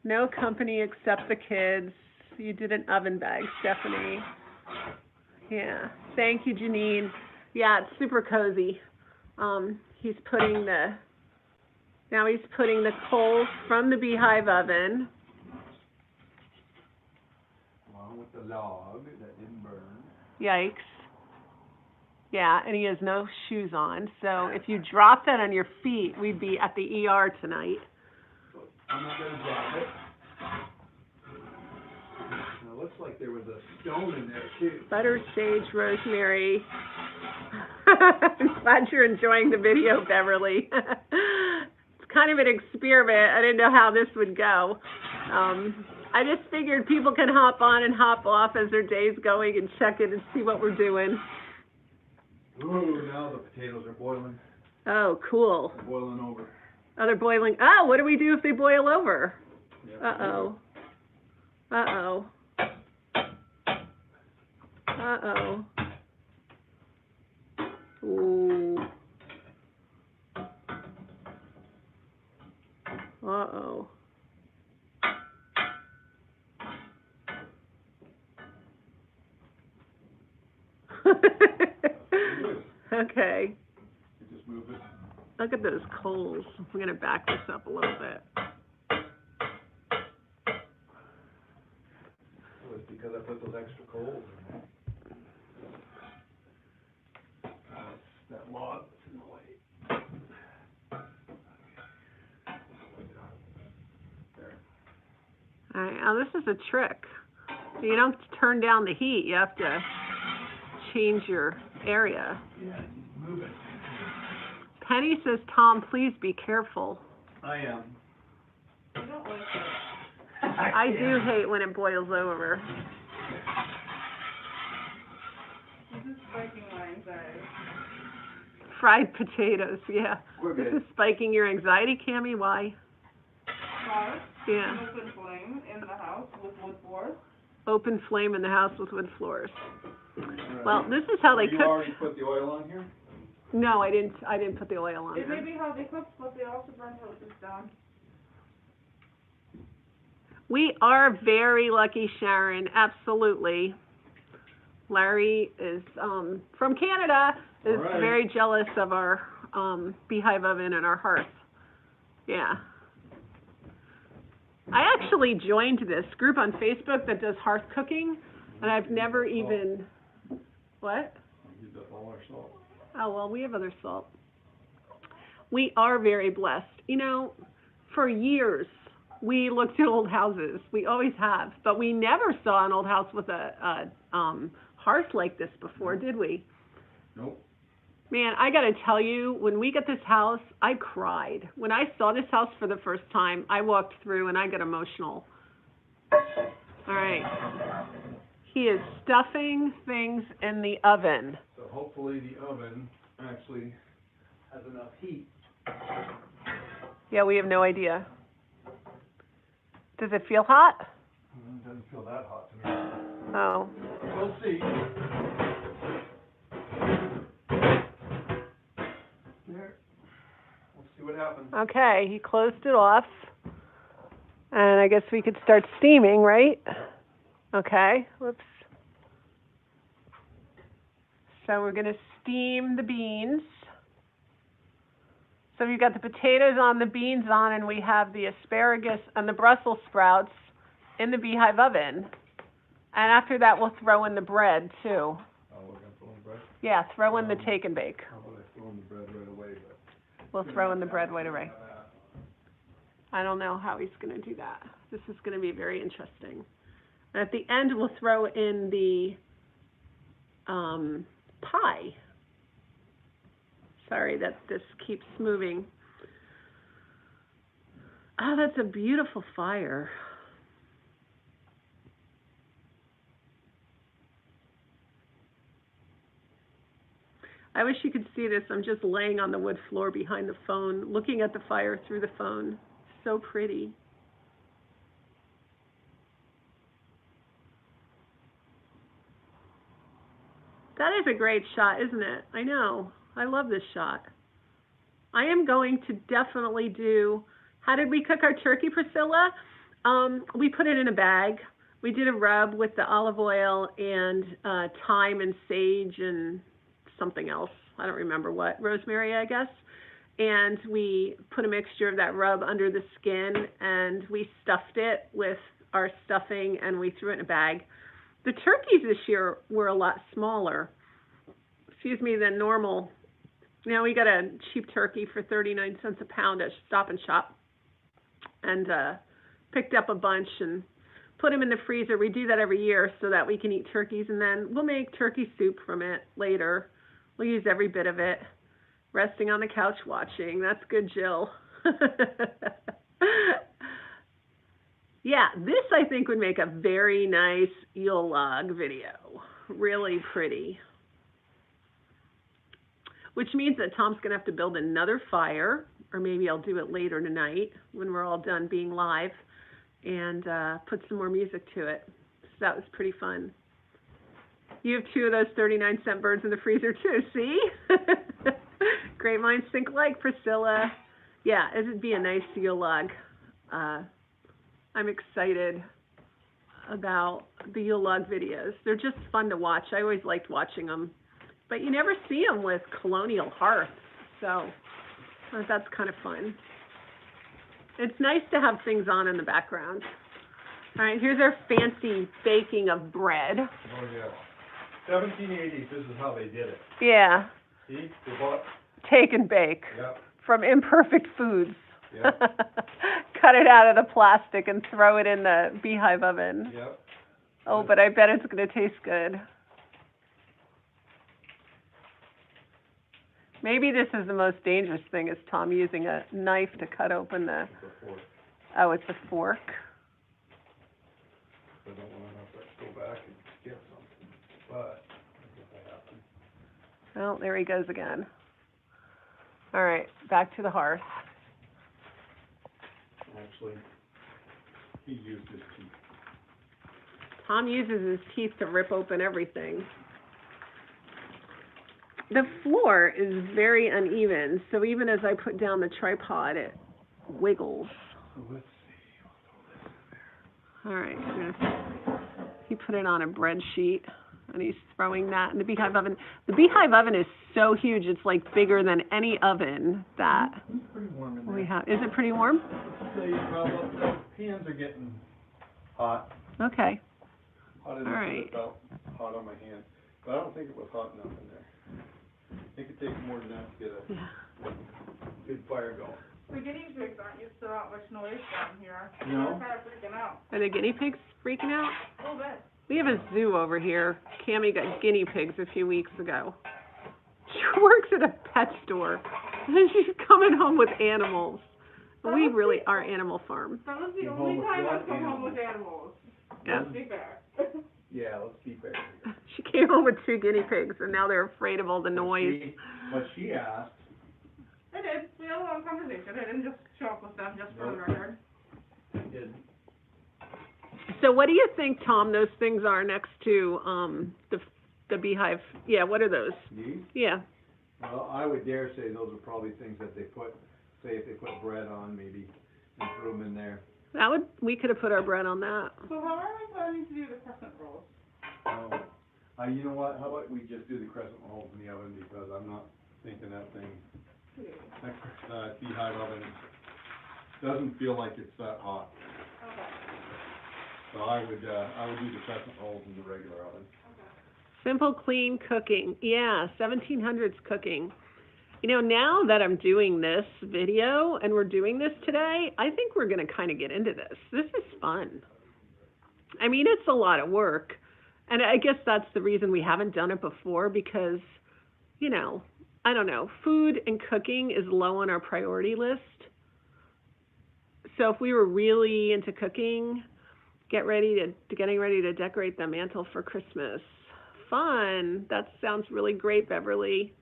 Speaker 3: No company except the kids. You did an oven bag, Stephanie. Yeah, thank you, Janine. Yeah, it's super cozy. He's putting the coals from the beehive oven.
Speaker 2: Along with the log that didn't burn.
Speaker 3: Yikes. Yeah, and he has no shoes on, so if you drop that on your feet, we'd be at the ER tonight.
Speaker 2: I'm not going to drop it. Now, it looks like there was a stone in there, too.
Speaker 3: Butter, sage, rosemary. I'm glad you're enjoying the video, Beverly. It's kind of an experiment. I didn't know how this would go. I just figured people can hop on and hop off as their day's going and check it and see what we're doing.
Speaker 2: Ooh, now the potatoes are boiling.
Speaker 3: Oh, cool.
Speaker 2: They're boiling over.
Speaker 3: Oh, they're boiling. Oh, what do we do if they boil over?
Speaker 2: Yep.
Speaker 3: Uh-oh. Uh-oh. Uh-oh. Ooh. Uh-oh.
Speaker 2: Good.
Speaker 3: Okay.
Speaker 2: It just
Speaker 3: Look at those coals. I'm gonna back this up a little bit.
Speaker 2: It was because I put those extra coals in there. That log was in the way. There.
Speaker 3: All right, now this is a trick. You don't turn down the heat. You have to change your area.
Speaker 2: Yeah, move it.
Speaker 3: Penny says, Tom, please be careful.
Speaker 2: I am.
Speaker 4: I don't like it.
Speaker 3: I do hate when it boils over.
Speaker 4: This is spiking my anxiety.
Speaker 3: Fried potatoes, yeah.
Speaker 2: We're
Speaker 3: This
Speaker 2: good.
Speaker 3: is spiking your anxiety, Cammie. Why?
Speaker 4: Hearth,
Speaker 3: Yeah.
Speaker 4: an open flame in the house with wood floors.
Speaker 3: Open flame in the house with wood floors.
Speaker 2: Right.
Speaker 3: Well, this is how they
Speaker 2: You
Speaker 3: cook.
Speaker 2: already put the oil on here?
Speaker 3: No, I didn't put the oil on
Speaker 4: It
Speaker 3: there.
Speaker 4: may be how they cook, but they also burn hoses down.
Speaker 3: We are very lucky, Sharon. Absolutely. Larry is from Canada. Is
Speaker 2: All right.
Speaker 3: very jealous of our beehive oven and our hearth. Yeah. I actually joined this group on Facebook that does hearth cooking, and I've never even. What?
Speaker 2: Use up all our salt.
Speaker 3: Oh, well, we have other salt. We are very blessed. You know, for years, we looked at old houses. We always have. But we never saw an old house with a hearth like this before, did we?
Speaker 2: Nope.
Speaker 3: Man, I got to tell you, when we got this house, I cried. When I saw this house for the first time, I walked through and I got emotional. All right. He is stuffing things in the oven.
Speaker 2: So hopefully the oven actually has enough heat.
Speaker 3: Yeah, we have no idea. Does it feel hot?
Speaker 2: It doesn't feel that hot to me.
Speaker 3: Oh.
Speaker 2: We'll see. There. We'll see what happens.
Speaker 3: Okay, he closed it off. And I guess we could start steaming, right? Okay, whoops. So we're going to steam the beans. So we've got the potatoes on, the beans on, and we have the asparagus and the Brussels sprouts in the beehive oven. And after that, we'll throw in the bread, too.
Speaker 2: Oh, we're going to throw in the bread?
Speaker 3: Yeah, throw in the take and bake.
Speaker 2: How about I throw in the bread right away?
Speaker 3: We'll throw in the bread right away. I don't know how he's going to do that. This is going to be very interesting. And at the end, we'll throw in the pie. Sorry that this keeps moving. Oh, that's a beautiful fire. I wish you could see this. I'm just laying on the wood floor behind the phone, looking at the fire through the phone. So pretty. That is a great shot, isn't it? I know. I love this shot. I am going to definitely do, how did we cook our turkey, Priscilla? We put it in a bag. We did a rub with the olive oil and thyme and sage and something else. I don't remember what. Rosemary, I guess. And we put a mixture of that rub under the skin, and we stuffed it with our stuffing, and we threw it in a bag. The turkeys this year were a lot smaller, than normal. Now we got a cheap turkey for 39 cents a pound at Stop and Shop, and picked up a bunch and put them in the freezer. We do that every year so that we can eat turkeys, and then we'll make turkey soup from it later. We'll use every bit of it. Resting on the couch watching. That's good, Jill. Yeah, this I think would make a very nice Yule log video. Really pretty. Which means that Tom's going to have to build another fire, or maybe I'll do it later tonight when we're all done being live, and put some more music to it. So that was pretty fun. You have 2 of those 39-cent birds in the freezer too, see? Great minds think alike, Priscilla. Yeah, it'd be a nice Yule log. I'm excited about the Yule log videos. They're just fun to watch. I always liked watching them. But you never see them with Colonial Hearth. So But that's kind of fun. It's nice to have things on in the background. All right, here's our fancy baking of bread.
Speaker 2: Oh, yeah. 1780s, this is how they did it.
Speaker 3: Yeah.
Speaker 2: See, they bought,
Speaker 3: Take and bake.
Speaker 2: yep,
Speaker 3: From Imperfect Foods.
Speaker 2: yep,
Speaker 3: Cut it out of the plastic and throw it in the beehive oven.
Speaker 2: yep.
Speaker 3: Oh, but I bet it's going to taste good. Maybe this is the most dangerous thing, is Tom using a knife to cut open the...
Speaker 2: Before,
Speaker 3: Oh, it's a fork.
Speaker 2: I don't want to have to go back and get something, but I guess I have to.
Speaker 3: Well, there he goes again. All right, back to the hearth.
Speaker 2: Actually, he used his teeth.
Speaker 3: Tom uses his teeth to rip open everything. The floor is very uneven, so even as I put down the tripod, it wiggles.
Speaker 2: So let's see.
Speaker 3: All right, he put it on a bread sheet, and he's throwing that in the beehive oven. The beehive oven is so huge, it's like bigger than any oven that
Speaker 2: It's pretty warm in there.
Speaker 3: we have. Is it pretty warm?
Speaker 2: The pans are getting hot.
Speaker 3: Okay.
Speaker 2: Hot enough
Speaker 3: All
Speaker 2: that
Speaker 3: right.
Speaker 2: it felt hot on my hand. But I don't think it was hot enough in there. I think it takes more than that to get a
Speaker 3: Yeah.
Speaker 2: good fire going.
Speaker 4: The guinea pigs aren't used to that much noise down here.
Speaker 2: No?
Speaker 4: They're kind of freaking out.
Speaker 3: Are the guinea pigs freaking out?
Speaker 4: A little bit.
Speaker 3: We have a zoo over here. Cammie got guinea pigs a few weeks ago. She works at a pet store, and she's coming home with animals. We really are Animal Farm.
Speaker 4: That was the
Speaker 2: Came
Speaker 4: only
Speaker 2: home with
Speaker 4: time
Speaker 2: one
Speaker 4: I've come home
Speaker 2: animal.
Speaker 4: with animals.
Speaker 3: Yeah.
Speaker 4: Let's be fair.
Speaker 2: Yeah, let's be fair.
Speaker 3: She came home with 2 guinea pigs, and now they're afraid of all the noise.
Speaker 2: But she asked,
Speaker 4: I did. We had a long conversation. I didn't just show up with them, just for the
Speaker 2: Nope.
Speaker 4: record.
Speaker 2: did,
Speaker 3: So what do you think, Tom, those things are next to the beehive? Yeah, what are those?
Speaker 2: these?
Speaker 3: Yeah.
Speaker 2: Well, I would dare say those are probably things that they put, say if they put bread on, maybe, and threw them in there.
Speaker 3: We could have put our bread on that.
Speaker 4: So how are we planning to do the crescent rolls?
Speaker 2: You know what, how about we just do the crescent rolls in the oven, because I'm not thinking that thing, that beehive oven doesn't feel like it's that hot.
Speaker 4: Okay.
Speaker 2: So I would do the crescent rolls in the regular oven.
Speaker 3: Simple, clean cooking. Yeah, 1700s cooking. You know, now that I'm doing this video and we're doing this today, I think we're going to kind of get into this. This is fun. I mean, it's a lot of work. And I guess that's the reason we haven't done it before, because, you know, I don't know, food and cooking is low on our priority list. So if we were really into cooking, getting ready to decorate the mantle for Christmas. Fun. That sounds really great, Beverly.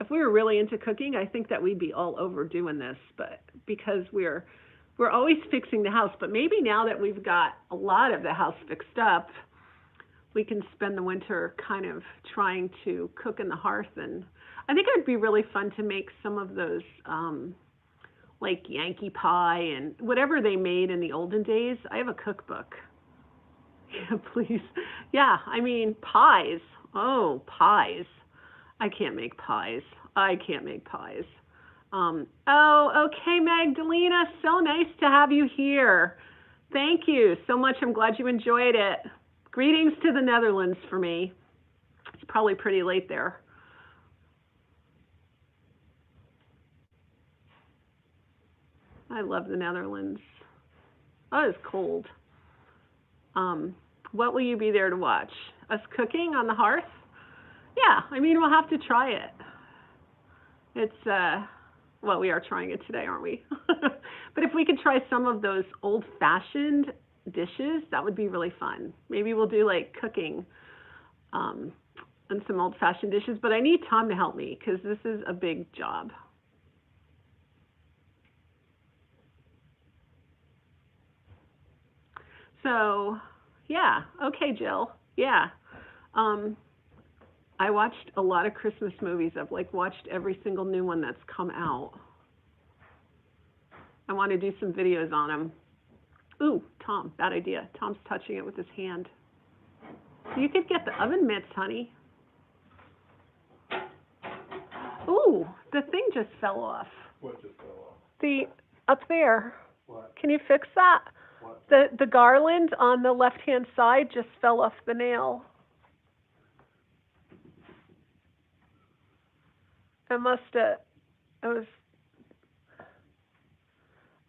Speaker 3: If we were really into cooking, I think that we'd be all over doing this, but because we're always fixing the house, but maybe now that we've got a lot of the house fixed up, we can spend the winter kind of trying to cook in the hearth. And I think it'd be really fun to make some of those, like Yankee pie and whatever they made in the olden days. I have a cookbook. Yeah, please. Yeah, I mean, pies. Oh, pies. I can't make pies. Oh, okay, Magdalena, so nice to have you here. Thank you so much. I'm glad you enjoyed it. Greetings to the Netherlands for me. It's probably pretty late there. I love the Netherlands. Oh, it's cold. What will you be there to watch? Us cooking on the hearth? Yeah, I mean, we'll have to try it. It's, well, we are trying it today, aren't we? But if we could try some of those old-fashioned dishes, that would be really fun. Maybe we'll do, like, cooking and some old-fashioned dishes. But I need Tom to help me, because this is a big job. So, yeah. Okay, Jill. Yeah. I watched a lot of Christmas movies. I've, like, watched every single new one that's come out. I want to do some videos on them. Ooh, Tom, bad idea. Tom's touching it with his hand. You could get the oven mitts, honey. Ooh, the thing just fell off.
Speaker 2: What just fell off?
Speaker 3: Up there.
Speaker 2: What?
Speaker 3: Can you fix that?
Speaker 2: What?
Speaker 3: The garland on the left-hand side just fell off the nail. It was,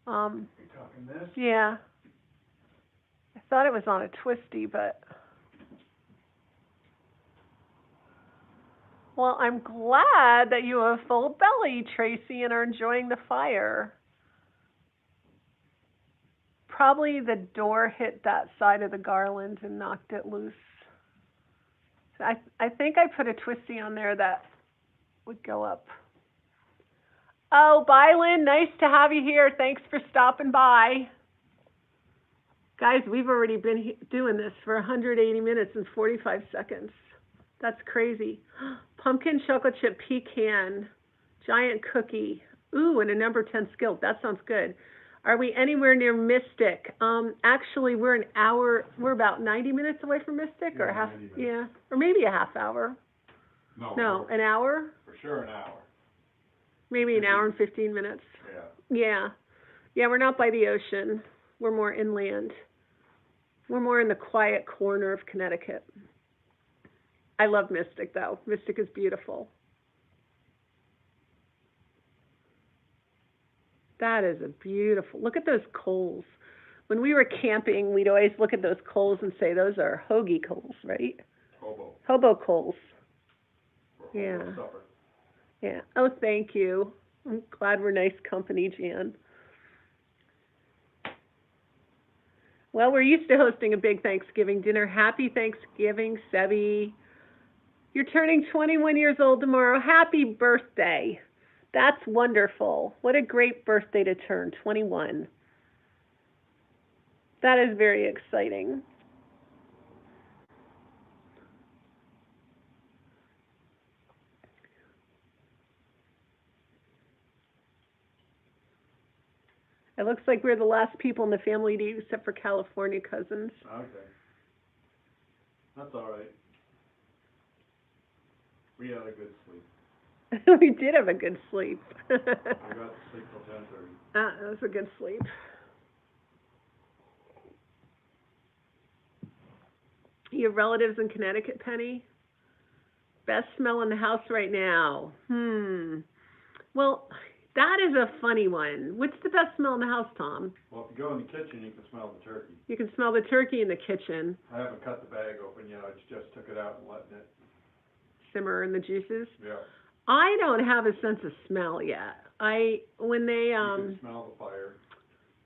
Speaker 2: You talking this?
Speaker 3: yeah. I thought it was on a twisty, but. Well, I'm glad that you have a full belly, Tracy, and are enjoying the fire. Probably the door hit that side of the garland and knocked it loose. I think I put a twisty on there that would go up. Oh, Bylan, nice to have you here. Thanks for stopping by. Guys, we've already been doing this for 180 minutes and 45 seconds. That's crazy. Pumpkin chocolate chip pecan, giant cookie. Ooh, and a number 10 skillet. That sounds good. Are we anywhere near Mystic? Actually, we're about 90 minutes away from Mystic,
Speaker 2: Yeah,
Speaker 3: or half,
Speaker 2: 90 minutes.
Speaker 3: yeah, or maybe a half hour. No, an hour?
Speaker 2: For sure an hour.
Speaker 3: Maybe an hour and 15 minutes.
Speaker 2: Yeah.
Speaker 3: Yeah, we're not by the ocean. We're more inland. We're more in the quiet corner of Connecticut. I love Mystic, though. Mystic is beautiful. That is a beautiful, look at those coals. When we were camping, we'd always look at those coals and say, those are hoagie coals, right? Hobo coals. Yeah.
Speaker 2: Supper.
Speaker 3: Yeah. Oh, thank you. I'm glad we're nice company, Jan. Well, we're used to hosting a big Thanksgiving dinner. Happy Thanksgiving, Sebi. You're turning 21 years old tomorrow. Happy birthday. That's wonderful. What a great birthday to turn, 21. That is very exciting. It looks like we're the last people in the family to eat, except for California cousins.
Speaker 2: Okay. That's all right. We had a good sleep.
Speaker 3: We did have a good sleep.
Speaker 2: I got to sleep till 10:30.
Speaker 3: That was a good sleep. You have relatives in Connecticut, Penny? Best smell in the house right now. Well, that is a funny one. What's the best smell in the house, Tom?
Speaker 2: Well, if you go in the kitchen, you can smell the turkey.
Speaker 3: You can smell the turkey in the kitchen.
Speaker 2: I haven't cut the bag open yet. I just took it out and letting it
Speaker 3: Simmer in the juices.
Speaker 2: Yeah.
Speaker 3: I don't have a sense of smell yet. When they
Speaker 2: You can smell the fire.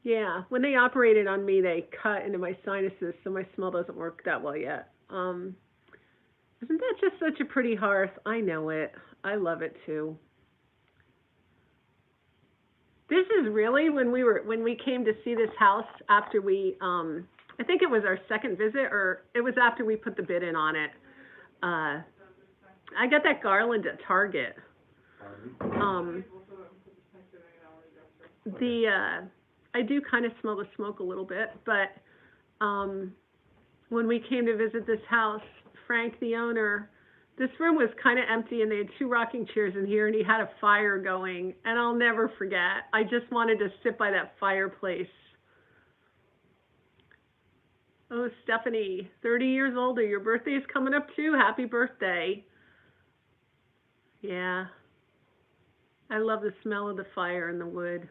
Speaker 3: Yeah, when they operated on me, they cut into my sinuses, so my smell doesn't work that well yet. Isn't that just such a pretty hearth? I know it. I love it too. This is really when we came to see this house after we I think it was our second visit, or it was after we put the bid in on it. I got that garland at Target. I do kind of smell the smoke a little bit, but when we came to visit this house, Frank, the owner, this room was kind of empty, and they had 2 rocking chairs in here, and he had a fire going, and I'll never forget. I just wanted to sit by that fireplace. Oh, Stephanie, 30 years older. Your birthday is coming up too. Happy birthday. Yeah. I love the smell of the fire and the wood.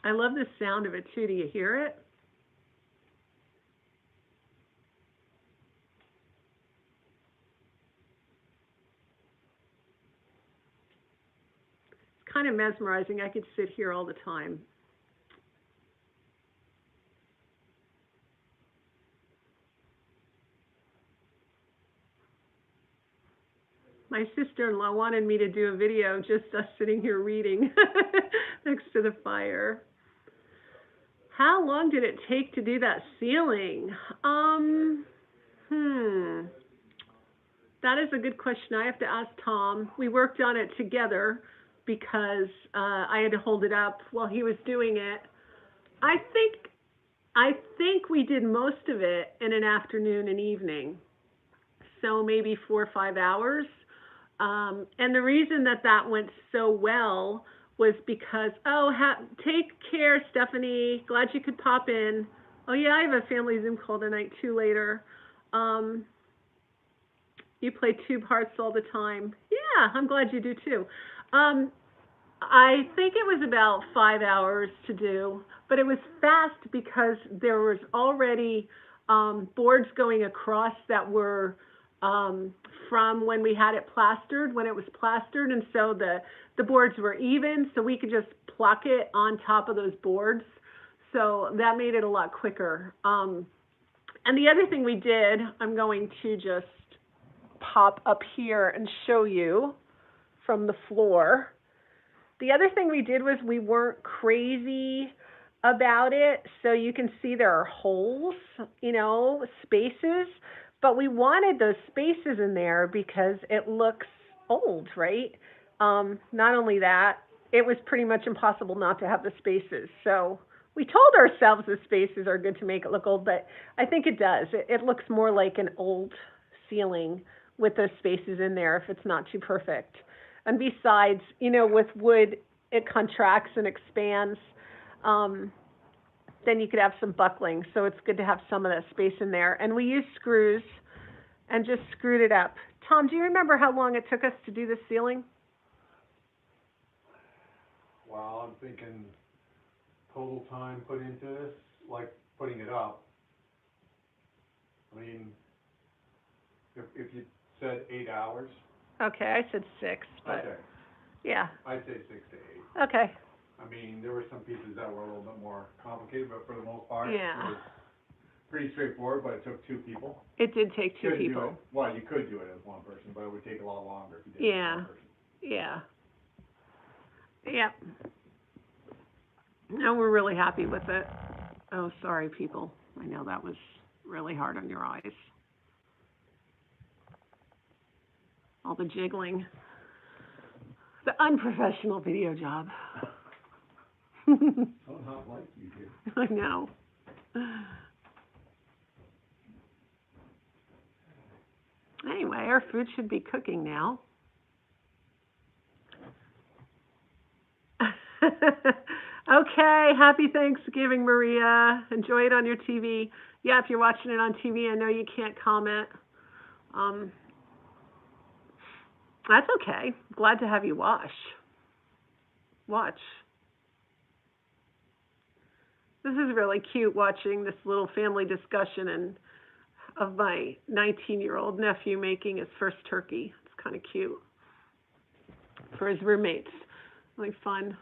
Speaker 3: I love the sound of it too. Do you hear it? It's kind of mesmerizing. I could sit here all the time. My sister-in-law wanted me to do a video just us sitting here reading next to the fire. How long did it take to do that ceiling? That is a good question. I have to ask Tom. We worked on it together because I had to hold it up while he was doing it. I think we did most of it in an afternoon and evening. so maybe 4 or 5 hours. And the reason that went so well was because, take care, Stephanie. Glad you could pop in. Oh yeah, I have a family Zoom call tonight too later. You play tube hearts all the time. Yeah, I'm glad you do too. I think it was about 5 hours to do, but it was fast because there was already boards going across that were from when we had it plastered, when it was plastered, and so the boards were even, so we could just pluck it on top of those boards. So that made it a lot quicker. And the other thing we did, I'm going to just pop up here and show you from the floor. The other thing we did was we weren't crazy about it. So you can see there are holes, spaces, but we wanted those spaces in there because it looks old, right? Not only that, it was pretty much impossible not to have the spaces. So we told ourselves the spaces are good to make it look old, but I think it does. It looks more like an old ceiling with those spaces in there if it's not too perfect. And besides, with wood, it contracts and expands. Then you could have some buckling. So it's good to have some of that space in there. And we used screws and just screwed it up. Tom, do you remember how long it took us to do the ceiling?
Speaker 2: Well, I'm thinking total time put into this, like putting it up. I mean, if you said 8 hours.
Speaker 3: Okay, I said 6, but
Speaker 2: okay.
Speaker 3: Yeah.
Speaker 2: I'd say 6 to 8.
Speaker 3: Okay.
Speaker 2: I mean, there were some pieces that were a little bit more complicated, but for the most part,
Speaker 3: Yeah.
Speaker 2: it was pretty straightforward, but it took 2 people.
Speaker 3: It did take 2
Speaker 2: Couldn't do
Speaker 3: people.
Speaker 2: it. Well, you could do it as one person, but it would take a lot longer if you did it as one person.
Speaker 3: Yeah. Yep. No, we're really happy with it. Oh, sorry, people. I know that was really hard on your eyes. All the jiggling. The unprofessional video job.
Speaker 2: Oh, not like you do.
Speaker 3: I know. Anyway, our food should be cooking now. Okay, happy Thanksgiving, Maria. Enjoy it on your TV. Yeah, if you're watching it on TV, I know you can't comment. That's okay. Glad to have you watch. This is really cute, watching this little family discussion of my 19-year-old nephew making his first turkey. It's kind of cute. For his roommates. Really fun.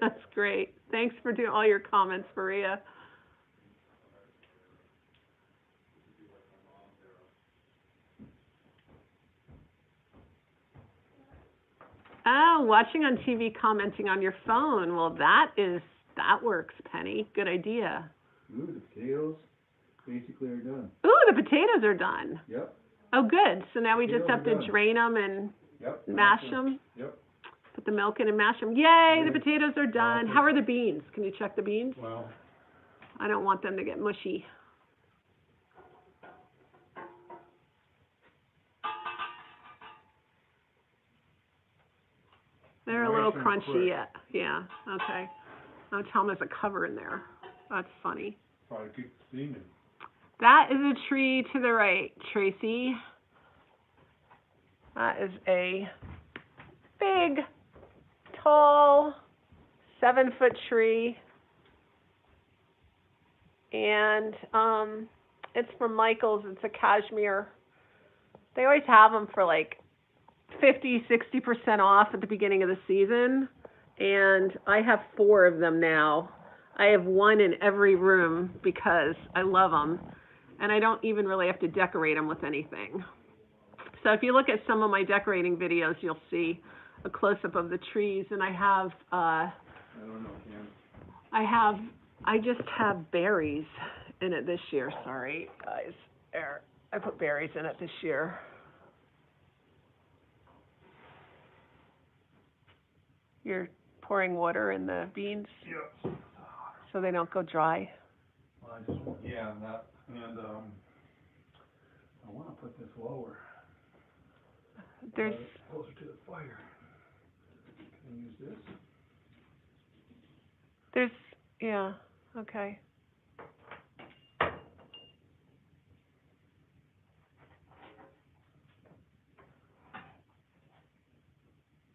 Speaker 3: That's great. Thanks for doing all your comments, Maria. Oh, watching on TV, commenting on your phone. Well, that works, Penny. Good idea.
Speaker 2: Ooh, the potatoes basically are done.
Speaker 3: Ooh, the potatoes are done.
Speaker 2: Yep.
Speaker 3: Oh, good. So now we just
Speaker 2: Potatoes
Speaker 3: have to
Speaker 2: are done.
Speaker 3: drain them and mash them.
Speaker 2: Yep.
Speaker 3: Put the milk in and mash them. Yay, the
Speaker 2: Yeah.
Speaker 3: potatoes are done. How are the beans? Can you check the beans?
Speaker 2: Well,
Speaker 3: I don't want them to get mushy. They're a little
Speaker 2: nice and
Speaker 3: crunchy
Speaker 2: quick.
Speaker 3: yet. Yeah, okay. Oh, Tom has a cover in there. That's funny.
Speaker 2: probably keep steaming.
Speaker 3: That is a tree to the right, Tracy. That is a big, tall, 7-foot tree. And it's from Michael's. It's a cashmere. They always have them for like 50-60% off at the beginning of the season. And I have 4 of them now. I have 1 in every room because I love them. And I don't even really have to decorate them with anything. So if you look at some of my decorating videos, you'll see a close-up of the trees. And I have,
Speaker 2: I don't know, Cam.
Speaker 3: I just have berries in it this year. Sorry, guys. There. I put berries in it this year. You're pouring water in the beans
Speaker 2: Yep.
Speaker 3: so they don't go dry.
Speaker 2: Well, I just, yeah, that, and, I wanna put this lower.
Speaker 3: There's,
Speaker 2: Closer to the fire. Can I use this?
Speaker 3: yeah, okay.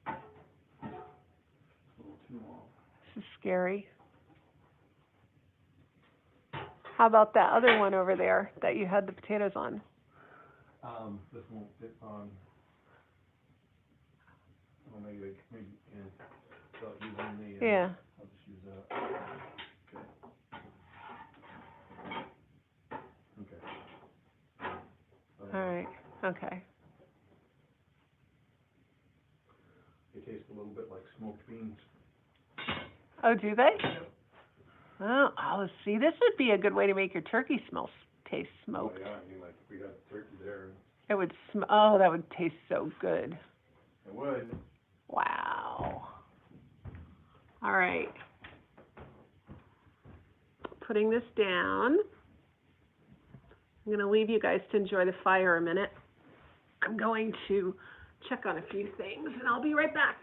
Speaker 2: A little too long.
Speaker 3: This is scary. How about that other one over there that you had the potatoes on?
Speaker 2: This won't fit on, well, maybe, yeah, without using the,
Speaker 3: Yeah.
Speaker 2: I'll just use that. Okay.
Speaker 3: All right, okay.
Speaker 2: They taste a little bit like smoked beans.
Speaker 3: Oh, do they? Oh, see, this would be a good way to make your turkey taste smoked.
Speaker 2: Oh, yeah, I mean, like, if we had turkey there,
Speaker 3: It would oh, that would taste so good.
Speaker 2: it would.
Speaker 3: Wow. All right. Putting this down. I'm going to leave you guys to enjoy the fire a minute. I'm going to check on a few things, and I'll be right back.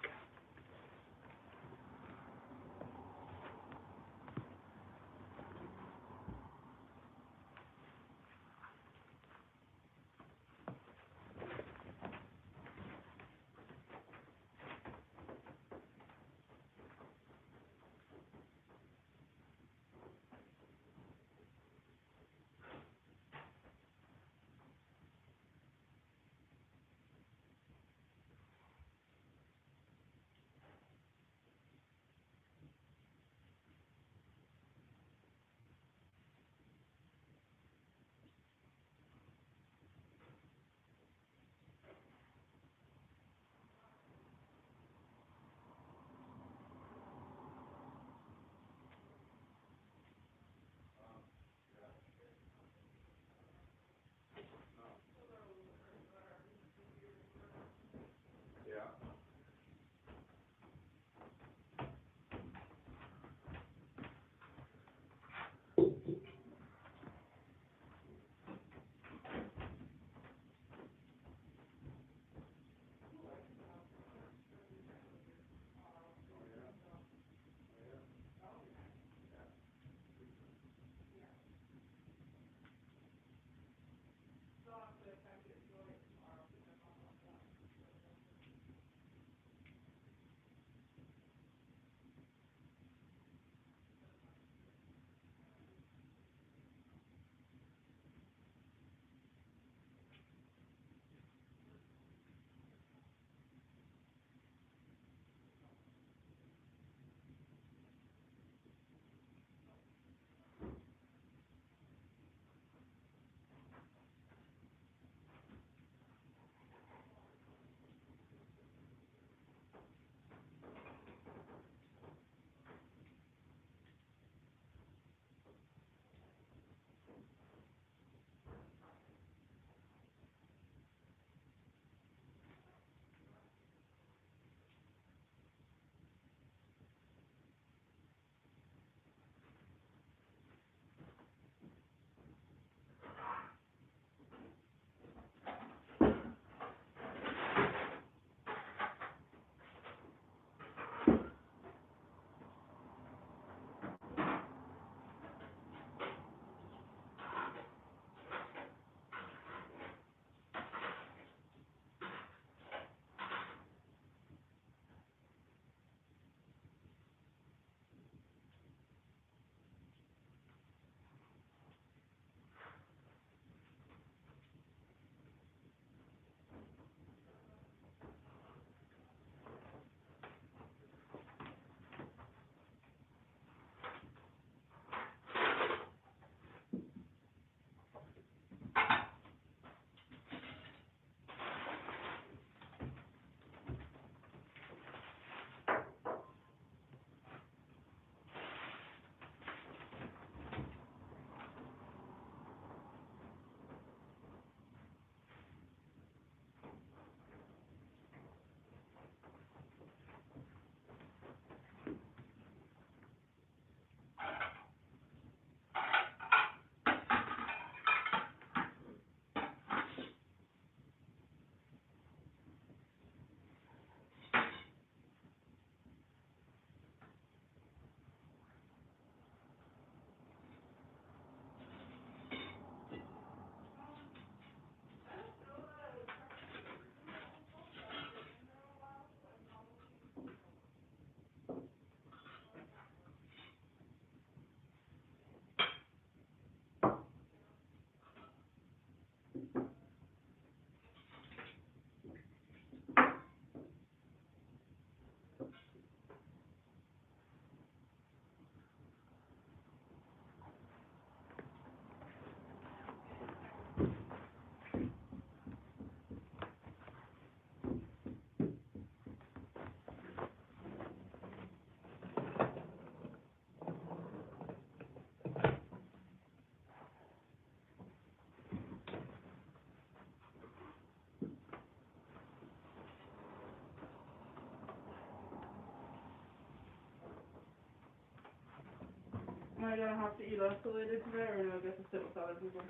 Speaker 4: Am I gonna have to eat isolated today, or do I get to sit with other people?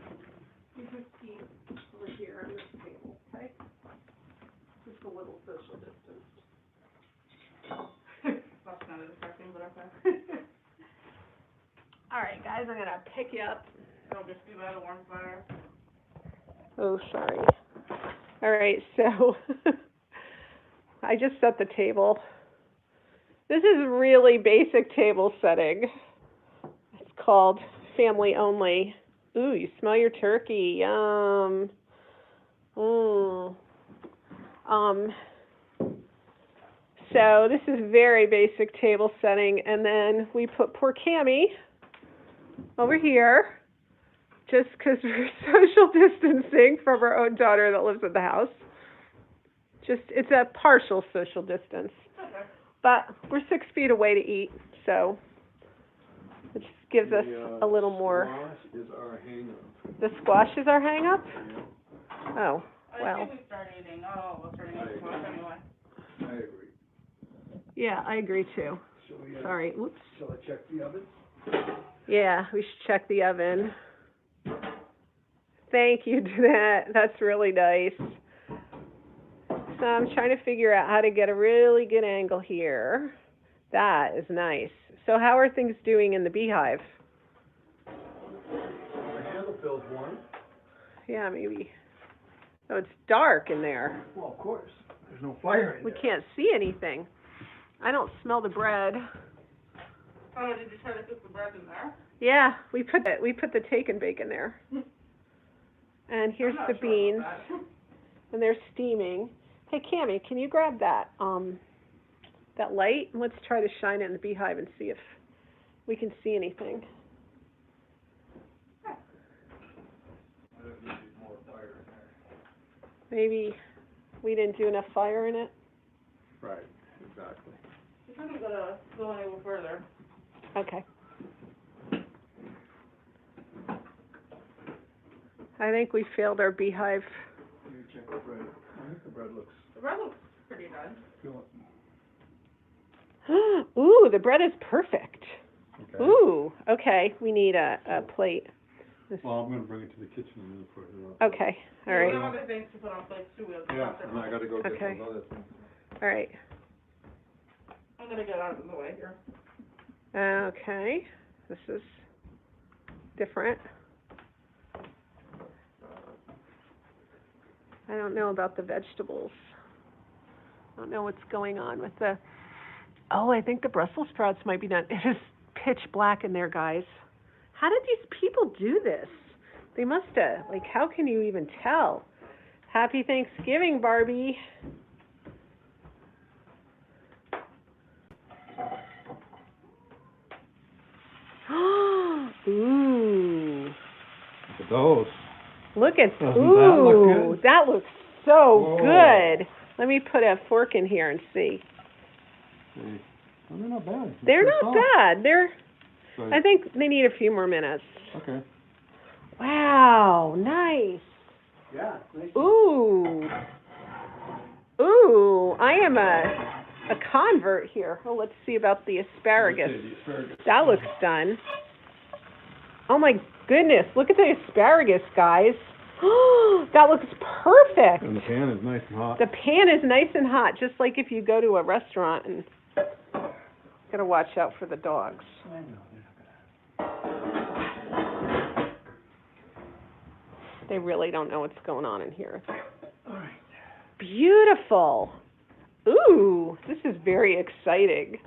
Speaker 3: You just eat over here on this table, okay? Just a little social distance.
Speaker 4: That's not as affecting, but okay.
Speaker 3: All right, guys, I'm gonna pick you up.
Speaker 4: It'll just be by the warm fire.
Speaker 3: Oh, sorry. All right, so I just set the table. This is really basic table setting. It's called family only. Ooh, you smell your turkey. Yum. So this is very basic table setting, and then we put poor Cammie over here, just because we're social distancing from our own daughter that lives in the house. It's a partial social distance.
Speaker 4: Okay.
Speaker 3: But we're 6 feet away to eat, so it just gives us a little more.
Speaker 2: Squash is our hang-up.
Speaker 3: The squash is our hang-up?
Speaker 2: Yeah.
Speaker 3: Oh,
Speaker 4: I
Speaker 3: well.
Speaker 4: think we start eating. Oh, we'll start eating squash anyway.
Speaker 2: I agree.
Speaker 3: Yeah, I agree too. Sorry, whoops.
Speaker 2: Shall I check the oven?
Speaker 3: Yeah, we should check the oven. Thank you, Jeanette. That's really nice. So I'm trying to figure out how to get a really good angle here. That is nice. So how are things doing in the beehive?
Speaker 2: The handle feels warm.
Speaker 3: Yeah, maybe. Oh, it's dark in there.
Speaker 2: Well, of course. There's no fire in
Speaker 3: We
Speaker 2: there.
Speaker 3: can't see anything. I don't smell the bread.
Speaker 4: Oh, did you try to cook the bread in there?
Speaker 3: Yeah, we put the take and bake in there. And here's the beans, and they're steaming. Hey, Cammie, can you grab that that light? And let's try to shine it in the beehive and see if we can see anything.
Speaker 2: More fire in there.
Speaker 3: Maybe we didn't do enough fire in it.
Speaker 2: Right, exactly.
Speaker 4: It's not gonna go any further.
Speaker 3: Okay. I think we failed our beehive.
Speaker 2: You check the bread. I think the bread looks
Speaker 4: The bread looks pretty good.
Speaker 2: good.
Speaker 3: Ooh, the bread is perfect.
Speaker 2: Okay.
Speaker 3: Ooh, okay. We need a plate.
Speaker 2: Well, I'm gonna bring it to the kitchen and then put it on.
Speaker 3: Okay, all
Speaker 4: We
Speaker 3: right.
Speaker 4: have other things to put on plates too.
Speaker 2: Yeah, and I gotta go get
Speaker 3: Okay.
Speaker 2: those other things.
Speaker 3: All right.
Speaker 4: I'm gonna get out of the way here.
Speaker 3: Okay, this is different. I don't know about the vegetables. I don't know what's going on with the, oh, I think the Brussels sprouts might be done. It is pitch black in there, guys. How did these people do this? They must have, like, how can you even tell? Happy Thanksgiving, Barbie. Ooh.
Speaker 2: Look at those.
Speaker 3: Look at,
Speaker 2: Doesn't
Speaker 3: ooh,
Speaker 2: that look good?
Speaker 3: that looks so
Speaker 2: Whoa.
Speaker 3: good. Let me put a fork in here and see.
Speaker 2: Well, they're not bad.
Speaker 3: They're not bad.
Speaker 2: So,
Speaker 3: I think they need a few more minutes.
Speaker 2: okay.
Speaker 3: Wow, nice.
Speaker 2: Yeah, nice.
Speaker 3: Ooh. Ooh, I am a convert here. Oh, let's see about the asparagus.
Speaker 2: Okay, the asparagus.
Speaker 3: That looks done. Oh my goodness, look at the asparagus, guys. That looks perfect.
Speaker 2: And the pan is nice and hot.
Speaker 3: The pan is nice and hot, just like if you go to a restaurant and gotta watch out for the dogs.
Speaker 2: I know, they're not gonna.
Speaker 3: They really don't know what's going on in here.
Speaker 2: All right.
Speaker 3: Beautiful. Ooh, this is very exciting.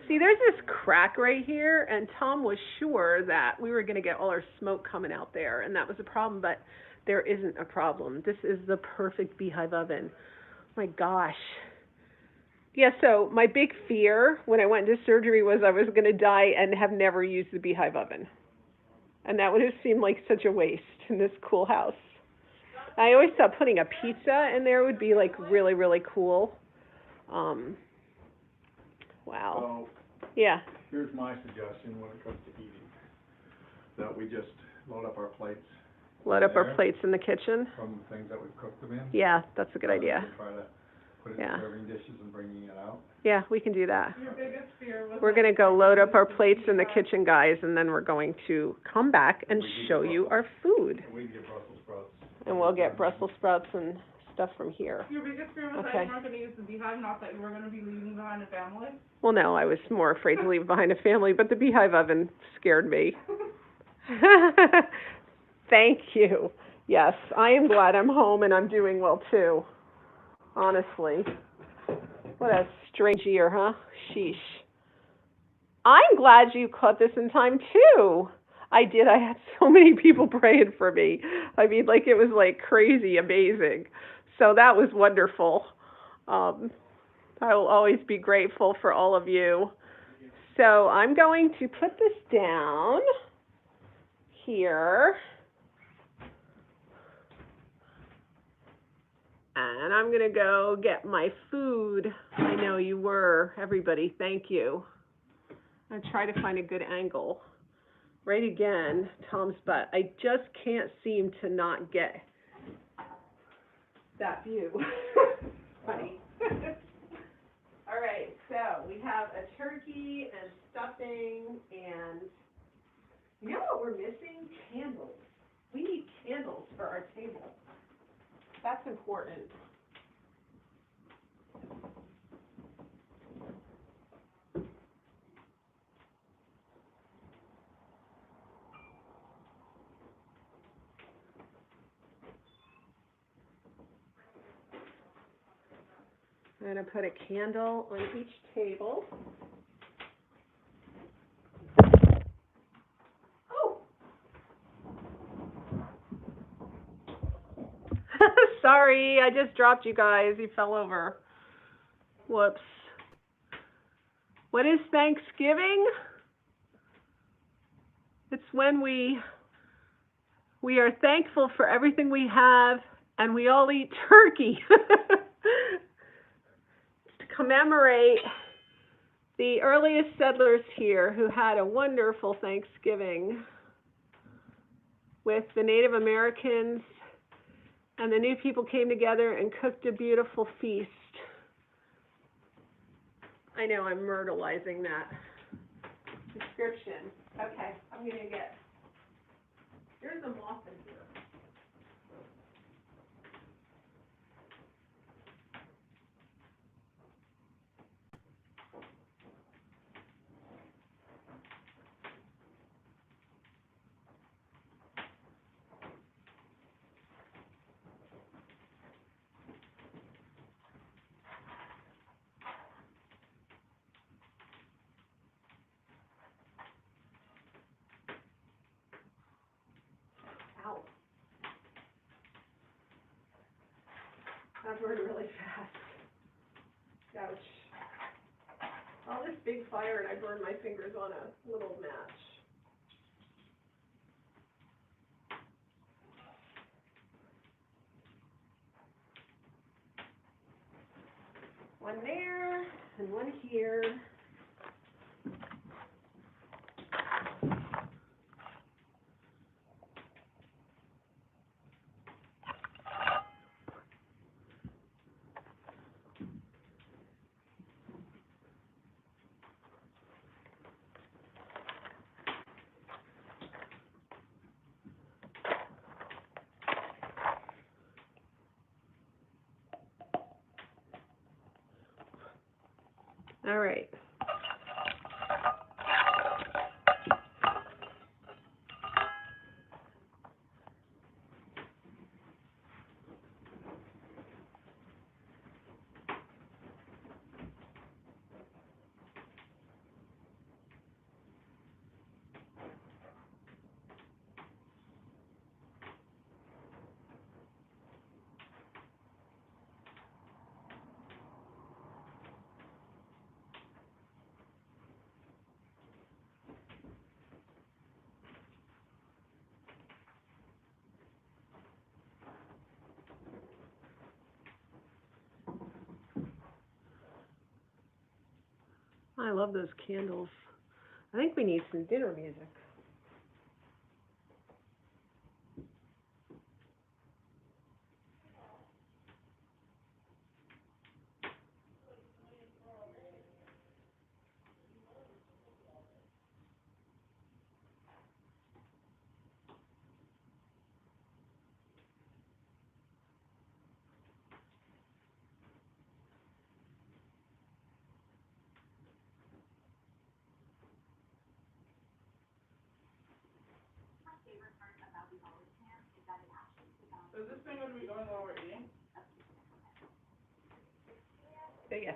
Speaker 3: See, there's this crack right here, and Tom was sure that we were going to get all our smoke coming out there, and that was a problem, but there isn't a problem. This is the perfect beehive oven. My gosh. Yeah, so my big fear when I went into surgery was I was going to die and have never used the beehive oven. And that would have seemed like such a waste in this cool house. I always thought putting a pizza in there would be like really, really cool. Wow.
Speaker 2: So,
Speaker 3: Yeah.
Speaker 2: here's my suggestion when it comes to eating. That we just load up our plates.
Speaker 3: Load up our
Speaker 2: there
Speaker 3: plates in the kitchen.
Speaker 2: From the things that we've cooked them in.
Speaker 3: Yeah, that's a good idea.
Speaker 2: Try to put it
Speaker 3: Yeah.
Speaker 2: in serving dishes and bringing it out.
Speaker 3: Yeah, we can do that.
Speaker 4: Your biggest fear was.
Speaker 3: We're gonna go load up our plates in the kitchen, guys, and then we're going to come back and show you our food.
Speaker 2: And we can get Brussels sprouts.
Speaker 3: And we'll get Brussels sprouts and stuff from here.
Speaker 4: Your biggest fear was that
Speaker 3: Okay.
Speaker 4: you weren't gonna use the beehive, not that you were gonna be leaving behind a family?
Speaker 3: Well, no, I was more afraid to leave behind a family, but the beehive oven scared me. Thank you. Yes, I am glad I'm home and I'm doing well too. Honestly. What a strange year, huh? Sheesh. I'm glad you caught this in time too. I did. I had so many people praying for me. I mean, like, it was like crazy amazing. So that was wonderful. I will always be grateful for all of you. So I'm going to put this down here. And I'm going to go get my food. I know you were. Everybody, thank you. I'm trying to find a good angle. Right again, Tom's butt. I just can't seem to not get that view. Funny. All right, so we have a turkey and stuffing, and you know what we're missing? Candles. We need candles for our table. That's important. I'm going to put a candle on each table. Oh! Sorry, I just dropped you guys. You fell over. Whoops. What is Thanksgiving? It's when we are thankful for everything we have, and we all eat turkey. To commemorate the earliest settlers here who had a wonderful Thanksgiving with the Native Americans, and the new people came together and cooked a beautiful feast. I know I'm myrtleizing that description. Okay, I'm going to get, there's a moth in here. Ow. That burned really fast. Ouch. All this big fire and I burned my fingers on a little match. One there and one here. All right. I love those candles. I think we need some dinner music.
Speaker 4: So is this thing gonna be going while we're eating?
Speaker 3: Yeah.